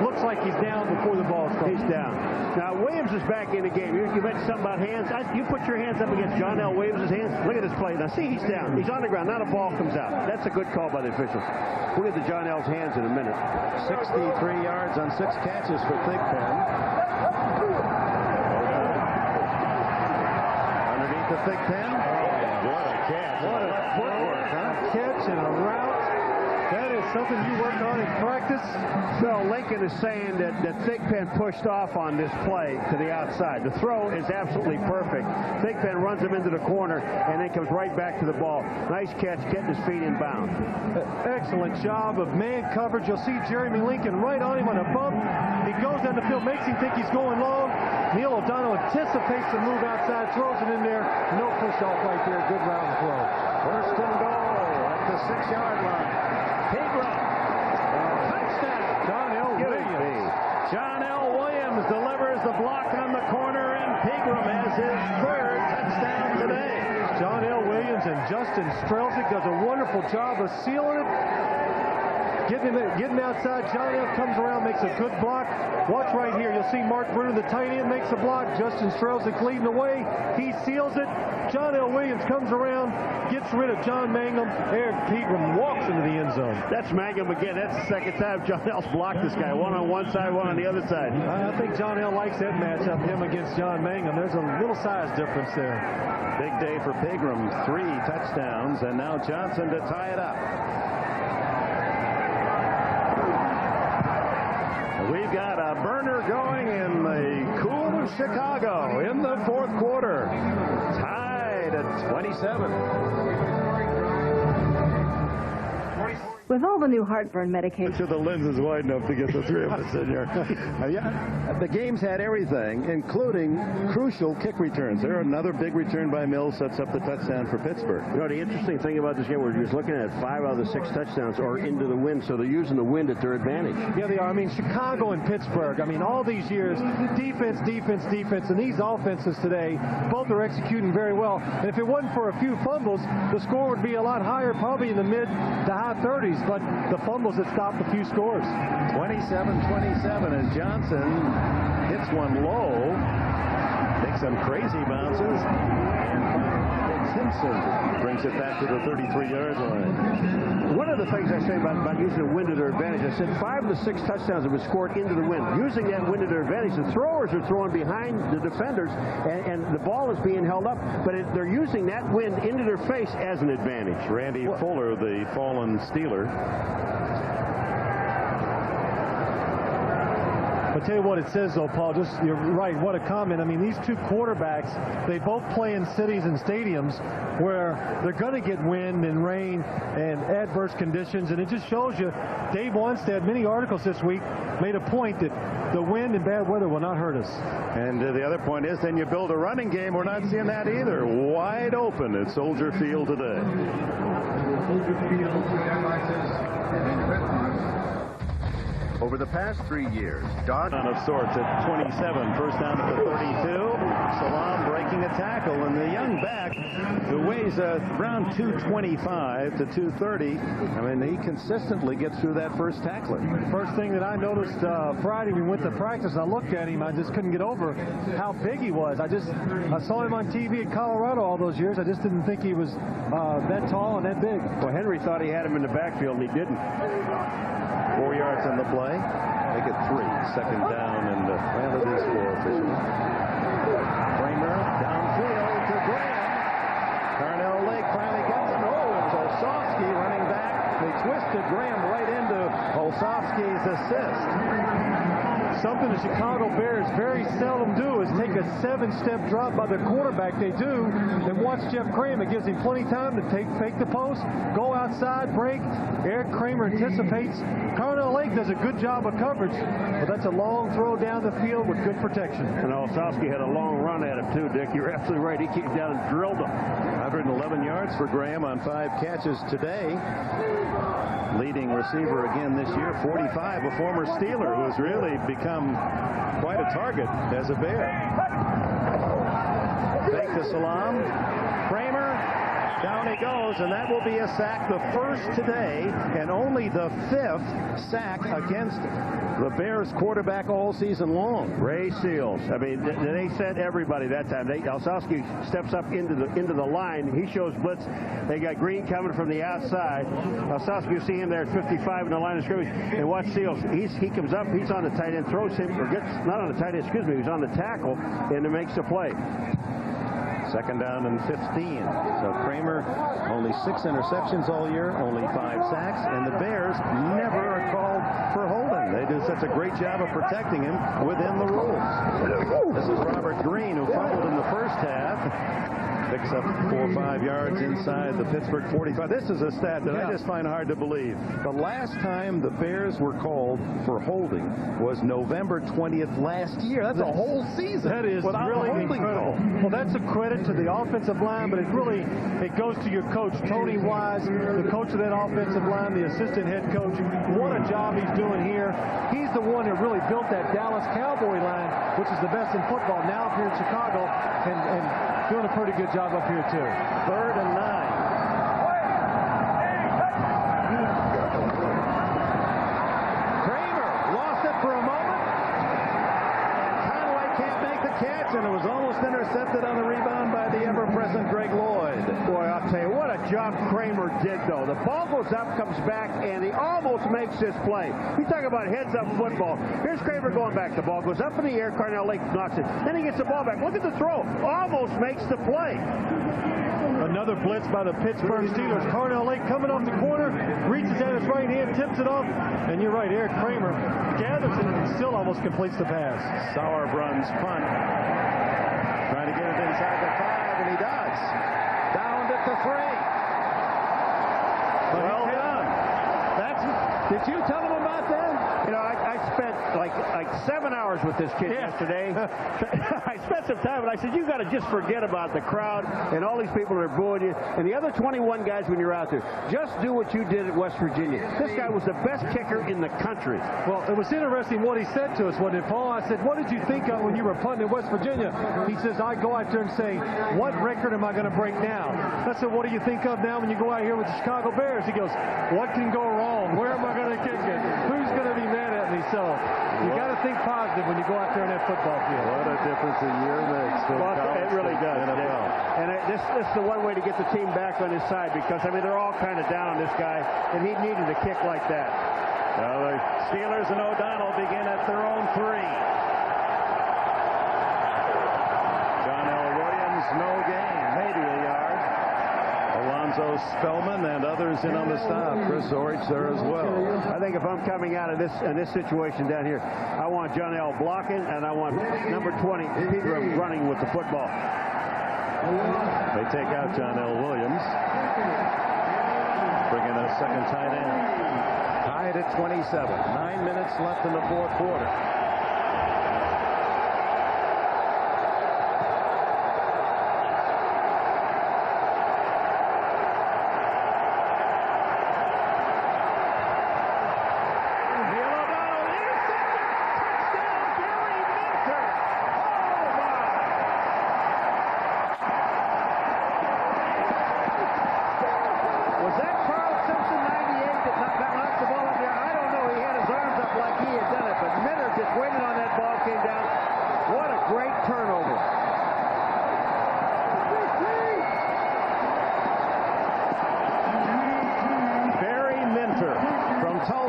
Looks like he's down before the ball's thrown. He's down. Now, Williams is back in the game. You mentioned something about hands. You put your hands up against John L. Williams' hands. Look at this play. Now, see, he's down. He's on the ground. Now the ball comes out. That's a good call by the officials. We'll get to John L.'s hands in a minute. 63 yards on 6 catches for Thigpen. Underneath the Thigpen. What a catch. What a footwork, huh? Catch and a route. That is something you work on in practice? Phil, Lincoln is saying that Thigpen pushed off on this play to the outside. The throw is absolutely perfect. Thigpen runs him into the corner and then comes right back to the ball. Nice catch, getting his feet in bounds. Excellent job of man coverage. You'll see Jeremy Lincoln right on him on a bump. He goes down the field, makes him think he's going long. Neil O'Donnell anticipates the move outside, throws it in there. No push off right there. Good round throw. First and goal at the 6-yard line. Pegram. Touchdown. John L. Williams. John L. Williams delivers the block on the corner, and Pegram has his third touchdown today. John L. Williams and Justin Strelzik does a wonderful job of sealing it. Getting outside. John L. comes around, makes a good block. Watch right here. You'll see Mark Bruner, the tight end, makes a block. Justin Strelzik leading the way. He seals it. John L. Williams comes around, gets rid of John Mangum. Eric Pegram walks into the end zone. That's Mangum again. That's the second time John L's blocked this guy. One on one side, one on the other side. I think John L. likes that matchup, him against John Mangum. There's a little size difference there. Big day for Pegram. 3 touchdowns, and now Johnson to tie it up. We've got a burner going in the cool of Chicago in the fourth quarter. Tied at 27. With all the new heartburn medication. The lens is wide enough to get the three of us in here. The game's had everything, including crucial kick returns. There, another big return by Mills sets up the touchdown for Pittsburgh. You know, the interesting thing about this game, we're just looking at 5 out of the 6 touchdowns are into the wind, so they're using the wind at their advantage. Yeah, they are. I mean, Chicago and Pittsburgh, I mean, all these years, defense, and these offenses today, both are executing very well. And if it wasn't for a few fumbles, the score would be a lot higher, probably in the mid to high 30s. But the fumbles that stopped a few scores. 27-27 as Johnson hits one low, takes some crazy bounces, and Simpson brings it back to the 33-yard line. One of the things I say about using the wind to their advantage, I said 5 of the 6 touchdowns have been scored into the wind. Using that wind to their advantage, the throwers are throwing behind the defenders, and the ball is being held up, but they're using that wind into their face as an advantage. Randy Fuller, the fallen Steeler. I'll tell you what it says, though, Paul. Just, you're right. What a comment. I mean, these two quarterbacks, they both play in cities and stadiums where they're going to get wind and rain and adverse conditions. And it just shows you, Dave Wanstead, many articles this week, made a point that the wind and bad weather will not hurt us. And the other point is, then you build a running game. We're not seeing that either. Wide open at Soldier Field today. Over the past 3 years, Dodge of sorts at 27, first down at the 32. Salam breaking a tackle, and the young back who weighs around 225 to 230. I mean, he consistently gets through that first tackler. First thing that I noticed Friday, we went to practice, and I looked at him. I just couldn't get over how big he was. I saw him on TV in Colorado all those years. I just didn't think he was that tall and that big. Well, Henry thought he had him in the backfield, and he didn't. 4 yards on the play. Make it 3. Second down, and well, it is 4 officially. Kramer downfield to Graham. Carnell Lake finally gets him. Oh, it's Olszewski running back. They twisted Graham right into Olszewski's assist. Something the Chicago Bears very seldom do is take a 7-step drop by the quarterback. They do, and watch Jeff Kramer. It gives him plenty of time to fake the post, go outside, break. Eric Kramer anticipates. Carnell Lake does a good job of coverage, but that's a long throw down the field with good protection. And Olszewski had a long run at him too, Dick. You're absolutely right. He came down and drilled him. 111 yards for Graham on 5 catches today. Leading receiver again this year, 45, a former Steeler who has really become quite a target as a Bear. Fake to Salam. Kramer, down he goes, and that will be a sack, the first today, and only the 5th sack against the Bears quarterback all season long. Ray Seals. I mean, they sent everybody that time. Olszewski steps up into the line. He shows blitz. They got Green coming from the outside. Olszewski, you see him there at 55 in the line of scrimmage. And watch Seals. He comes up. He's on the tight end. Throws him, or gets not on the tight end. Excuse me. He's on the tackle, and it makes the play. Second down and 15. So Kramer, only 6 interceptions all year, only 5 sacks, and the Bears never are called for holding. They do such a great job of protecting him within the rules. This is Robert Green, who fumbled in the first half. Picks up 4 or 5 yards inside the Pittsburgh 45. This is a stat that I just find hard to believe. The last time the Bears were called for holding was November 20th last year. That's a whole season. That is really incredible. Well, that's a credit to the offensive line, but it goes to your coach, Tony Wise, the coach of that offensive line, the assistant head coach. What a job he's doing here. He's the one that really built that Dallas Cowboy line, which is the best in football now up here in Chicago, and doing a pretty good job up here, too. 3rd and 9. Kramer lost it for a moment. Conway can't make the catch, and it was almost intercepted on the rebound by the ever-present Greg Lloyd. Boy, I'll tell you, what a job Kramer did, though. The ball goes up, comes back, and he almost makes this play. We talk about heads-up football. Here's Kramer going back. The ball goes up in the air. Carnell Lake knocks it. Then he gets the ball back. Look at the throw. Almost makes the play. Another blitz by the Pittsburgh Steelers. Carnell Lake coming off the corner, reaches out his right hand, tips it off, and you're right, Eric Kramer gathers it and still almost completes the pass. Sauerbrun's punt. Trying to get it inside the 5, and he does. Downed at the 3. Well done. Did you tell him about that? You know, I spent like 7 hours with this kid yesterday. I spent some time, and I said, you got to just forget about the crowd and all these people that are booing you. And the other 21 guys when you're out there, just do what you did at West Virginia. This guy was the best kicker in the country. Well, it was interesting what he said to us, wasn't it, Paul? I said, what did you think of when you were punting in West Virginia? He says, I go out there and say, what record am I going to break now? I said, what do you think of now when you go out here with the Chicago Bears? He goes, what can go wrong? Where am I going to kick it? Who's going to be mad at me? So you got to think positive when you go out there in that football field. What a difference a year makes. Well, it really does. And this is the one way to get the team back on his side, because, I mean, they're all kind of down on this guy, and he needed a kick like that. Well, the Steelers and O'Donnell begin at their own 3. John L. Williams, no gain, maybe a yard. Alonzo Spellman and others in on the stop. Chris Orich there as well. I think if I'm coming out of this situation down here, I want John L. blocking, and I want number 20, Peter, running with the football. They take out John L. Williams. Bring in a second tight end. Tied at 27. 9 minutes left in the 4th quarter.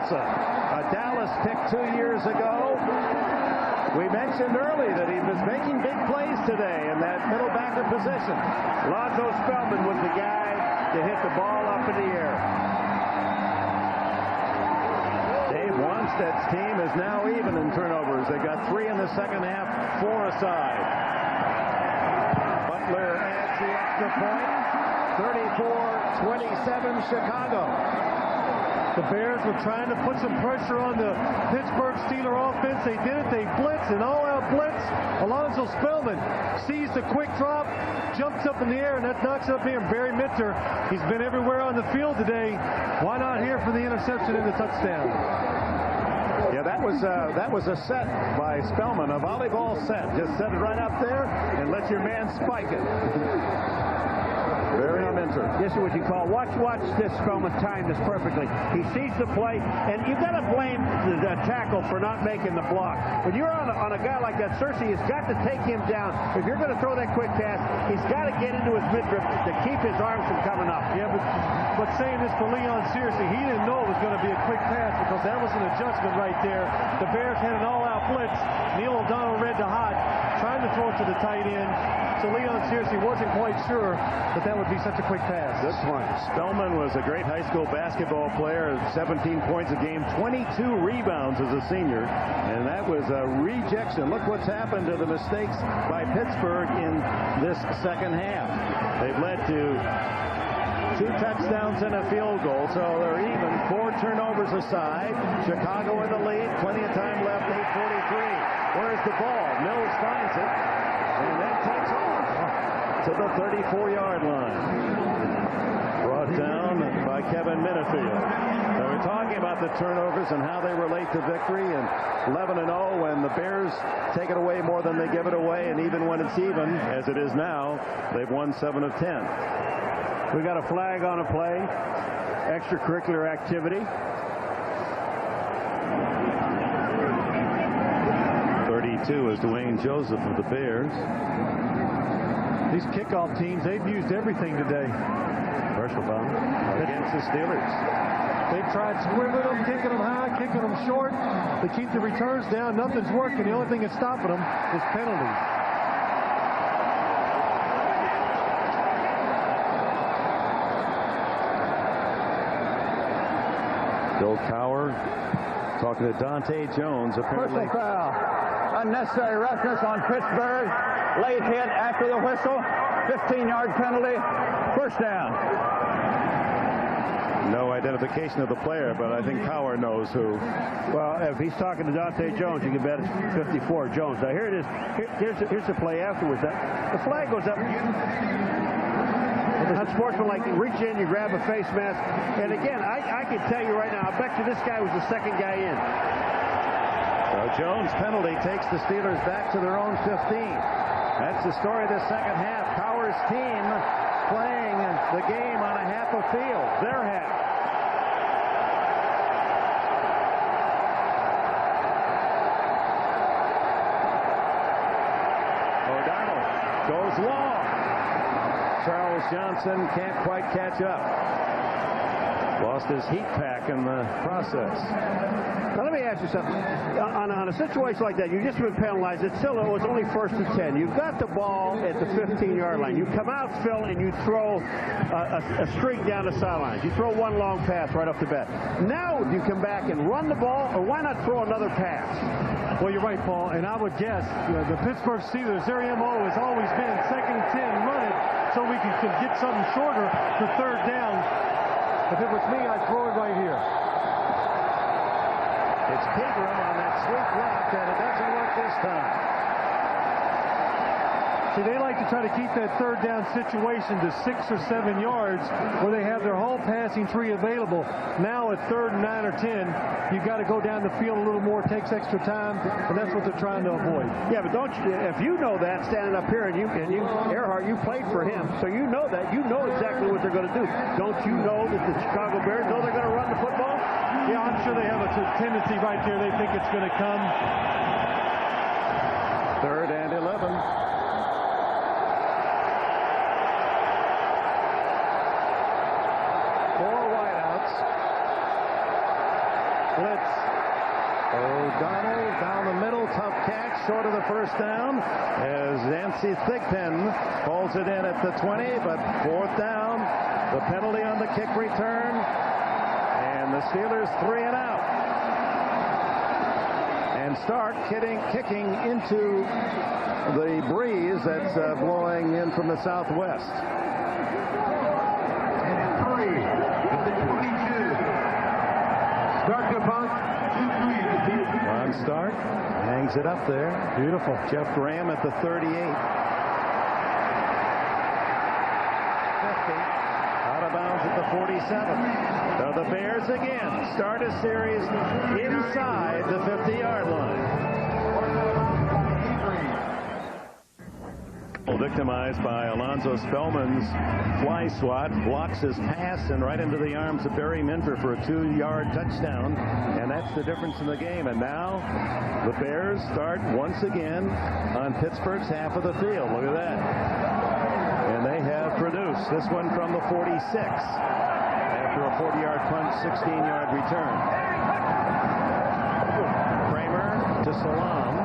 A Dallas pick 2 years ago. We mentioned early that he was making big plays today in that middle backer position. Lonzo Spellman was the guy to hit the ball up in the air. Dave Wanstead's team is now even in turnovers. They got 3 in the second half, 4 aside. Butler adds the extra point. 34-27 Chicago. The Bears were trying to put some pressure on the Pittsburgh Steeler offense. They did it. They blitzed, an all-out blitz. Alonzo Spellman sees the quick drop, jumps up in the air, and that knocks up here. Barry Minter, he's been everywhere on the field today. Why not here for the interception and the touchdown? Yeah, that was a set by Spellman, a volleyball set. Just set it right up there and let your man spike it. Very Minter. This is what you call, watch this Spellman time this perfectly. He sees the play, and you've got to blame the tackle for not making the block. When you're on a guy like that, Cersei has got to take him down. If you're going to throw that quick pass, he's got to get into his midriff to keep his arms from coming up. Yeah, but saying this for Leon Searcy, he didn't know it was going to be a quick pass because that was an adjustment right there. The Bears had an all-out blitz. Neil O'Donnell read the hot, trying to throw throw it to the tight end. So Leon seriously wasn't quite sure that would be such a quick pass. Good point. Spellman was a great high school basketball player, 17 points a game, 22 rebounds as a senior, and that was a rejection. Look what's happened to the mistakes by Pittsburgh in this second half. They've led to 2 touchdowns and a field goal, so they're even. 4 turnovers aside. Chicago in the lead, plenty of time left, 8:43. Where's the ball? Mills finds it, and then takes off to the 34-yard line. Brought down by Kevin Minifield. Now we're talking about the turnovers and how they relate to victory, and 11-0 when the Bears take it away more than they give it away, and even when it's even, as it is now, they've won 7 of 10. We got a flag on a play, extracurricular activity. 32 is Dwayne Joseph of the Bears. These kickoff teams, they've used everything today. Personal foul against the Steelers. They've tried squibbling them, kicking them high, kicking them short. They keep the returns down. Nothing's working. The only thing that's stopping them is penalties. Bill Cowher talking to Dante Jones. Apparently, personal foul. Unnecessary roughness on Pittsburgh. Late hit after the whistle. 15-yard penalty. First down. No identification of the player, but I think Cowher knows who. Well, if he's talking to Dante Jones, you can bet it's 54 Jones. Now here it is. Here's the play afterwards. The flag goes up. Unsportsmanlike, reach in, you grab a face mask. And again, I can tell you right now, I bet you this guy was the second guy in. So Jones' penalty takes the Steelers back to their own 15. That's the story of the second half. Cowher's team playing the game on a half a field, their half. O'Donnell goes long. Charles Johnson can't quite catch up. Lost his heat pack in the process. Now let me ask you something. On a situation like that, you've just been penalized. It was only 1st and 10. You've got the ball at the 15-yard line. You come out, Phil, and you throw a streak down the sidelines. You throw one long pass right off the bat. Now you come back and run the ball, or why not throw another pass? Well, you're right, Paul, and I would guess the Pittsburgh Steelers, their MO has always been 2nd and 10, run it so we can get something shorter for 3rd down. If it was me, I'd throw it right here. It's Pegram on that sweep left, and it doesn't work this time. See, they like to try to keep that 3rd down situation to 6 or 7 yards where they have their whole passing tree available. Now at 3rd and 9 or 10, you've got to go down the field a little more. It takes extra time, and that's what they're trying to avoid. Yeah, but don't you, if you know that standing up here, and you Earhart, you played for him, so you know that. You know exactly what they're going to do. Don't you know that the Chicago Bears know they're going to run the football? Yeah, I'm sure they have a tendency right there. They think it's going to come. 3rd and 11. Blitz. O'Donnell down the middle, tough catch, short of the first down, as Yancey Thigpen pulls it in at the 20, but 4th down, the penalty on the kick return, and the Steelers 3 and out. And Stark kicking into the breeze that's blowing in from the southwest. Ron Stark hangs it up there. Beautiful. Jeff Graham at the 38. 50. Out of bounds at the 47. So the Bears again start a series inside the 50-yard line. Victimized by Alonzo Spellman's fly swat, blocks his pass and right into the arms of Barry Minter for a 2-yard touchdown, and that's the difference in the game. And now the Bears start once again on Pittsburgh's half of the field. Look at that. And they have produced this one from the 46 after a 40-yard punt, 16-yard return. Kramer to Salam.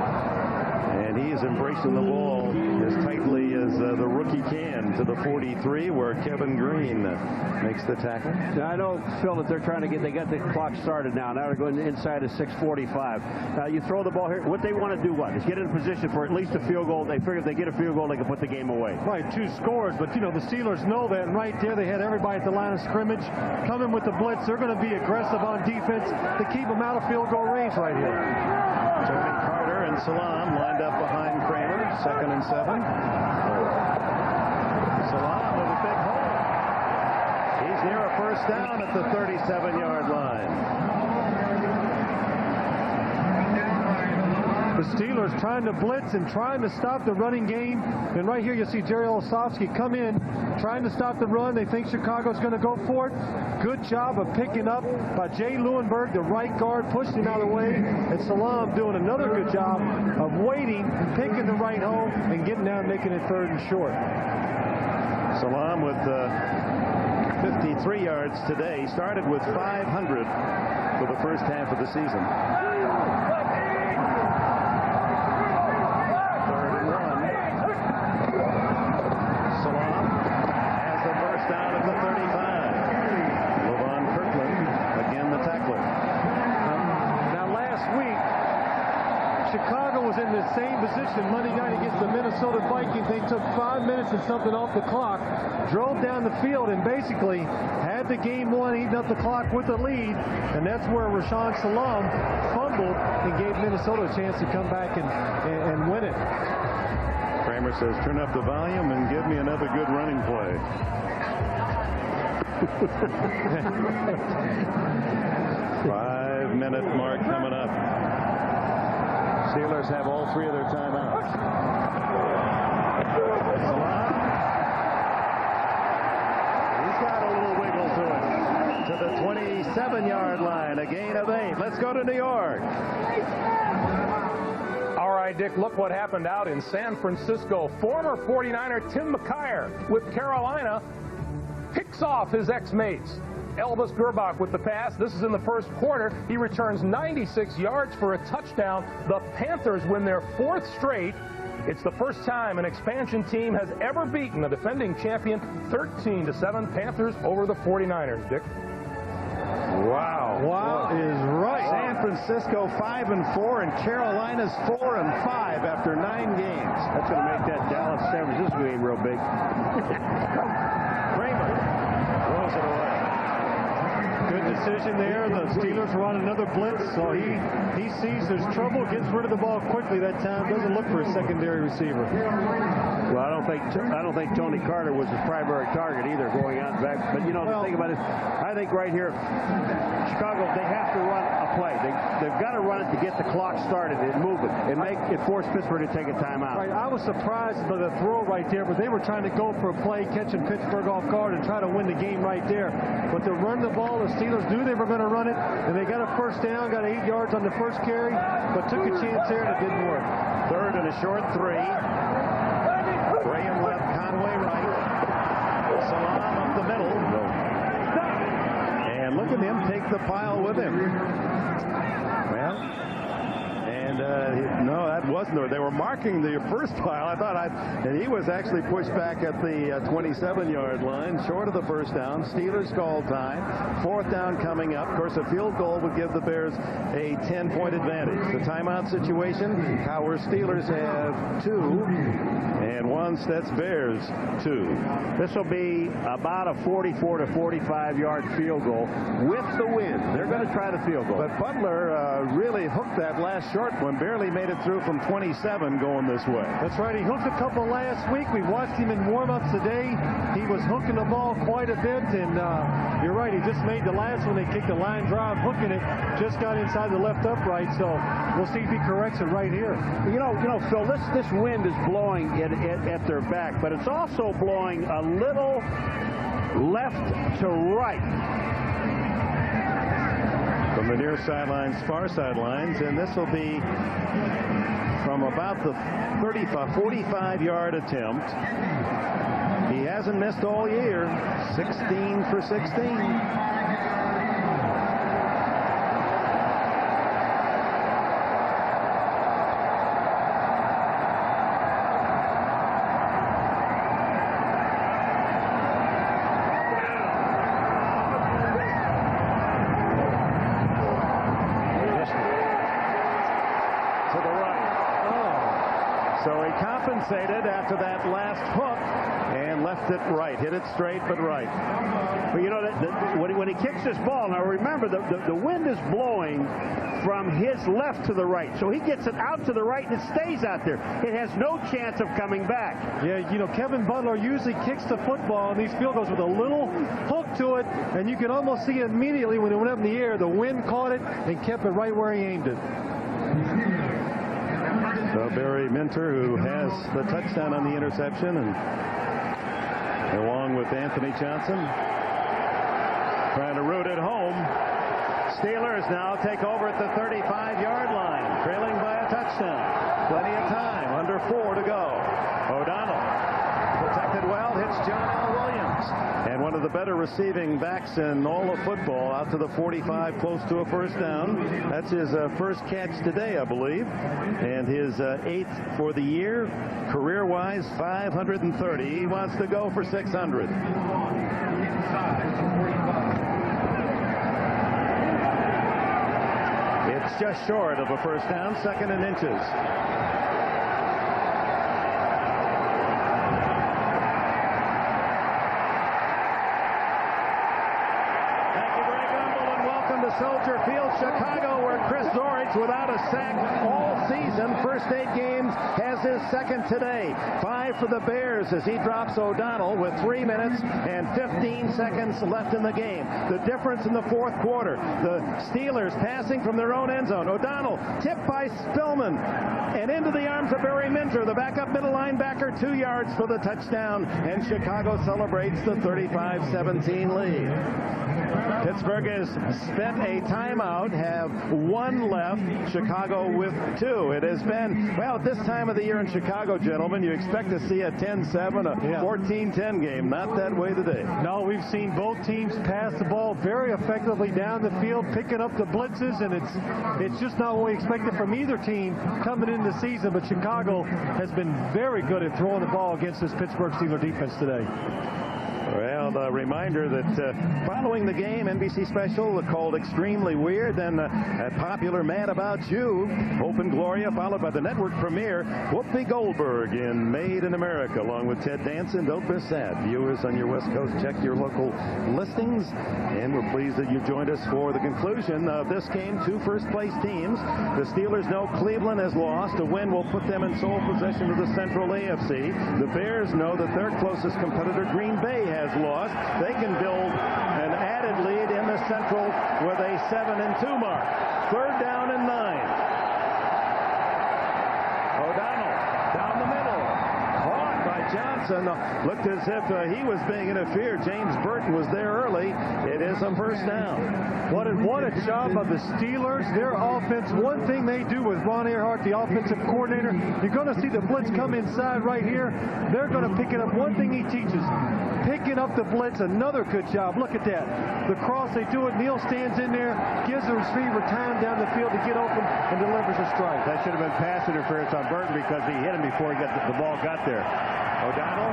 And he is embracing the ball as tightly as the rookie can to the 43, where Kevin Green makes the tackle. Now, I know, Phil, that they're trying to they got the clock started now. Now they're going inside of 6:45. Now you throw the ball here. What they want to do is get in a position for at least a field goal. They figure if they get a field goal, they can put the game away. Right, 2 scores, but, the Steelers know that, and right there they had everybody at the line of scrimmage coming with the blitz. They're going to be aggressive on defense to keep them out of field goal range right here. Tony Carter and Salam lined up behind Kramer, 2nd and 7. Salam with a big hole. He's near a first down at the 37-yard line. The Steelers trying to blitz and trying to stop the running game. And right here you see Jerry Olsavsky come in, trying to stop the run. They think Chicago's going to go for it. Good job of picking up by Jay Lewinberg, the right guard, pushing him out of the way. And Salam doing another good job of waiting, picking the right hole, and getting down, making it 3rd and short. Salam with 53 yards today. Started with 500 for the first half of the season. 3rd and 1. Salam has the first down at the 35. Levon Kirkland, again the tackler. Now last week, Chicago was in the same position Monday night against the Minnesota Vikings. They took 5 minutes and something off the clock, drove down the field, and basically had the game won, eating up the clock with a lead. And that's where Rashaan Salam fumbled and gave Minnesota a chance to come back and win it. Kramer says, turn up the volume and give me another good running play. 5-minute mark coming up. Steelers have all 3 of their timeouts. He's got a little wiggle to it. To the 27-yard line, a gain of 8. Let's go to New York. All right, Dick, look what happened out in San Francisco. Former 49er Tim McKyer with Carolina picks off his ex-mates. Elvis Gerbach with the pass. This is in the first quarter. He returns 96 yards for a touchdown. The Panthers win their 4th straight. It's the first time an expansion team has ever beaten the defending champion 13-7 Panthers over the 49ers, Dick. Wow. Wow is right. San Francisco 5-4 and Carolina's 4-5 after 9 games. That's going to make that Dallas-San Francisco game real big. Kramer throws it away. Good decision there. The Steelers run another blitz, so he sees there's trouble, gets rid of the ball quickly that time, doesn't look for a secondary receiver. Well, I don't think Tony Carter was his primary target either going on back. But the thing about it, I think right here, Chicago, they have to run a play. They've got to run it to get the clock started and move it and force Pittsburgh to take a timeout. Right. I was surprised by the throw right there, but they were trying to go for a play, catching Pittsburgh off guard and try to win the game right there. But to run the ball, the Steelers knew they were going to run it, and they got a first down, got 8 yards on the first carry, but took a chance there and it didn't work. 3rd and a short 3. Graham left, Conway right. Salam up the middle. And look at him take the pile with him. Well, and no, that wasn't there. They were marking the first pile. I thought and he was actually pushed back at the 27-yard line, short of the first down. Steelers call time. 4th down coming up. Of course, a field goal would give the Bears a 10-point advantage. The timeout situation, our Steelers have 2, and one Stet's Bears 2. This will be about a 44 to 45-yard field goal with the wind. They're going to try the field goal. But Butler really hooked that last short one, barely made it through from 27 going this way. That's right. He hooked a couple last week. We watched him in warm-ups today. He was hooking the ball quite a bit, and you're right. He just made the last one. They kicked a line drive, hooking it, just got inside the left upright. So we'll see if he corrects it right here. Phil, this wind is blowing at their back, but it's also blowing a little left to right. From the near sidelines, far sidelines, and this will be from about the 45-yard attempt. He hasn't missed all year. 16 for 16. So he compensated after that last hook and left it right. Hit it straight, but right. But you know, when he kicks this ball, now remember, the wind is blowing from his left to the right. So he gets it out to the right and it stays out there. It has no chance of coming back. Yeah, you know, Kevin Butler usually kicks the football in these field goals with a little hook to it, and you can almost see immediately when it went up in the air, the wind caught it and kept it right where he aimed it. So Barry Minter, who has the touchdown on the interception, and along with Anthony Johnson, trying to root it home. Steelers now take over at the 35-yard line, trailing by a touchdown. Plenty of time, under 4 to go. O'Donnell protected well, hits John L. Williams. And one of the better receiving backs in all of football, out to the 45, close to a first down. That's his first catch today, I believe, and his 8th for the year. Career-wise, 530. He wants to go for 600. It's just short of a first down, 2nd and inches. Soldier Field, Chicago, where Chris Zorich, without a sack all season, first 8 games, has his 2nd today. 5 for the Bears as he drops O'Donnell with 3 minutes and 15 seconds left in the game. The difference in the 4th quarter. The Steelers passing from their own end zone. O'Donnell tipped by Spillman and into the arms of Barry Minter, the backup middle linebacker, 2 yards for the touchdown, and Chicago celebrates the 35-17 lead. Pittsburgh has spent a timeout, have 1 left, Chicago with 2. It has been, well, at this time of the year in Chicago, gentlemen, you expect to see a 10-7, a 14-10 game. Not that way today. No, we've seen both teams pass the ball very effectively down the field, picking up the blitzes, and it's just not what we expected from either team coming into the season, but Chicago has been very good at throwing the ball against this Pittsburgh Steelers defense today. Well, a reminder that following the game, NBC special called Extremely Weird, then a popular Mad About You, Hope and Gloria, followed by the network premiere, Whoopi Goldberg in Made in America, along with Ted Danson. Don't miss that. Viewers on your West Coast, check your local listings. And we're pleased that you joined us for the conclusion of this game. 2 first-place teams. The Steelers know Cleveland has lost. A win will put them in sole possession of the Central AFC. The Bears know that their closest competitor, Green Bay, has lost. They can build an added lead in the Central with a 7-2 mark. 3rd down and 9. O'Donnell down the middle. Caught by Johnson. Looked as if he was being interfered. James Burton was there early. It is a first down. What a job of the Steelers. Their offense, one thing they do with Ron Earhart, the offensive coordinator, you're going to see the blitz come inside right here. They're going to pick it up. One thing he teaches, picking up the blitz, another good job. Look at that. The cross, they do it. Neal stands in there, gives the receiver time down the field to get open and delivers a strike. That should have been pass interference on Burton because he hit him before the ball got there. O'Donnell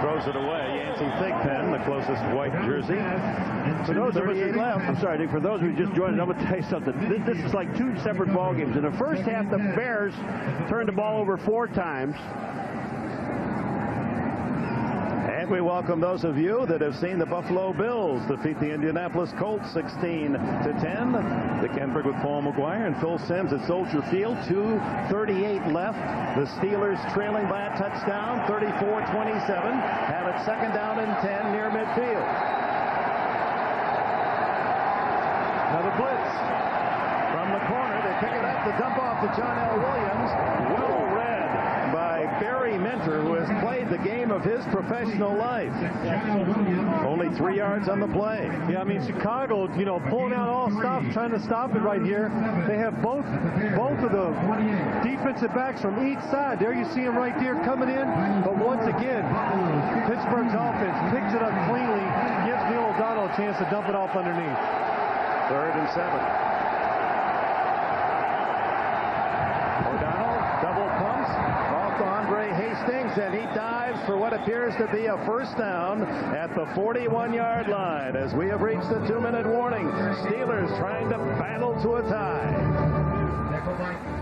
throws it away. Yancey Thigpen, the closest white jersey. For those of us who left, I'm sorry, Dick, for those who just joined us, I'm going to tell you something. This is like 2 separate ball games. In the first half, the Bears turned the ball over 4 times. And we welcome those of you that have seen the Buffalo Bills defeat the Indianapolis Colts 16-10. Dick Enberg with Paul McGuire and Phil Simms at Soldier Field. 2:38 left. The Steelers trailing by a touchdown, 34-27. Have it 2nd down and 10 near midfield. Now the blitz from the corner. They pick it up. The dump off to John L. Williams. Well read by Barry Minter, who has played the game of his professional life. Only 3 yards on the play. Yeah, I mean, Chicago, you know, pulling out all stops, trying to stop it right here. They have both of the defensive backs from each side. There you see them right there coming in. But once again, Pittsburgh's offense picks it up cleanly, gives Neal O'Donnell a chance to dump it off underneath. 3rd and 7. O'Donnell double pumps off to Andre Hastings, and he dives for what appears to be a first down at the 41-yard line as we have reached the 2-minute warning. Steelers trying to battle to a tie.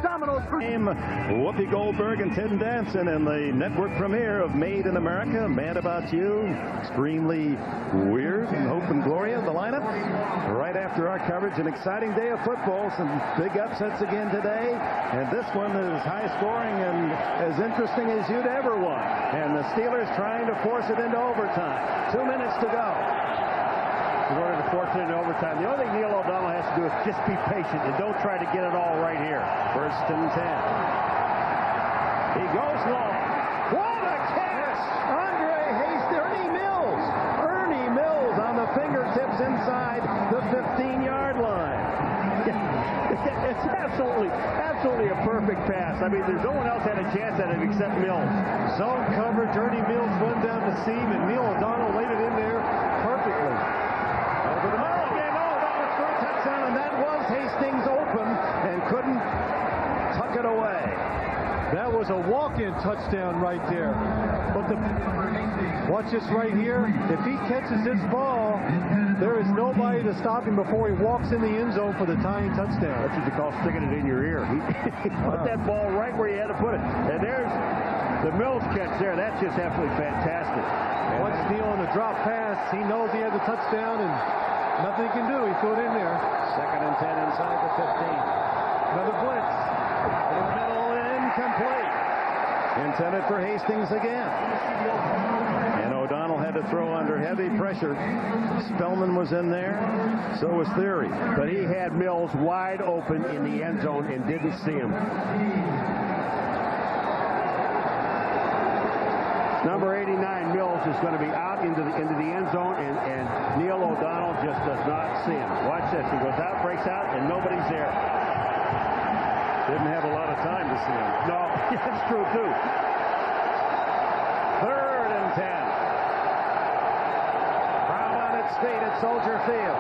Domino's Name Whoopi Goldberg and Tim Danson in the network premiere of Made in America, Mad About You, Extremely Weird, and Hope and Gloria, the lineup. Right after our coverage, an exciting day of football, some big upsets again today, and this one is high scoring and as interesting as you'd ever want. And the Steelers trying to force it into overtime. 2 minutes to go. In order to force it into overtime, the only thing Neil O'Donnell has to do is just be patient and don't try to get it all right here. 1st and 10. He goes long. What a catch! Andre Hastings, Ernie Mills on the fingertips inside the 15-yard line. It's absolutely a perfect pass. I mean, there's no one else had a chance at it except Mills. Zone coverage, Ernie Mills run down the seam, and Neil O'Donnell laid it in there perfectly. Over the middle of the game, O'Donnell for a touchdown, and that was Hastings open and couldn't tuck it away. That was a walk-in touchdown right there. But watch this right here. If he catches this ball, there is nobody to stop him before he walks in the end zone for the tying touchdown. That's what you call sticking it in your ear. He put that ball right where you had to put it. And there's the Mills catch there. That's just absolutely fantastic. Watch Neil on the drop pass. He knows he has a touchdown, and nothing he can do. He threw it in there. 2nd and 10 inside the 15. Another blitz. In the middle, incomplete. Intended for Hastings again. And O'Donnell had to throw under heavy pressure. Spellman was in there. So was Theory. But he had Mills wide open in the end zone and didn't see him. Number 89, Mills, is going to be out into the end zone, and Neil O'Donnell just does not see him. Watch this. He goes out, breaks out, and nobody's there. Didn't have a lot of time to see him. No, that's true, too. 3rd and 10. Crowd on its feet at Soldier Field.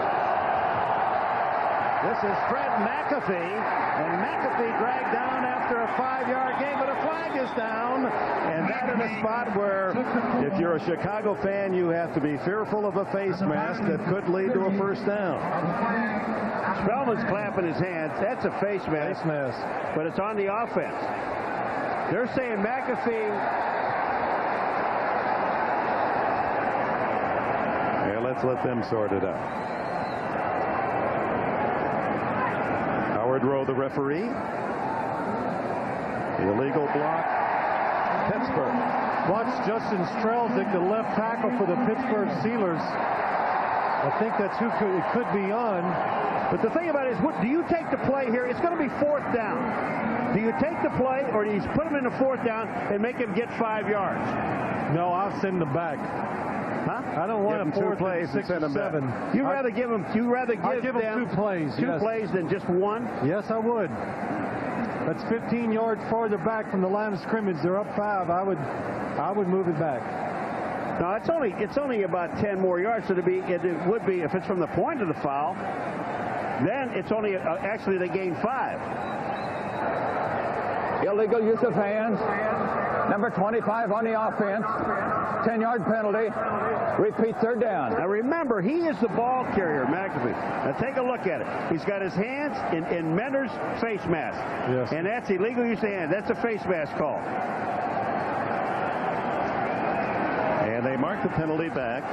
This is Fred McAfee, and McAfee dragged down after a 5-yard gain, but a flag is down, and that in a spot where, if you're a Chicago fan, you have to be fearful of a face mask that could lead to a first down. Spellman's clapping his hands. That's a face mask. But it's on the offense. They're saying McAfee. Yeah, let's let them sort it out. Howard Rowe, the referee. Illegal block. Pittsburgh. Watch Justin Strelzik, the left tackle for the Pittsburgh Steelers. I think that's who it could be on. But the thing about it is, do you take the play here? It's going to be 4th down. Do you take the play, or do you put him in the 4th down and make him get 5 yards? No, I'll send him back. Huh? I don't want him 2 plays and send him back. You'd rather give them 2 plays. Two plays than just one? Yes, I would. That's 15 yards farther back from the line of scrimmage. They're up 5. I would move it back. No, it's only about 10 more yards. So it would be if it's from the point of the foul. Then it's only actually they gain 5. Illegal use of hands. Number 25 on the offense. 10-yard penalty. Repeat, 3rd down. Now remember, he is the ball carrier, McAfee. Now take a look at it. He's got his hands in Mender's face mask. Yes. And that's illegal use of hands. That's a face mask call. And they mark the penalty back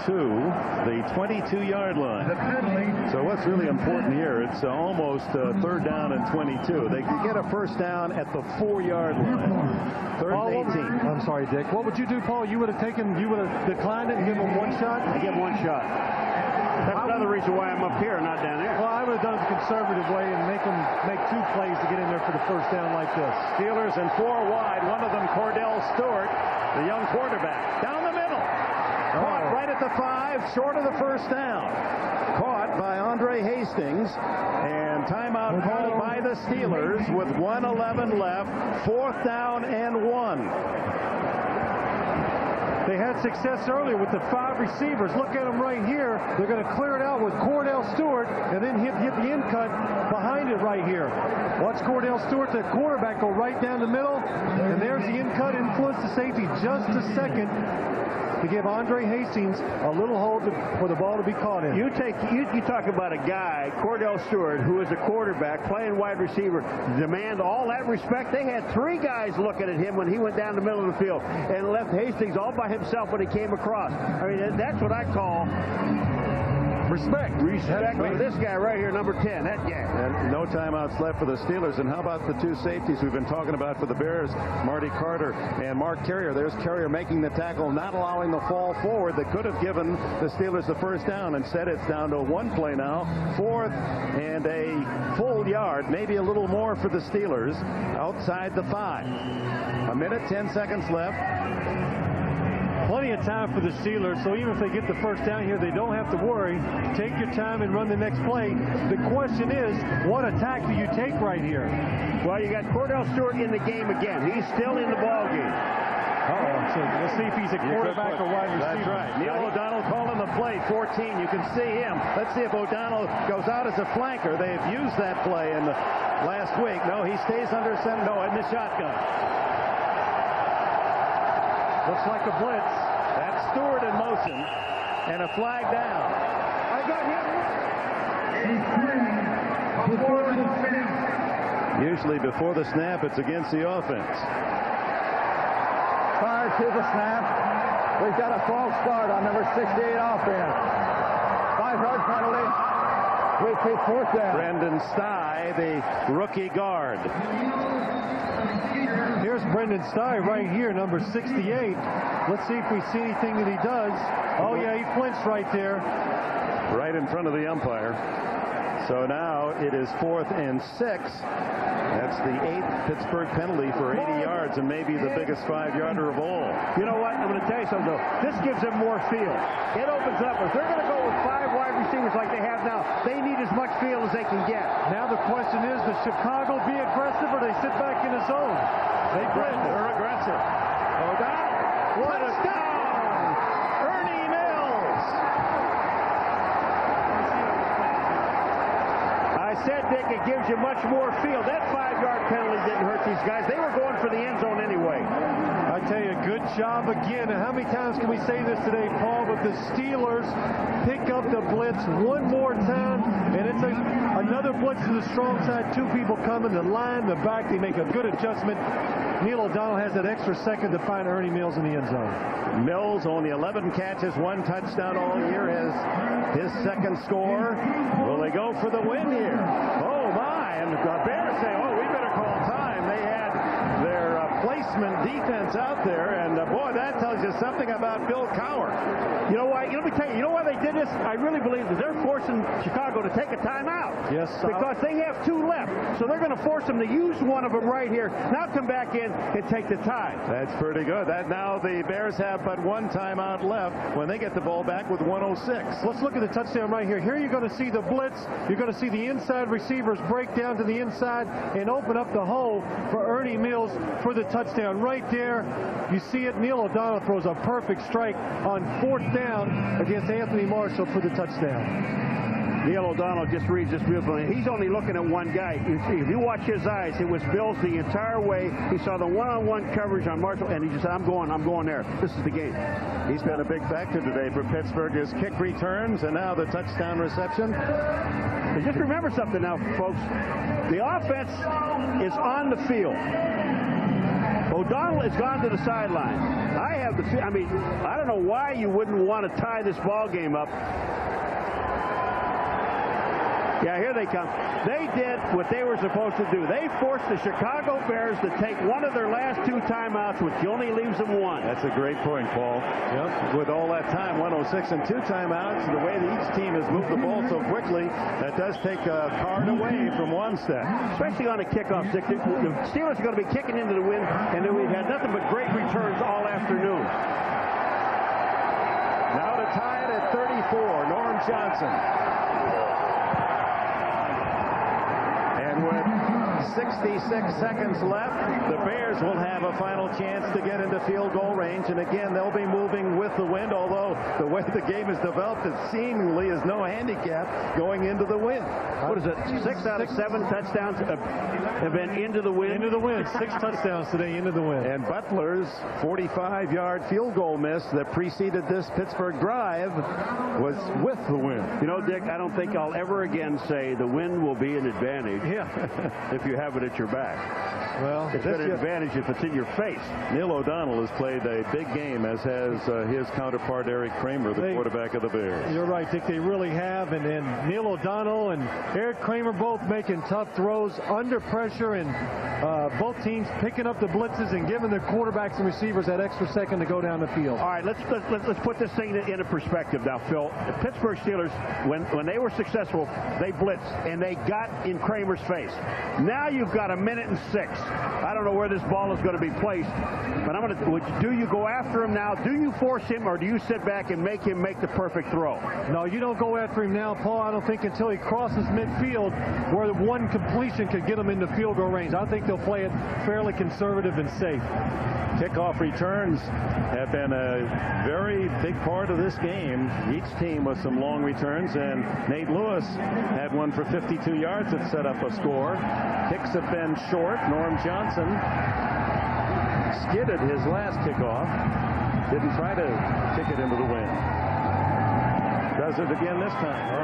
to the 22-yard line. So what's really important here, it's almost 3rd down and 22. They could get a first down at the 4-yard line. 3rd and 18. I'm sorry, Dick. What would you do, Paul? You would have declined it and given him 1 shot? I give 1 shot. That's another reason why I'm up here, not down there. Well, I would have done it the conservative way and make 2 plays to get in there for the first down like this. Steelers in 4 wide. One of them, Cordell Stewart, the young quarterback. Down the middle. Caught right at the 5, short of the first down. Caught by Andre Hastings. And timeout called by the Steelers with 1:11 left. 4th down and 1. They had had success earlier with the 5 receivers. Look at them right here. They're going to clear it out with Cordell Stewart and then hit the end cut behind it right here. Watch Cordell Stewart, the quarterback, go right down the middle. And there's the end cut, influence the safety just a second to give Andre Hastings a little hold for the ball to be caught in. You talk about a guy, Cordell Stewart, who is a quarterback playing wide receiver, demand all that respect. They had 3 guys looking at him when he went down the middle of the field and left Hastings all by himself when he came across. I mean, that's what I call respect. Respect for this guy right here, number 10, that guy. And no timeouts left for the Steelers. And how about the 2 safeties we've been talking about for the Bears, Marty Carter and Mark Carrier. There's Carrier making the tackle, not allowing the fall forward that could have given the Steelers the first down. Instead, it's down to 1 play now. 4th and a full yard, maybe a little more for the Steelers outside the 5. 1 minute, 10 seconds left. Plenty of time for the Steelers, so even if they get the first down here, they don't have to worry. Take your time and run the next play. The question is, what attack do you take right here? Well, you got Cordell Stewart in the game again. He's still in the ball game. So let's see if he's a quarterback or wide receiver. That's right. Neil O'Donnell calling the play, 14. You can see him. Let's see if O'Donnell goes out as a flanker. They've used that play in the last week. No, he stays under center. No, in the shotgun. Looks like a blitz. That's Stewart in motion, and a flag down. I got him. Before the snap. Usually before the snap, it's against the offense. Prior to the snap, we've got a false start on number 68 offense. 5-yard penalty. Repeat 4th down. Brendan Sty, the rookie guard. Here's Brendan Sty right here, number 68. Let's see if we see anything that he does. Oh, yeah, he flinched right there. Right in front of the umpire. So now it is 4th and 6. That's the 8th Pittsburgh penalty for 80 yards and maybe the biggest 5-yarder of all. You know what? I'm going to tell you something, though. This gives them more field. It opens up. If they're going to go with 5 wide receivers like they have now, they need as much field as they can get. Now the question is, does Chicago be aggressive or they sit back in the zone? They blitz. They're aggressive. O'Donnell. Touchdown! Ernie Mills. I said, Dick, it gives you much more field. That 5-yard penalty didn't hurt these guys. They were going for the end zone anyway. I tell you, good job again. And how many times can we say this today, Paul? But the Steelers pick up the blitz one more time, and it's another blitz to the strong side. 2 people coming, the line, the back. They make a good adjustment. Neil O'Donnell has that extra second to find Ernie Mills in the end zone. Mills only 11 catches, 1 touchdown all year as his second score. Will they go for the win here? Oh, my. And the Bears say, oh, we better call time. They had their placement defense out there, and boy, that tells you something about Bill Cowher. You know why? Let me tell you, you know why they did this? I really believe that they're forcing Chicago to take a timeout. Yes, because they have 2 left. So they're going to force them to use one of them right here. Now come back in and take the time. That's pretty good. That now the Bears have but 1 timeout left when they get the ball back with 1:06. Let's look at the touchdown right here. Here you're going to see the blitz. You're going to see the inside receivers break down to the inside and open up the hole for Ernie Mills for the touchdown. Right there, you see it. Neil O'Donnell throws a perfect strike on 4th down against Anthony Marshall for the touchdown. Neil O'Donnell just reads this beautifully. He's only looking at one guy. If you watch his eyes, it was Bills the entire way. He saw the one-on-one coverage on Marshall, and he just said, I'm going there. This is the game. He's been a big factor today for Pittsburgh. His kick returns, and now the touchdown reception. And just remember something now, folks. The offense is on the field. O'Donnell has gone to the sideline. I don't know why you wouldn't want to tie this ball game up. Yeah, here they come. They did what they were supposed to do. They forced the Chicago Bears to take one of their last 2 timeouts, which only leaves them 1. That's a great point, Paul. Yep. With all that time, 1:06 and 2 timeouts, the way that each team has moved the ball so quickly, that does take a card away from Wannstedt. Especially on a kickoff, Dick. The Steelers are going to be kicking into the wind, and then we've had nothing but great returns all afternoon. Now to tie it at 34, Norm Johnson. And with 66 seconds left. The Bears will have a final chance to get into field goal range, and again, they'll be moving with the wind, although the way the game is developed, it seemingly is no handicap going into the wind. What is it? 6 out of 7 touchdowns have been into the wind? Into the wind. 6 touchdowns today into the wind. And Butler's 45-yard field goal miss that preceded this Pittsburgh drive was with the wind. You know, Dick, I don't think I'll ever again say the wind will be an advantage if you have it at your back. Well, it's an advantage if it's in your face. Neil O'Donnell has played a big game, as has his counterpart Eric Kramer, the quarterback of the Bears. You're right, Dick. They really have. And Neil O'Donnell and Eric Kramer both making tough throws under pressure, and both teams picking up the blitzes and giving their quarterbacks and receivers that extra second to go down the field. All right, let's put this thing into perspective now, Phil. The Pittsburgh Steelers, when they were successful, they blitzed and they got in Kramer's face. Now you've got 1 minute and 6. I don't know where this ball is going to be placed, but do you go after him now? Do you force him, or do you sit back and make him make the perfect throw? No, you don't go after him now, Paul. I don't think until he crosses midfield, where one completion could get him into field goal range. I think they'll play it fairly conservative and safe. Kickoff returns have been a very big part of this game. Each team with some long returns, and Nate Lewis had one for 52 yards that set up a score. Kicks have been short. Norm Johnson skidded his last kickoff. Didn't try to kick it into the wind. Does it again this time.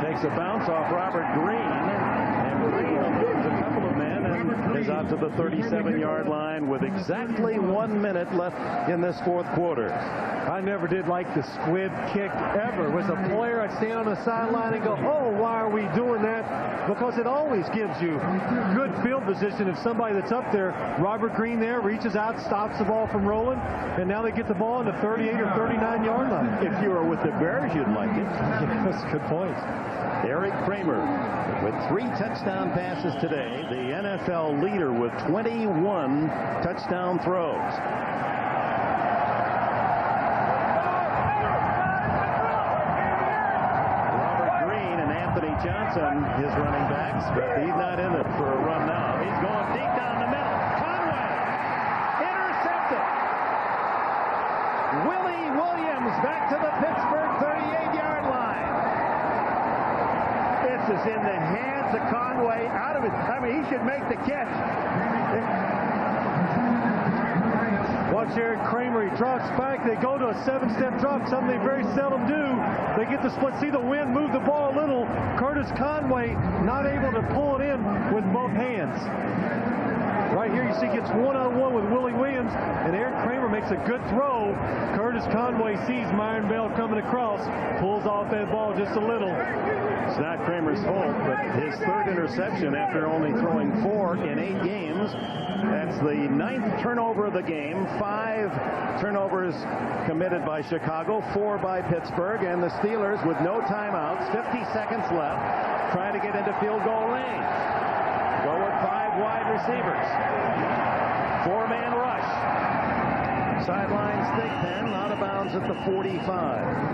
Takes a bounce off Robert Green, and Green moves a couple of men and is out to the 37-yard line with exactly 1 minute left in this fourth quarter. I never did like the squib kick ever. Was a player I'd stand on the sideline and go, oh, why are we doing that? Because it always gives you good field position if somebody that's up there, Robert Green there, reaches out, stops the ball from rolling, and now they get the ball on the 38 or 39-yard line. If you were with the Bears, you'd like it. That's a good point. Eric Kramer with 3 touchdown passes today, the NFL leader with 21 touchdown throws. Johnson, his running backs, but he's not in it for a run now. He's going deep down the middle. Conway intercepted. Willie Williams back to the Pittsburgh 38-yard line. This is in the hands of Conway. Out of it. I mean, he should make the catch. Watch Eric Kramer. He drops back. They go to a 7-step drop, something they very seldom do. They get the split. See the wind move the ball a little. Curtis Conway not able to pull it in with both hands. Right here you see gets one-on-one with Willie Williams, and Eric Kramer makes a good throw. Curtis Conway sees Myron Bell coming across, pulls off that ball just a little. It's not Kramer's fault, but his 3rd interception after only throwing 4 in 8 games. That's the 9th turnover of the game. 5 turnovers committed by Chicago, 4 by Pittsburgh, and the Steelers with no timeouts, 50 seconds left, trying to get into field goal range. Go with 5 wide receivers. 4-man rush. Sidelines Thigpen, out of bounds at the 45.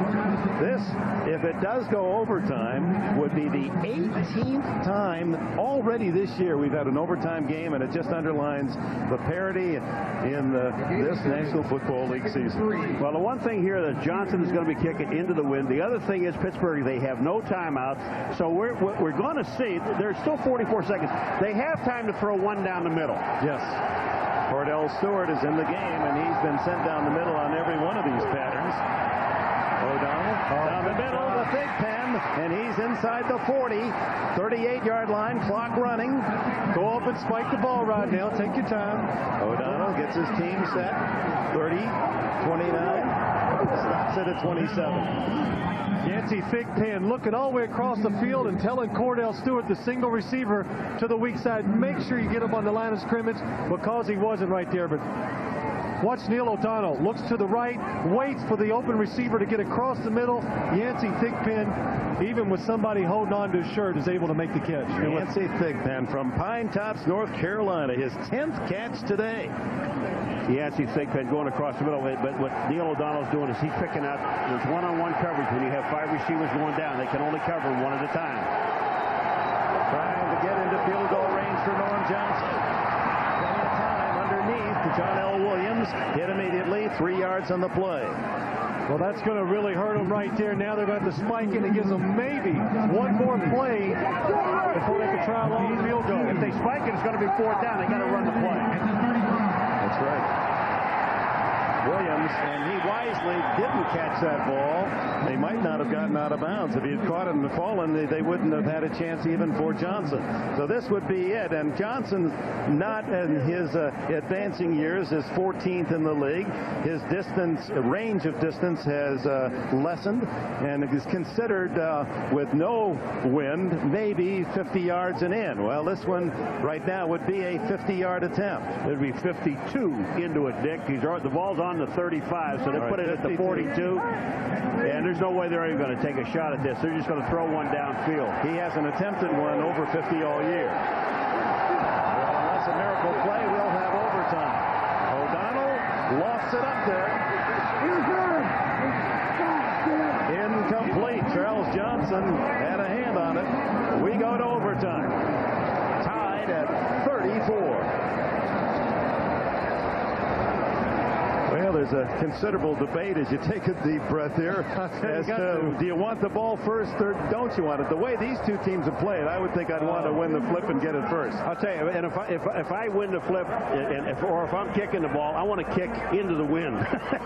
This, if it does go overtime, would be the 18th time already this year we've had an overtime game, and it just underlines the parity in this National Football League season. Well, the one thing here that Johnson is going to be kicking into the wind. The other thing is Pittsburgh, they have no timeouts, so we're going to see, there's still 44 seconds. They have time to throw one down the middle. Yes. Cordell Stewart is in the game, and he's been sent down the middle on every one of these patterns. O'Donnell down the middle, the Thigpen, and he's inside the 40, 38-yard line, clock running. Go up and spike the ball right now. Take your time. O'Donnell gets his team set. 30, 29, stops it at 27. Yancey Thigpen looking all the way across the field and telling Cordell Stewart, the single receiver, to the weak side, make sure you get him on the line of scrimmage, because he wasn't right there. But watch Neil O'Donnell. Looks to the right, waits for the open receiver to get across the middle. Yancey Thigpen, even with somebody holding on to his shirt, is able to make the catch. Yancey Thigpen from Pine Tops, North Carolina, his 10th catch today. Yancey Thigpen going across the middle, but what Neil O'Donnell's doing is he's picking out this one-on-one coverage. When you have 5 receivers going down, they can only cover one at a time. Trying to get into field goal to John L. Williams. Hit immediately. 3 yards on the play. Well, that's going to really hurt them right there. Now they're going to spike it. It gives them maybe one more play before they can try a long field goal. If they spike it, it's going to be 4th down. They got to run the play. That's right. Williams, and he wisely didn't catch that ball. They might not have gotten out of bounds. If he had caught it and fallen, they wouldn't have had a chance even for Johnson. So this would be it. And Johnson, not in his advancing years, is 14th in the league. His range of distance has lessened, and is considered with no wind, maybe 50 yards and in. Well, this one right now would be a 50-yard attempt. It would be 52 into it, Dick. The ball's on the 35, so they put it at the 42. And there's no way they're even going to take a shot at this. They're just going to throw one downfield. He hasn't attempted one over 50 all year. Well, unless a miracle play, we'll have overtime. O'Donnell lofts it up there. Incomplete. Charles Johnson had a hand on it. We go to overtime. Tied at 34. Well, there's a considerable debate as you take a deep breath here as to do you want the ball first or don't you want it? The way these two teams have played, I would think I'd want to win the flip and get it first. I'll tell you, and if I win the flip, or if I'm kicking the ball, I want to kick into the wind.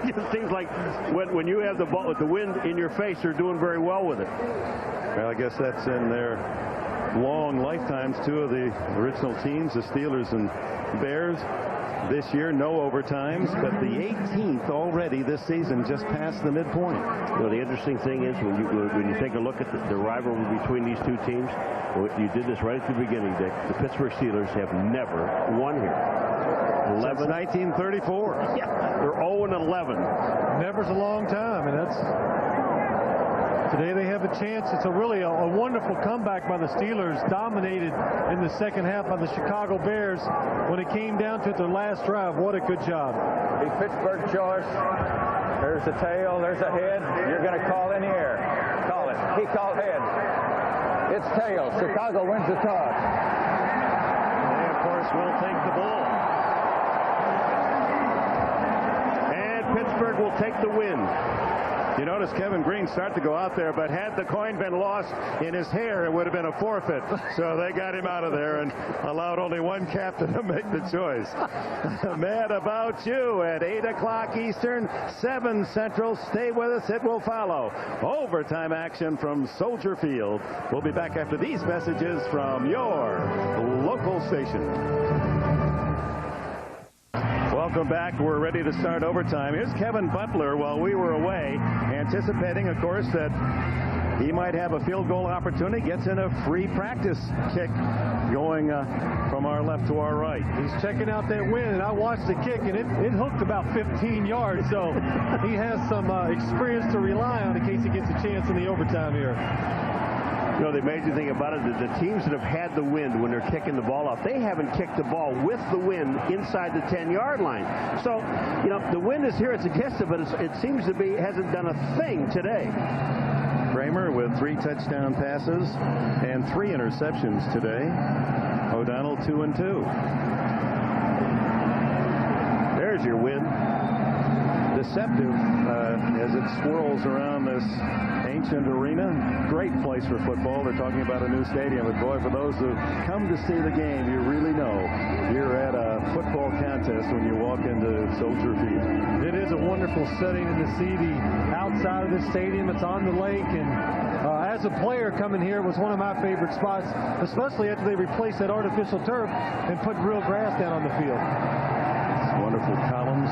It just seems like when you have the ball with the wind in your face, you're doing very well with it. Well, I guess that's in their long lifetimes. Two of the original teams, the Steelers and Bears. This year, no overtimes, but the 18th already this season, just past the midpoint. You know, the interesting thing is when you take a look at the rivalry between these two teams, you did this right at the beginning, Dick. The Pittsburgh Steelers have never won here. 11. Since 1934. Yeah, they're 0-11. Never's a long time, and that's. Today they have a chance. It's really a wonderful comeback by the Steelers, dominated in the second half by the Chicago Bears. When it came down to their last drive, what a good job. The Pittsburgh choice. There's the tail, there's the head. You're going to call in here. Call it. He called head. It's tail. Chicago wins the toss. They, of course, will take the ball. And Pittsburgh will take the win. You notice Kevin Green start to go out there, but had the coin been lost in his hair, it would have been a forfeit. So they got him out of there and allowed only one captain to make the choice. Mad About You at 8 o'clock Eastern, 7 Central. Stay with us. It will follow. Overtime action from Soldier Field. We'll be back after these messages from your local station. Welcome back. We're ready to start overtime. Here's Kevin Butler while we were away, anticipating, of course, that he might have a field goal opportunity. Gets in a free practice kick going from our left to our right. He's checking out that wind, and I watched the kick, and it hooked about 15 yards, so he has some experience to rely on in case he gets a chance in the overtime here. You know, the amazing thing about it is the teams that have had the wind when they're kicking the ball off, they haven't kicked the ball with the wind inside the 10-yard line. So, you know, the wind is here, it's against it, but it seems to be hasn't done a thing today. Kramer with 3 touchdown passes and 3 interceptions today. O'Donnell 2 and 2. There's your wind. Deceptive as it swirls around this ancient arena. Great place for football. They're talking about a new stadium, but boy, for those who come to see the game, you really know you're at a football contest when you walk into Soldier Field. It is a wonderful setting to see the outside of the stadium. It's on the lake, and as a player coming here, it was one of my favorite spots, especially after they replaced that artificial turf and put real grass down on the field. It's wonderful columns.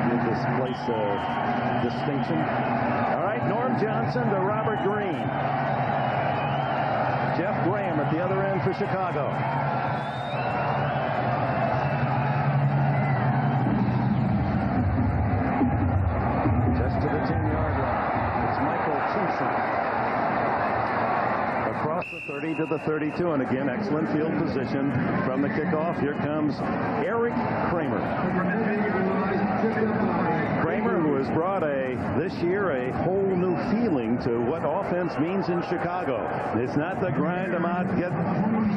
Give this place distinction. All right, Norm Johnson to Robert Green. Jeff Graham at the other end for Chicago. Just to the 10-yard line. It's Michael Simpson. Across the 30 to the 32, and again, excellent field position from the kickoff. Here comes Eric Kramer. Kramer, who was has brought this year a whole new feeling to what offense means in Chicago. It's not the grind them out, get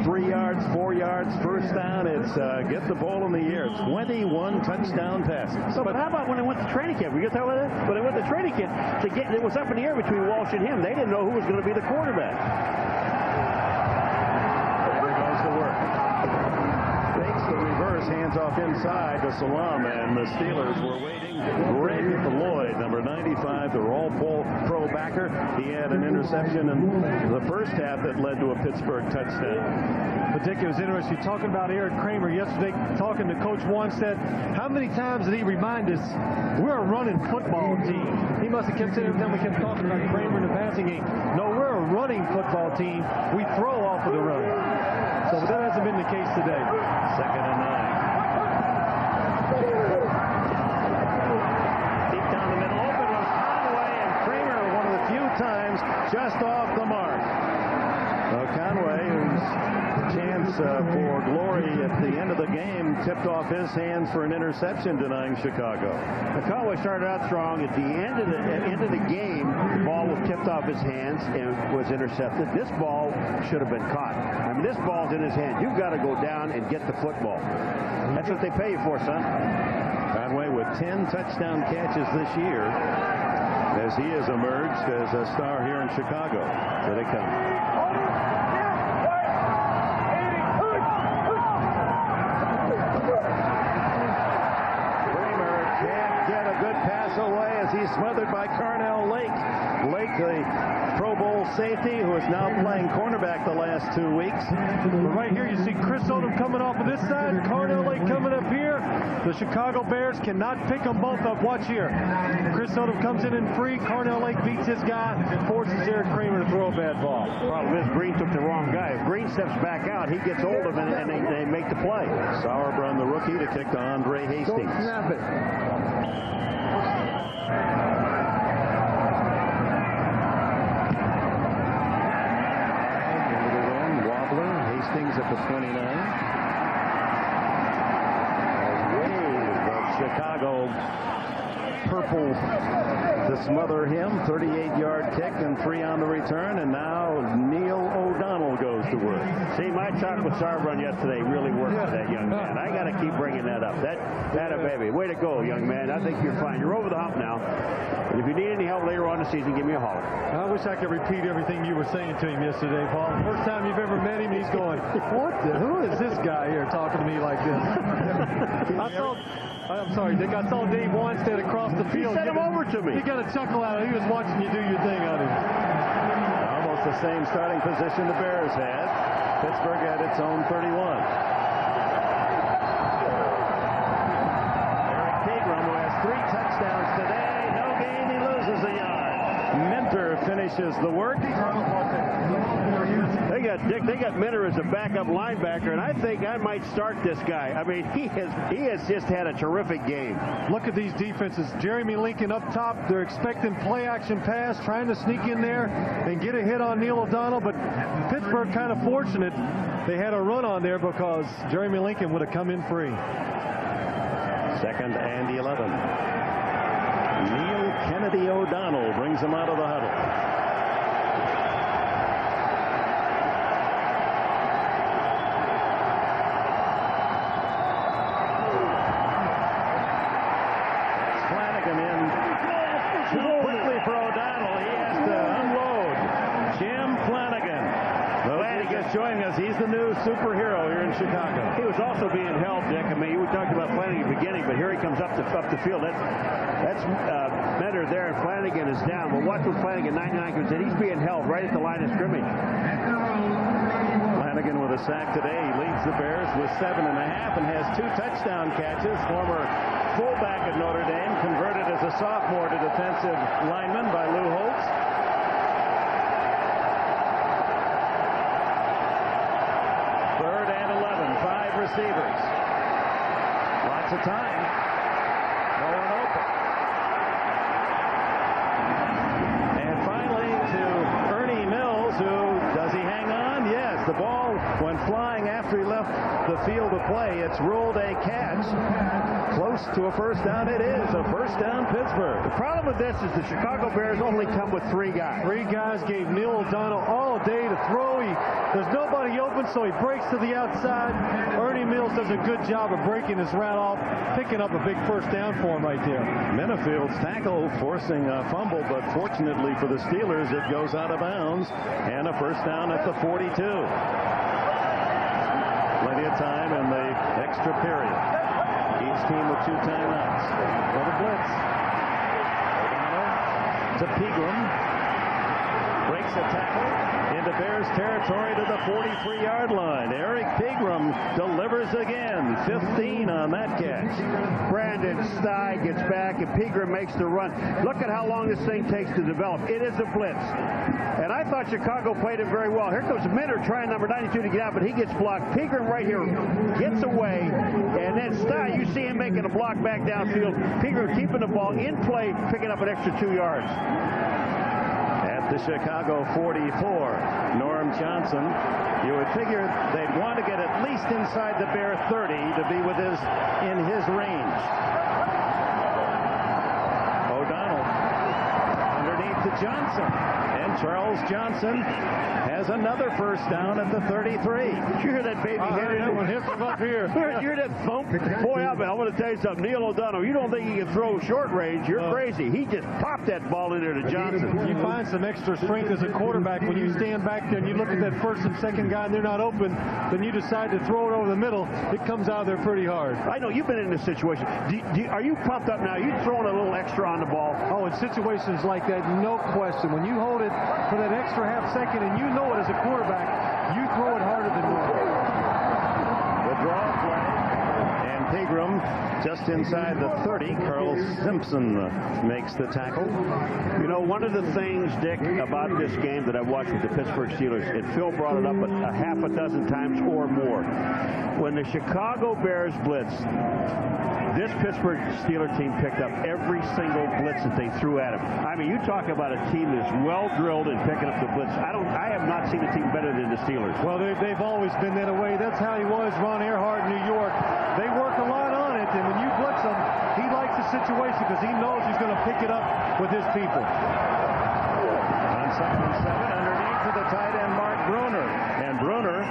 3 yards, 4 yards, first down. It's get the ball in the air. 21 touchdown passes. So, but how about when they went to training camp? We get that with it? When they went to training camp, it was up in the air between Walsh and him. They didn't know who was going to be the quarterback. There goes the work. Fakes the reverse, hands off inside to Salam, and the Steelers were waiting. Greg Lloyd, number 95, the all-pro backer. He had an interception in the first half that led to a Pittsburgh touchdown. But Dick, it was interesting talking about Eric Kramer yesterday, talking to Coach Wanstead. How many times did he remind us we're a running football team? He must have kept saying every time we kept talking about Kramer in the passing game. No, we're a running football team. We throw off of the run. So that hasn't been the case today. 2nd and 9. Deep down the middle, open was Conway, and Kramer, one of the few times, just off the mark. Conway, whose chance for glory at the end of the game tipped off his hands for an interception, denying Chicago. Conway started out strong. At the end of the game, the ball was tipped off his hands and was intercepted. This ball should have been caught. I mean, this ball's in his hand. You've got to go down and get the football. That's what they pay you for, son. Conway with 10 touchdown catches this year as he has emerged as a star here in Chicago. Here they come. He's smothered by Carnell Lake. Lake, the Pro Bowl safety, who is now playing cornerback the last 2 weeks. But right here, you see Chris Odom coming off of this side, Carnell Lake coming up here. The Chicago Bears cannot pick them both up. Watch here. Chris Odom comes in free. Carnell Lake beats his guy and forces Eric Kramer to throw a bad ball. Problem is, Green took the wrong guy. If Green steps back out, he gets hold of it, and they make the play. Sauerbrunn, the rookie, to kick to Andre Hastings. Don't snap it. Hastings at the 29. A wave of Chicago purple to smother him. 38-yard kick and 3 on the return, and now Neil O'Donnell goes to work. See, my talk with Sauerbrunn yesterday really worked for that young man. I got to keep bringing that up. That a baby. Way to go, young man. I think you're fine. You're over the hump now. And if you need any help later on in the season, give me a holler. I wish I could repeat everything you were saying to him yesterday, Paul. First time you've ever met him, he's going, who is this guy here talking to me like this? I'm sorry, Dick. I saw Dave Wanstead across the field. He sent him over to me. He got a chuckle out of it. He was watching you do your thing on him. Almost the same starting position the Bears had. Pittsburgh at its own 31. Eric Kegrum, who has 3 touchdowns today. No gain, he loses a yard. Minter finishes the work. They got Minter as a backup linebacker, and I think I might start this guy. I mean, he has just had a terrific game. Look at these defenses. Jeremy Lincoln up top. They're expecting play-action pass, trying to sneak in there and get a hit on Neil O'Donnell, but Pittsburgh kind of fortunate. They had a run on there because Jeremy Lincoln would have come in free. 2nd and 11. Neil Kennedy O'Donnell brings him out of the huddle. Joining us, he's the new superhero here in Chicago. He was also being held, Dick. I mean, we talked about Flanagan at the beginning, but here he comes up the field. That's Minter there, and Flanagan is down. But watch what Flanagan, 99, comes in. He's being held right at the line of scrimmage. Flanagan with a sack today. He leads the Bears with 7.5 and has 2 touchdown catches. Former fullback at Notre Dame, converted as a sophomore to defensive lineman by Lou Holtz. 3rd and 11, 5 receivers. Lots of time. No one open. And finally to Ernie Mills, who, does he hang on? Yes, the ball went flying. flying after he left the field of play. It's ruled a catch. Close to a first down. It is a first down, Pittsburgh. The problem with this is the Chicago Bears only come with 3 guys. 3 guys gave Neil O'Donnell all day to throw. There's nobody open, so he breaks to the outside. Ernie Mills does a good job of breaking his route off, picking up a big first down for him right there. Minifield's tackle forcing a fumble, but fortunately for the Steelers, it goes out of bounds, and a first down at the 42. Plenty of time in the extra period. Each team with 2 timeouts. For the blitz. O'Donnell to Pegram. Breaks a tackle into Bears territory to the 43-yard line. Eric Pegram delivers again. 15 on that catch. Brandon Stye gets back, and Pegram makes the run. Look at how long this thing takes to develop. It is a blitz. And I thought Chicago played it very well. Here comes Minter trying number 92 to get out, but he gets blocked. Pegram right here gets away, and then Stye, you see him making a block back downfield. Pegram keeping the ball in play, picking up an extra 2 yards. The Chicago 44, Norm Johnson. You would figure they'd want to get at least inside the Bear 30 to be in his range. O'Donnell underneath to Johnson, and Charles Johnson has another first down at the 33. Did you hear that baby hit? That one hit from up here. You hear that thump? Boy, I want to tell you something. Neil O'Donnell, you don't think he can throw short range, you're crazy. He just popped that ball in there to Johnson. You find some extra strength as a quarterback when you stand back there and you look at that first and second guy and they're not open, then you decide to throw it over the middle. It comes out there pretty hard. I know you've been in this situation. Are you pumped up now? Are you throwing a little extra on the ball? Oh, in situations like that, no question. When you hold it for that extra half second and you know it as a quarterback, you throw it harder than normal. The draw play, and Pegram just inside the 30. Carl Simpson makes the tackle. You know, one of the things, Dick, about this game that I've watched with the Pittsburgh Steelers, and Phil brought it up a half a dozen times or more, when the Chicago Bears blitzed, this Pittsburgh Steelers team picked up every single blitz that they threw at him. I mean, you talk about a team that's well drilled in picking up the blitz. I have not seen a team better than the Steelers. Well, they've always been that way. That's how he was, Ron Earhart in New York. They work a lot on it, and when you blitz him, he likes the situation because he knows he's going to pick it up with his people. On 2nd and 7, underneath to the tight end, Mark Bruner. And Bruner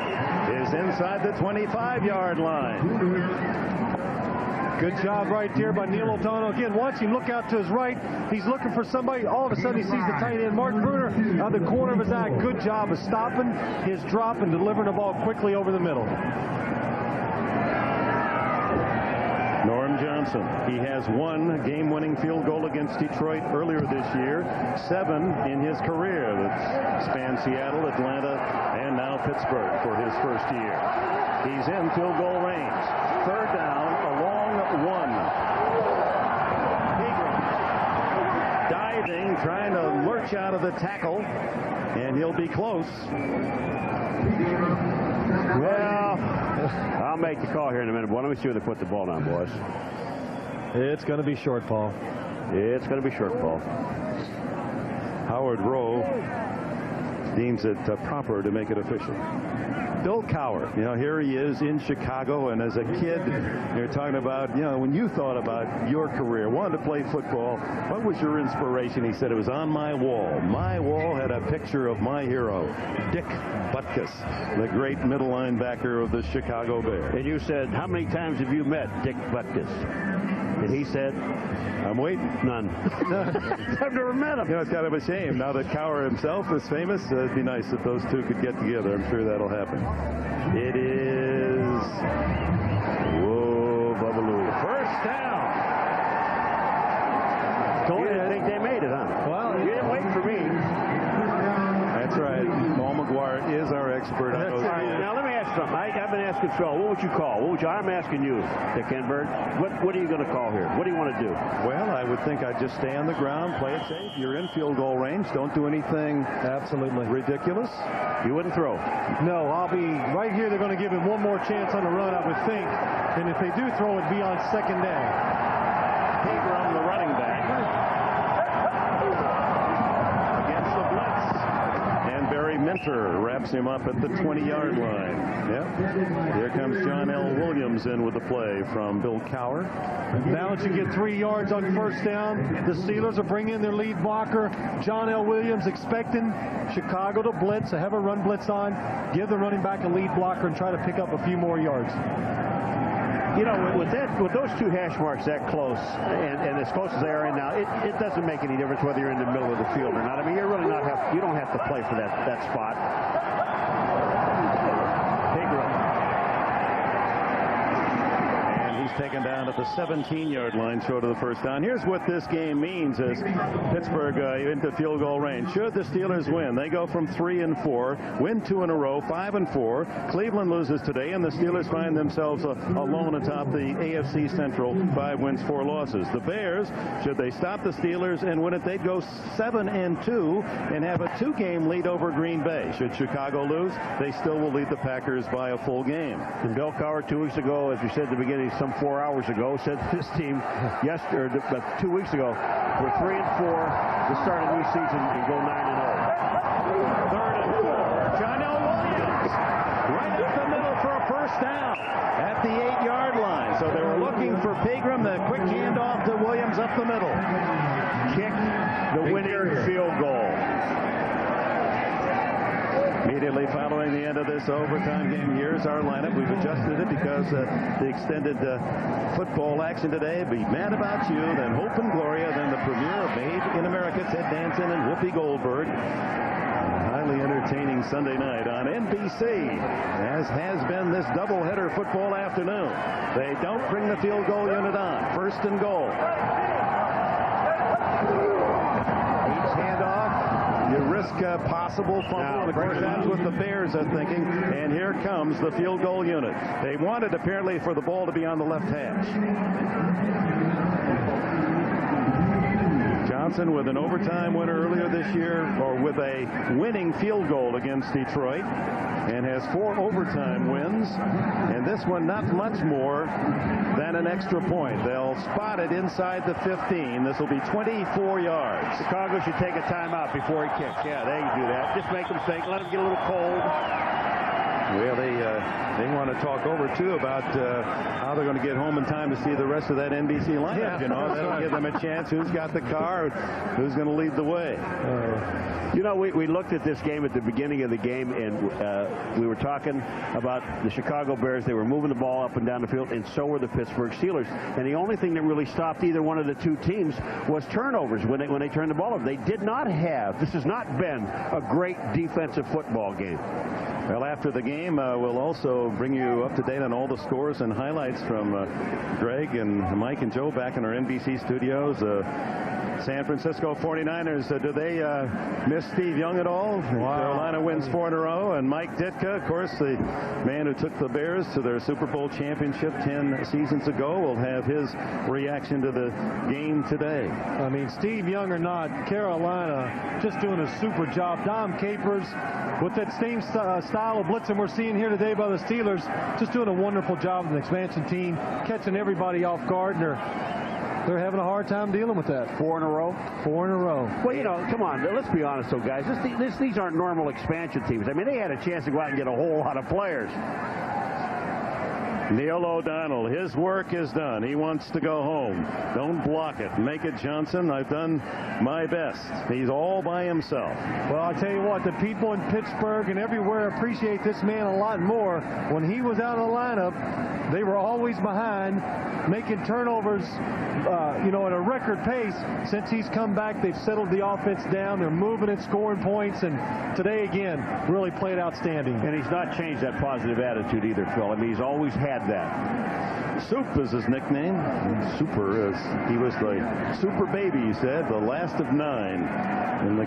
is inside the 25-yard line. Good job right there by Neil O'Donnell. Again, watch him look out to his right. He's looking for somebody. All of a sudden, he sees the tight end, Mark Bruner, out the corner of his eye. Good job of stopping his drop and delivering the ball quickly over the middle. Norm Johnson. He has 1 game-winning field goal against Detroit earlier this year. 7 in his career that spans Seattle, Atlanta, and now Pittsburgh for his first year. He's in field goal range. 3rd down, a long 1. Pegram diving, trying to lurch out of the tackle, and he'll be close. Well, I'll make the call here in a minute, boy. Let me see where they put the ball down, boys. It's going to be short, Paul. It's going to be short, Paul. Howard Rowe deems it proper to make it official. Bill Cowher, you know, here he is in Chicago, and as a kid, you're talking about, you know, when you thought about your career, wanted to play football, what was your inspiration? He said, it was on my wall. My wall had a picture of my hero, Dick Butkus, the great middle linebacker of the Chicago Bears. And you said, how many times have you met Dick Butkus? And he said, I'm waiting. None. I've never met him. You know, it's kind of a shame. Now that Cowher himself is famous, it'd be nice if those two could get together. I'm sure that'll happen. It is... Whoa, Babaloo. First down. You didn't think they made it, huh? Well, you didn't wait for me. That's right. Paul McGuire is our expert on those. Now, let me ask you something. I've been asking Phil, what would you call? I'm asking you, Dick Enberg. What are you going to call here? What do you want to do? Well, I would think I'd just stay on the ground, play it safe. You're in field goal range. Don't do anything absolutely ridiculous. You wouldn't throw? No, I'll be right here. They're going to give him one more chance on the run, I would think. And if they do throw, it'd be on 2nd down. Pegram, the running back. Against the blitz. And Barry Minter wraps him up at the 20-yard line. Yep. Here comes John L. Williams in with the play from Bill Cowher. Now that you get 3 yards on first down, the Steelers are bringing in their lead blocker, John L. Williams, expecting Chicago to blitz, to have a run blitz on, give the running back a lead blocker, and try to pick up a few more yards. You know, with those two hash marks that close, and as close as they are in now, it doesn't make any difference whether you're in the middle of the field or not. I mean, you're really you don't have to play for that spot. Taken down at the 17-yard line, short of the first down. Here's what this game means as Pittsburgh into field goal range. Should the Steelers win, they go from 3-4, win 2 in a row, 5-4. Cleveland loses today, and the Steelers find themselves alone atop the AFC Central, 5 wins, 4 losses. The Bears, should they stop the Steelers and win it, they'd go 7-2 and have a 2-game lead over Green Bay. Should Chicago lose, they still will lead the Packers by a full game. And Bill Cowher 2 weeks ago, as we said at the beginning, some 4 hours ago, said this team 2 weeks ago were 3-4 to start a new season and go 9-0. 3rd and 4. John L. Williams right up the middle for a first down at the 8-yard line. So they were looking for Pegram. The quick handoff to Williams up the middle. Kick the winning field goal. Immediately following the end of this overtime game, here's our lineup. We've adjusted it because the extended football action today. Be Mad About You, then Hope and Gloria, then the premiere of Made in America, Ted Danson and Whoopi Goldberg. A highly entertaining Sunday night on NBC, as has been this doubleheader football afternoon. They don't bring the field goal unit on. 1st and goal. Each handoff. You risk a possible fumble, and of course that's what the Bears are thinking. And here comes the field goal unit. They wanted apparently for the ball to be on the left hash. Johnson with an overtime winner earlier this year, or with a winning field goal against Detroit, and has 4 overtime wins, and this one not much more than an extra point. They'll spot it inside the 15. This will be 24 yards. Chicago should take a timeout before he kicks. Yeah, they can do that. Just make them think. Let them get a little cold. Well, they want to talk over, too, about how they're going to get home in time to see the rest of that NBC lineup. Yeah, you know, that'll give them a chance. Who's got the car? Who's going to lead the way? You know, we looked at this game at the beginning of the game, and we were talking about the Chicago Bears. They were moving the ball up and down the field, and so were the Pittsburgh Steelers. And the only thing that really stopped either one of the two teams was turnovers when they turned the ball over. They did not have. This has not been a great defensive football game. Well, after the game, we'll also bring you up to date on all the scores and highlights from Greg and Mike and Joe back in our NBC studios. San Francisco 49ers, do they miss Steve Young at all? Wow. Carolina wins 4 in a row, and Mike Ditka, of course, the man who took the Bears to their Super Bowl championship 10 seasons ago, will have his reaction to the game today. I mean, Steve Young or not, Carolina just doing a super job. Dom Capers, with that same style of blitzing we're seeing here today by the Steelers, just doing a wonderful job of an expansion team, catching everybody off guard, and they're having a hard time dealing with that. 4 in a row? 4 in a row. Well, you know, come on. Let's be honest, though, guys. These aren't normal expansion teams. I mean, they had a chance to go out and get a whole lot of players. Neil O'Donnell, his work is done. He wants to go home. Don't block it. Make it, Johnson. I've done my best. He's all by himself. Well, I tell you what, the people in Pittsburgh and everywhere appreciate this man a lot more. When he was out of the lineup, they were always behind, making turnovers, at a record pace. Since he's come back, they've settled the offense down. They're moving and scoring points, and today, again, really played outstanding. And he's not changed that positive attitude either, Phil. I mean, he's always had that. Soup is his nickname. Super, as he was the super baby, he said, the last of 9 in the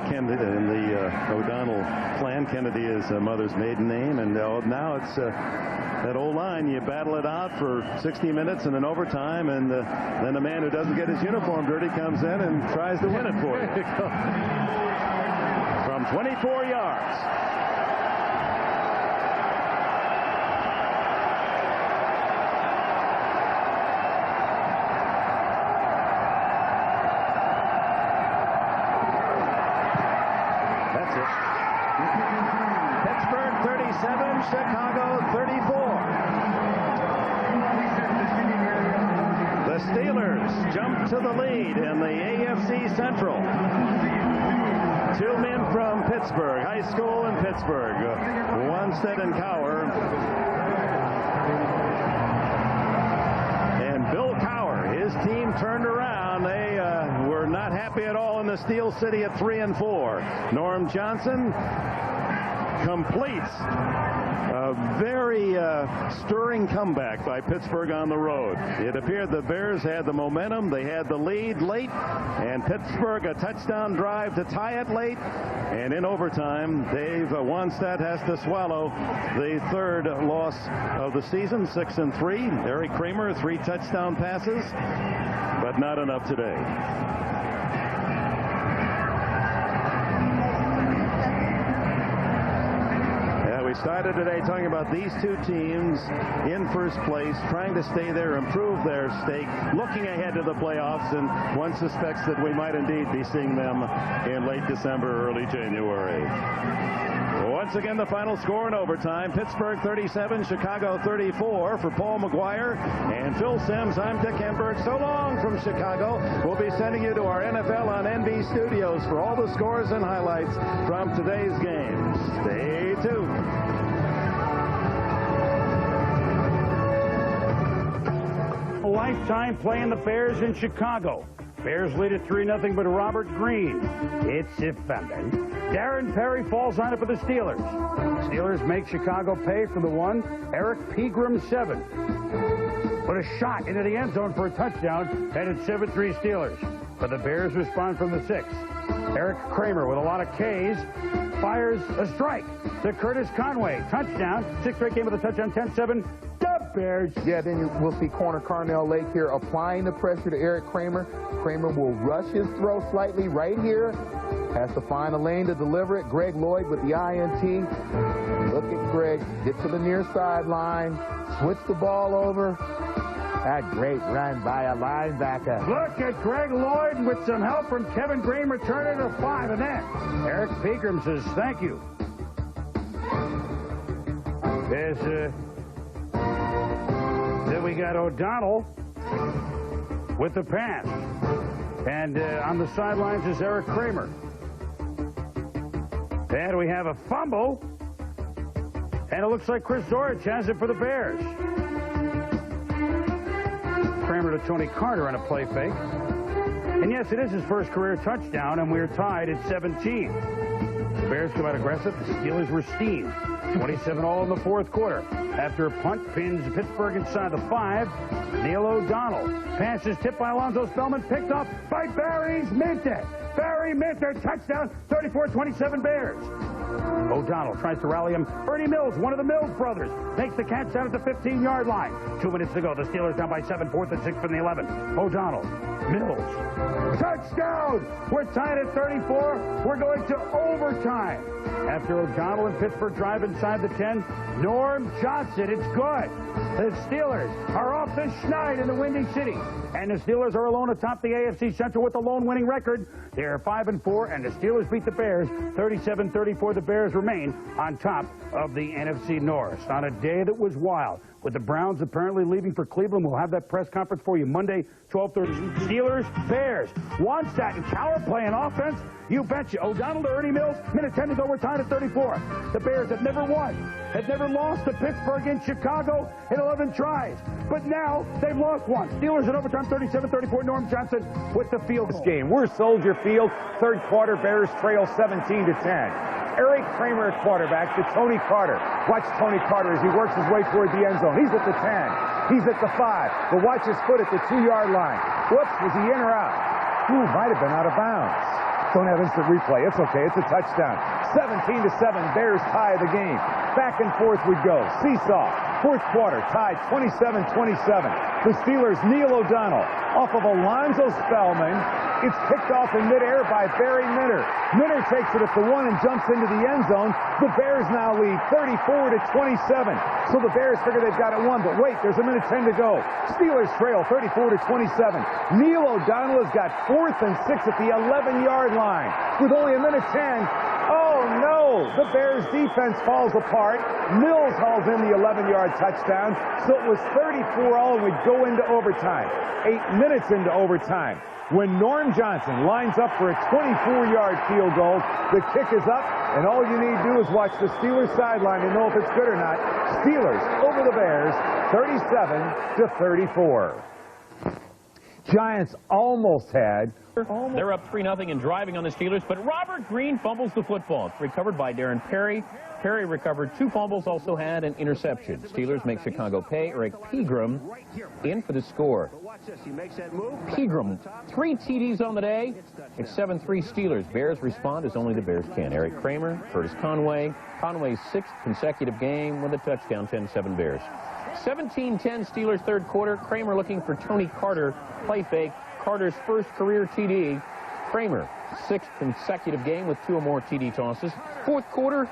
O'Donnell clan. Kennedy is mother's maiden name, and now it's that old line. You battle it out for 60 minutes and an overtime, and then a man who doesn't get his uniform dirty comes in and tries to win it for you. From 24 yards. Chicago 34. The Steelers jump to the lead in the AFC Central. 2 men from Pittsburgh, high school in Pittsburgh, Wannstedt and Cowher. And Bill Cowher, his team turned around. They were not happy at all in the Steel City at 3-4. Norm Johnson completes a very stirring comeback by Pittsburgh on the road. It appeared the Bears had the momentum. They had the lead late, and Pittsburgh a touchdown drive to tie it late. And in overtime, Dave Wannstedt has to swallow the 3rd loss of the season, 6-3. Eric Kramer, 3 touchdown passes, but not enough today. We started today talking about these 2 teams in first place, trying to stay there, improve their stake, looking ahead to the playoffs, and one suspects that we might indeed be seeing them in late December, early January. Once again, the final score in overtime, Pittsburgh 37, Chicago 34. For Paul McGuire and Phil Simms, I'm Dick Enberg. So long from Chicago. We'll be sending you to our NFL on NB studios for all the scores and highlights from today's games. Stay tuned. A lifetime playing the Bears in Chicago. Bears lead at 3-0, but Robert Green hits defending. Darren Perry falls on it for the Steelers. Steelers make Chicago pay for the 1. Eric Pegram 7. Put a shot into the end zone for a touchdown, and it's 7-3 Steelers. But the Bears respond from the 6. Eric Kramer with a lot of Ks fires a strike to Curtis Conway. Touchdown. 6th straight game with a touchdown, 10-7. Bears. Yeah, then we'll see corner Carnell Lake here applying the pressure to Eric Kramer. Kramer will rush his throw slightly right here. Has to find a lane to deliver it. Greg Lloyd with the INT. Look at Greg. Get to the near sideline. Switch the ball over. That great run by a linebacker. Look at Greg Lloyd with some help from Kevin Green returning to 5. And then Eric Pegram says, thank you. Then we got O'Donnell with the pass. And on the sidelines is Eric Kramer. And we have a fumble. And it looks like Chris Zorich has it for the Bears. Kramer to Tony Carter on a play fake. And yes, it is his first career touchdown, and we're tied at 17. The Bears come out aggressive. The Steelers were steamed. 27-all in the 4th quarter. After a punt pins Pittsburgh inside the 5, Neil O'Donnell. Pass is tipped by Alonzo Spellman, picked up by Barry Minter. Barry Minter, touchdown, 34-27 Bears. O'Donnell tries to rally him. Ernie Mills, one of the Mills brothers, makes the catch down at the 15-yard line. 2 minutes to go. The Steelers down by 7, 4th and 6 from the 11. O'Donnell, Mills, touchdown! We're tied at 34. We're going to overtime. After O'Donnell and Pittsburgh drive inside the 10, Norm Johnson, it's good. The Steelers are off the schneid in the Windy City. And the Steelers are alone atop the AFC Central with a lone winning record. They're 5-4, and the Steelers beat the Bears 37-34. The Bears remain on top of the NFC North on a day that was wild. With the Browns apparently leaving for Cleveland, we'll have that press conference for you Monday, 12:30. Steelers, Bears, Wannstedt and Cowher playing offense. You betcha. O'Donnell to Ernie Mills. Minute 10 to go. We're tied at 34. The Bears have never won, have never lost to Pittsburgh in Chicago in 11 tries. But now they've lost one. Steelers in overtime, 37-34. Norm Johnson with the field goal. This game, we're Soldier Field. 3rd quarter, Bears trail 17-10. Eric Kramer at quarterback to Tony Carter. Watch Tony Carter as he works his way toward the end zone. He's at the 10. He's at the 5. But watch his foot at the 2-yard line. Whoops, was he in or out? Ooh, might have been out of bounds. Don't have instant replay. It's okay. It's a touchdown. 17-7. Bears tie the game. Back and forth we go. Seesaw. 4th quarter, tied 27-27. The Steelers, Neil O'Donnell, off of Alonzo Spellman. It's picked off in midair by Barry Minter. Minter takes it at the 1 and jumps into the end zone. The Bears now lead 34-27. So the Bears figure they've got it won. But wait, there's a minute 10 to go. Steelers trail 34-27. Neil O'Donnell has got 4th and 6 at the 11-yard line with only a minute 10. Oh, no. Oh, the Bears defense falls apart. Mills hauls in the 11-yard touchdown. So it was 34-all, and we'd go into overtime. 8 minutes into overtime, when Norm Johnson lines up for a 24-yard field goal. The kick is up, and all you need to do is watch the Steelers sideline to know if it's good or not. Steelers over the Bears, 37-34. Giants almost had. They're up 3-0 and driving on the Steelers, but Robert Green fumbles the football. It's recovered by Darren Perry. Perry recovered 2 fumbles, also had an interception. Steelers make Chicago pay. Eric Pegram in for the score. Pegram, 3 TDs on the day. It's 7-3 Steelers. Bears respond as only the Bears can. Eric Kramer, Curtis Conway. Conway's 6th consecutive game with a touchdown, 10-7 Bears. 17-10 Steelers third quarter. Kramer looking for Tony Carter. Play fake. Carter's first career TD. Kramer, 6th consecutive game with 2 or more TD tosses. Fourth quarter,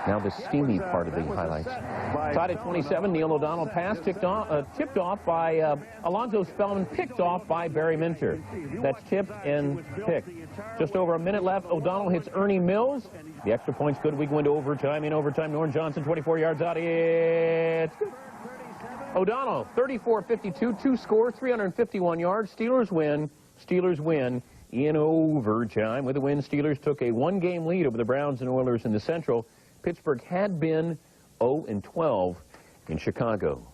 now the steamy part of the highlights. Tied at 27, Neil O'Donnell pass tipped off by Alonzo Spellman, picked off by Barry Minter. That's tipped and picked. Just over a minute left. O'Donnell hits Ernie Mills. The extra point's good. We go into overtime. In overtime, Norm Johnson, 24 yards out. It's good. O'Donnell, 34-52, 2 scores, 351 yards. Steelers win. Steelers win in overtime. With the win, Steelers took a 1-game lead over the Browns and Oilers in the Central. Pittsburgh had been 0-12 in Chicago.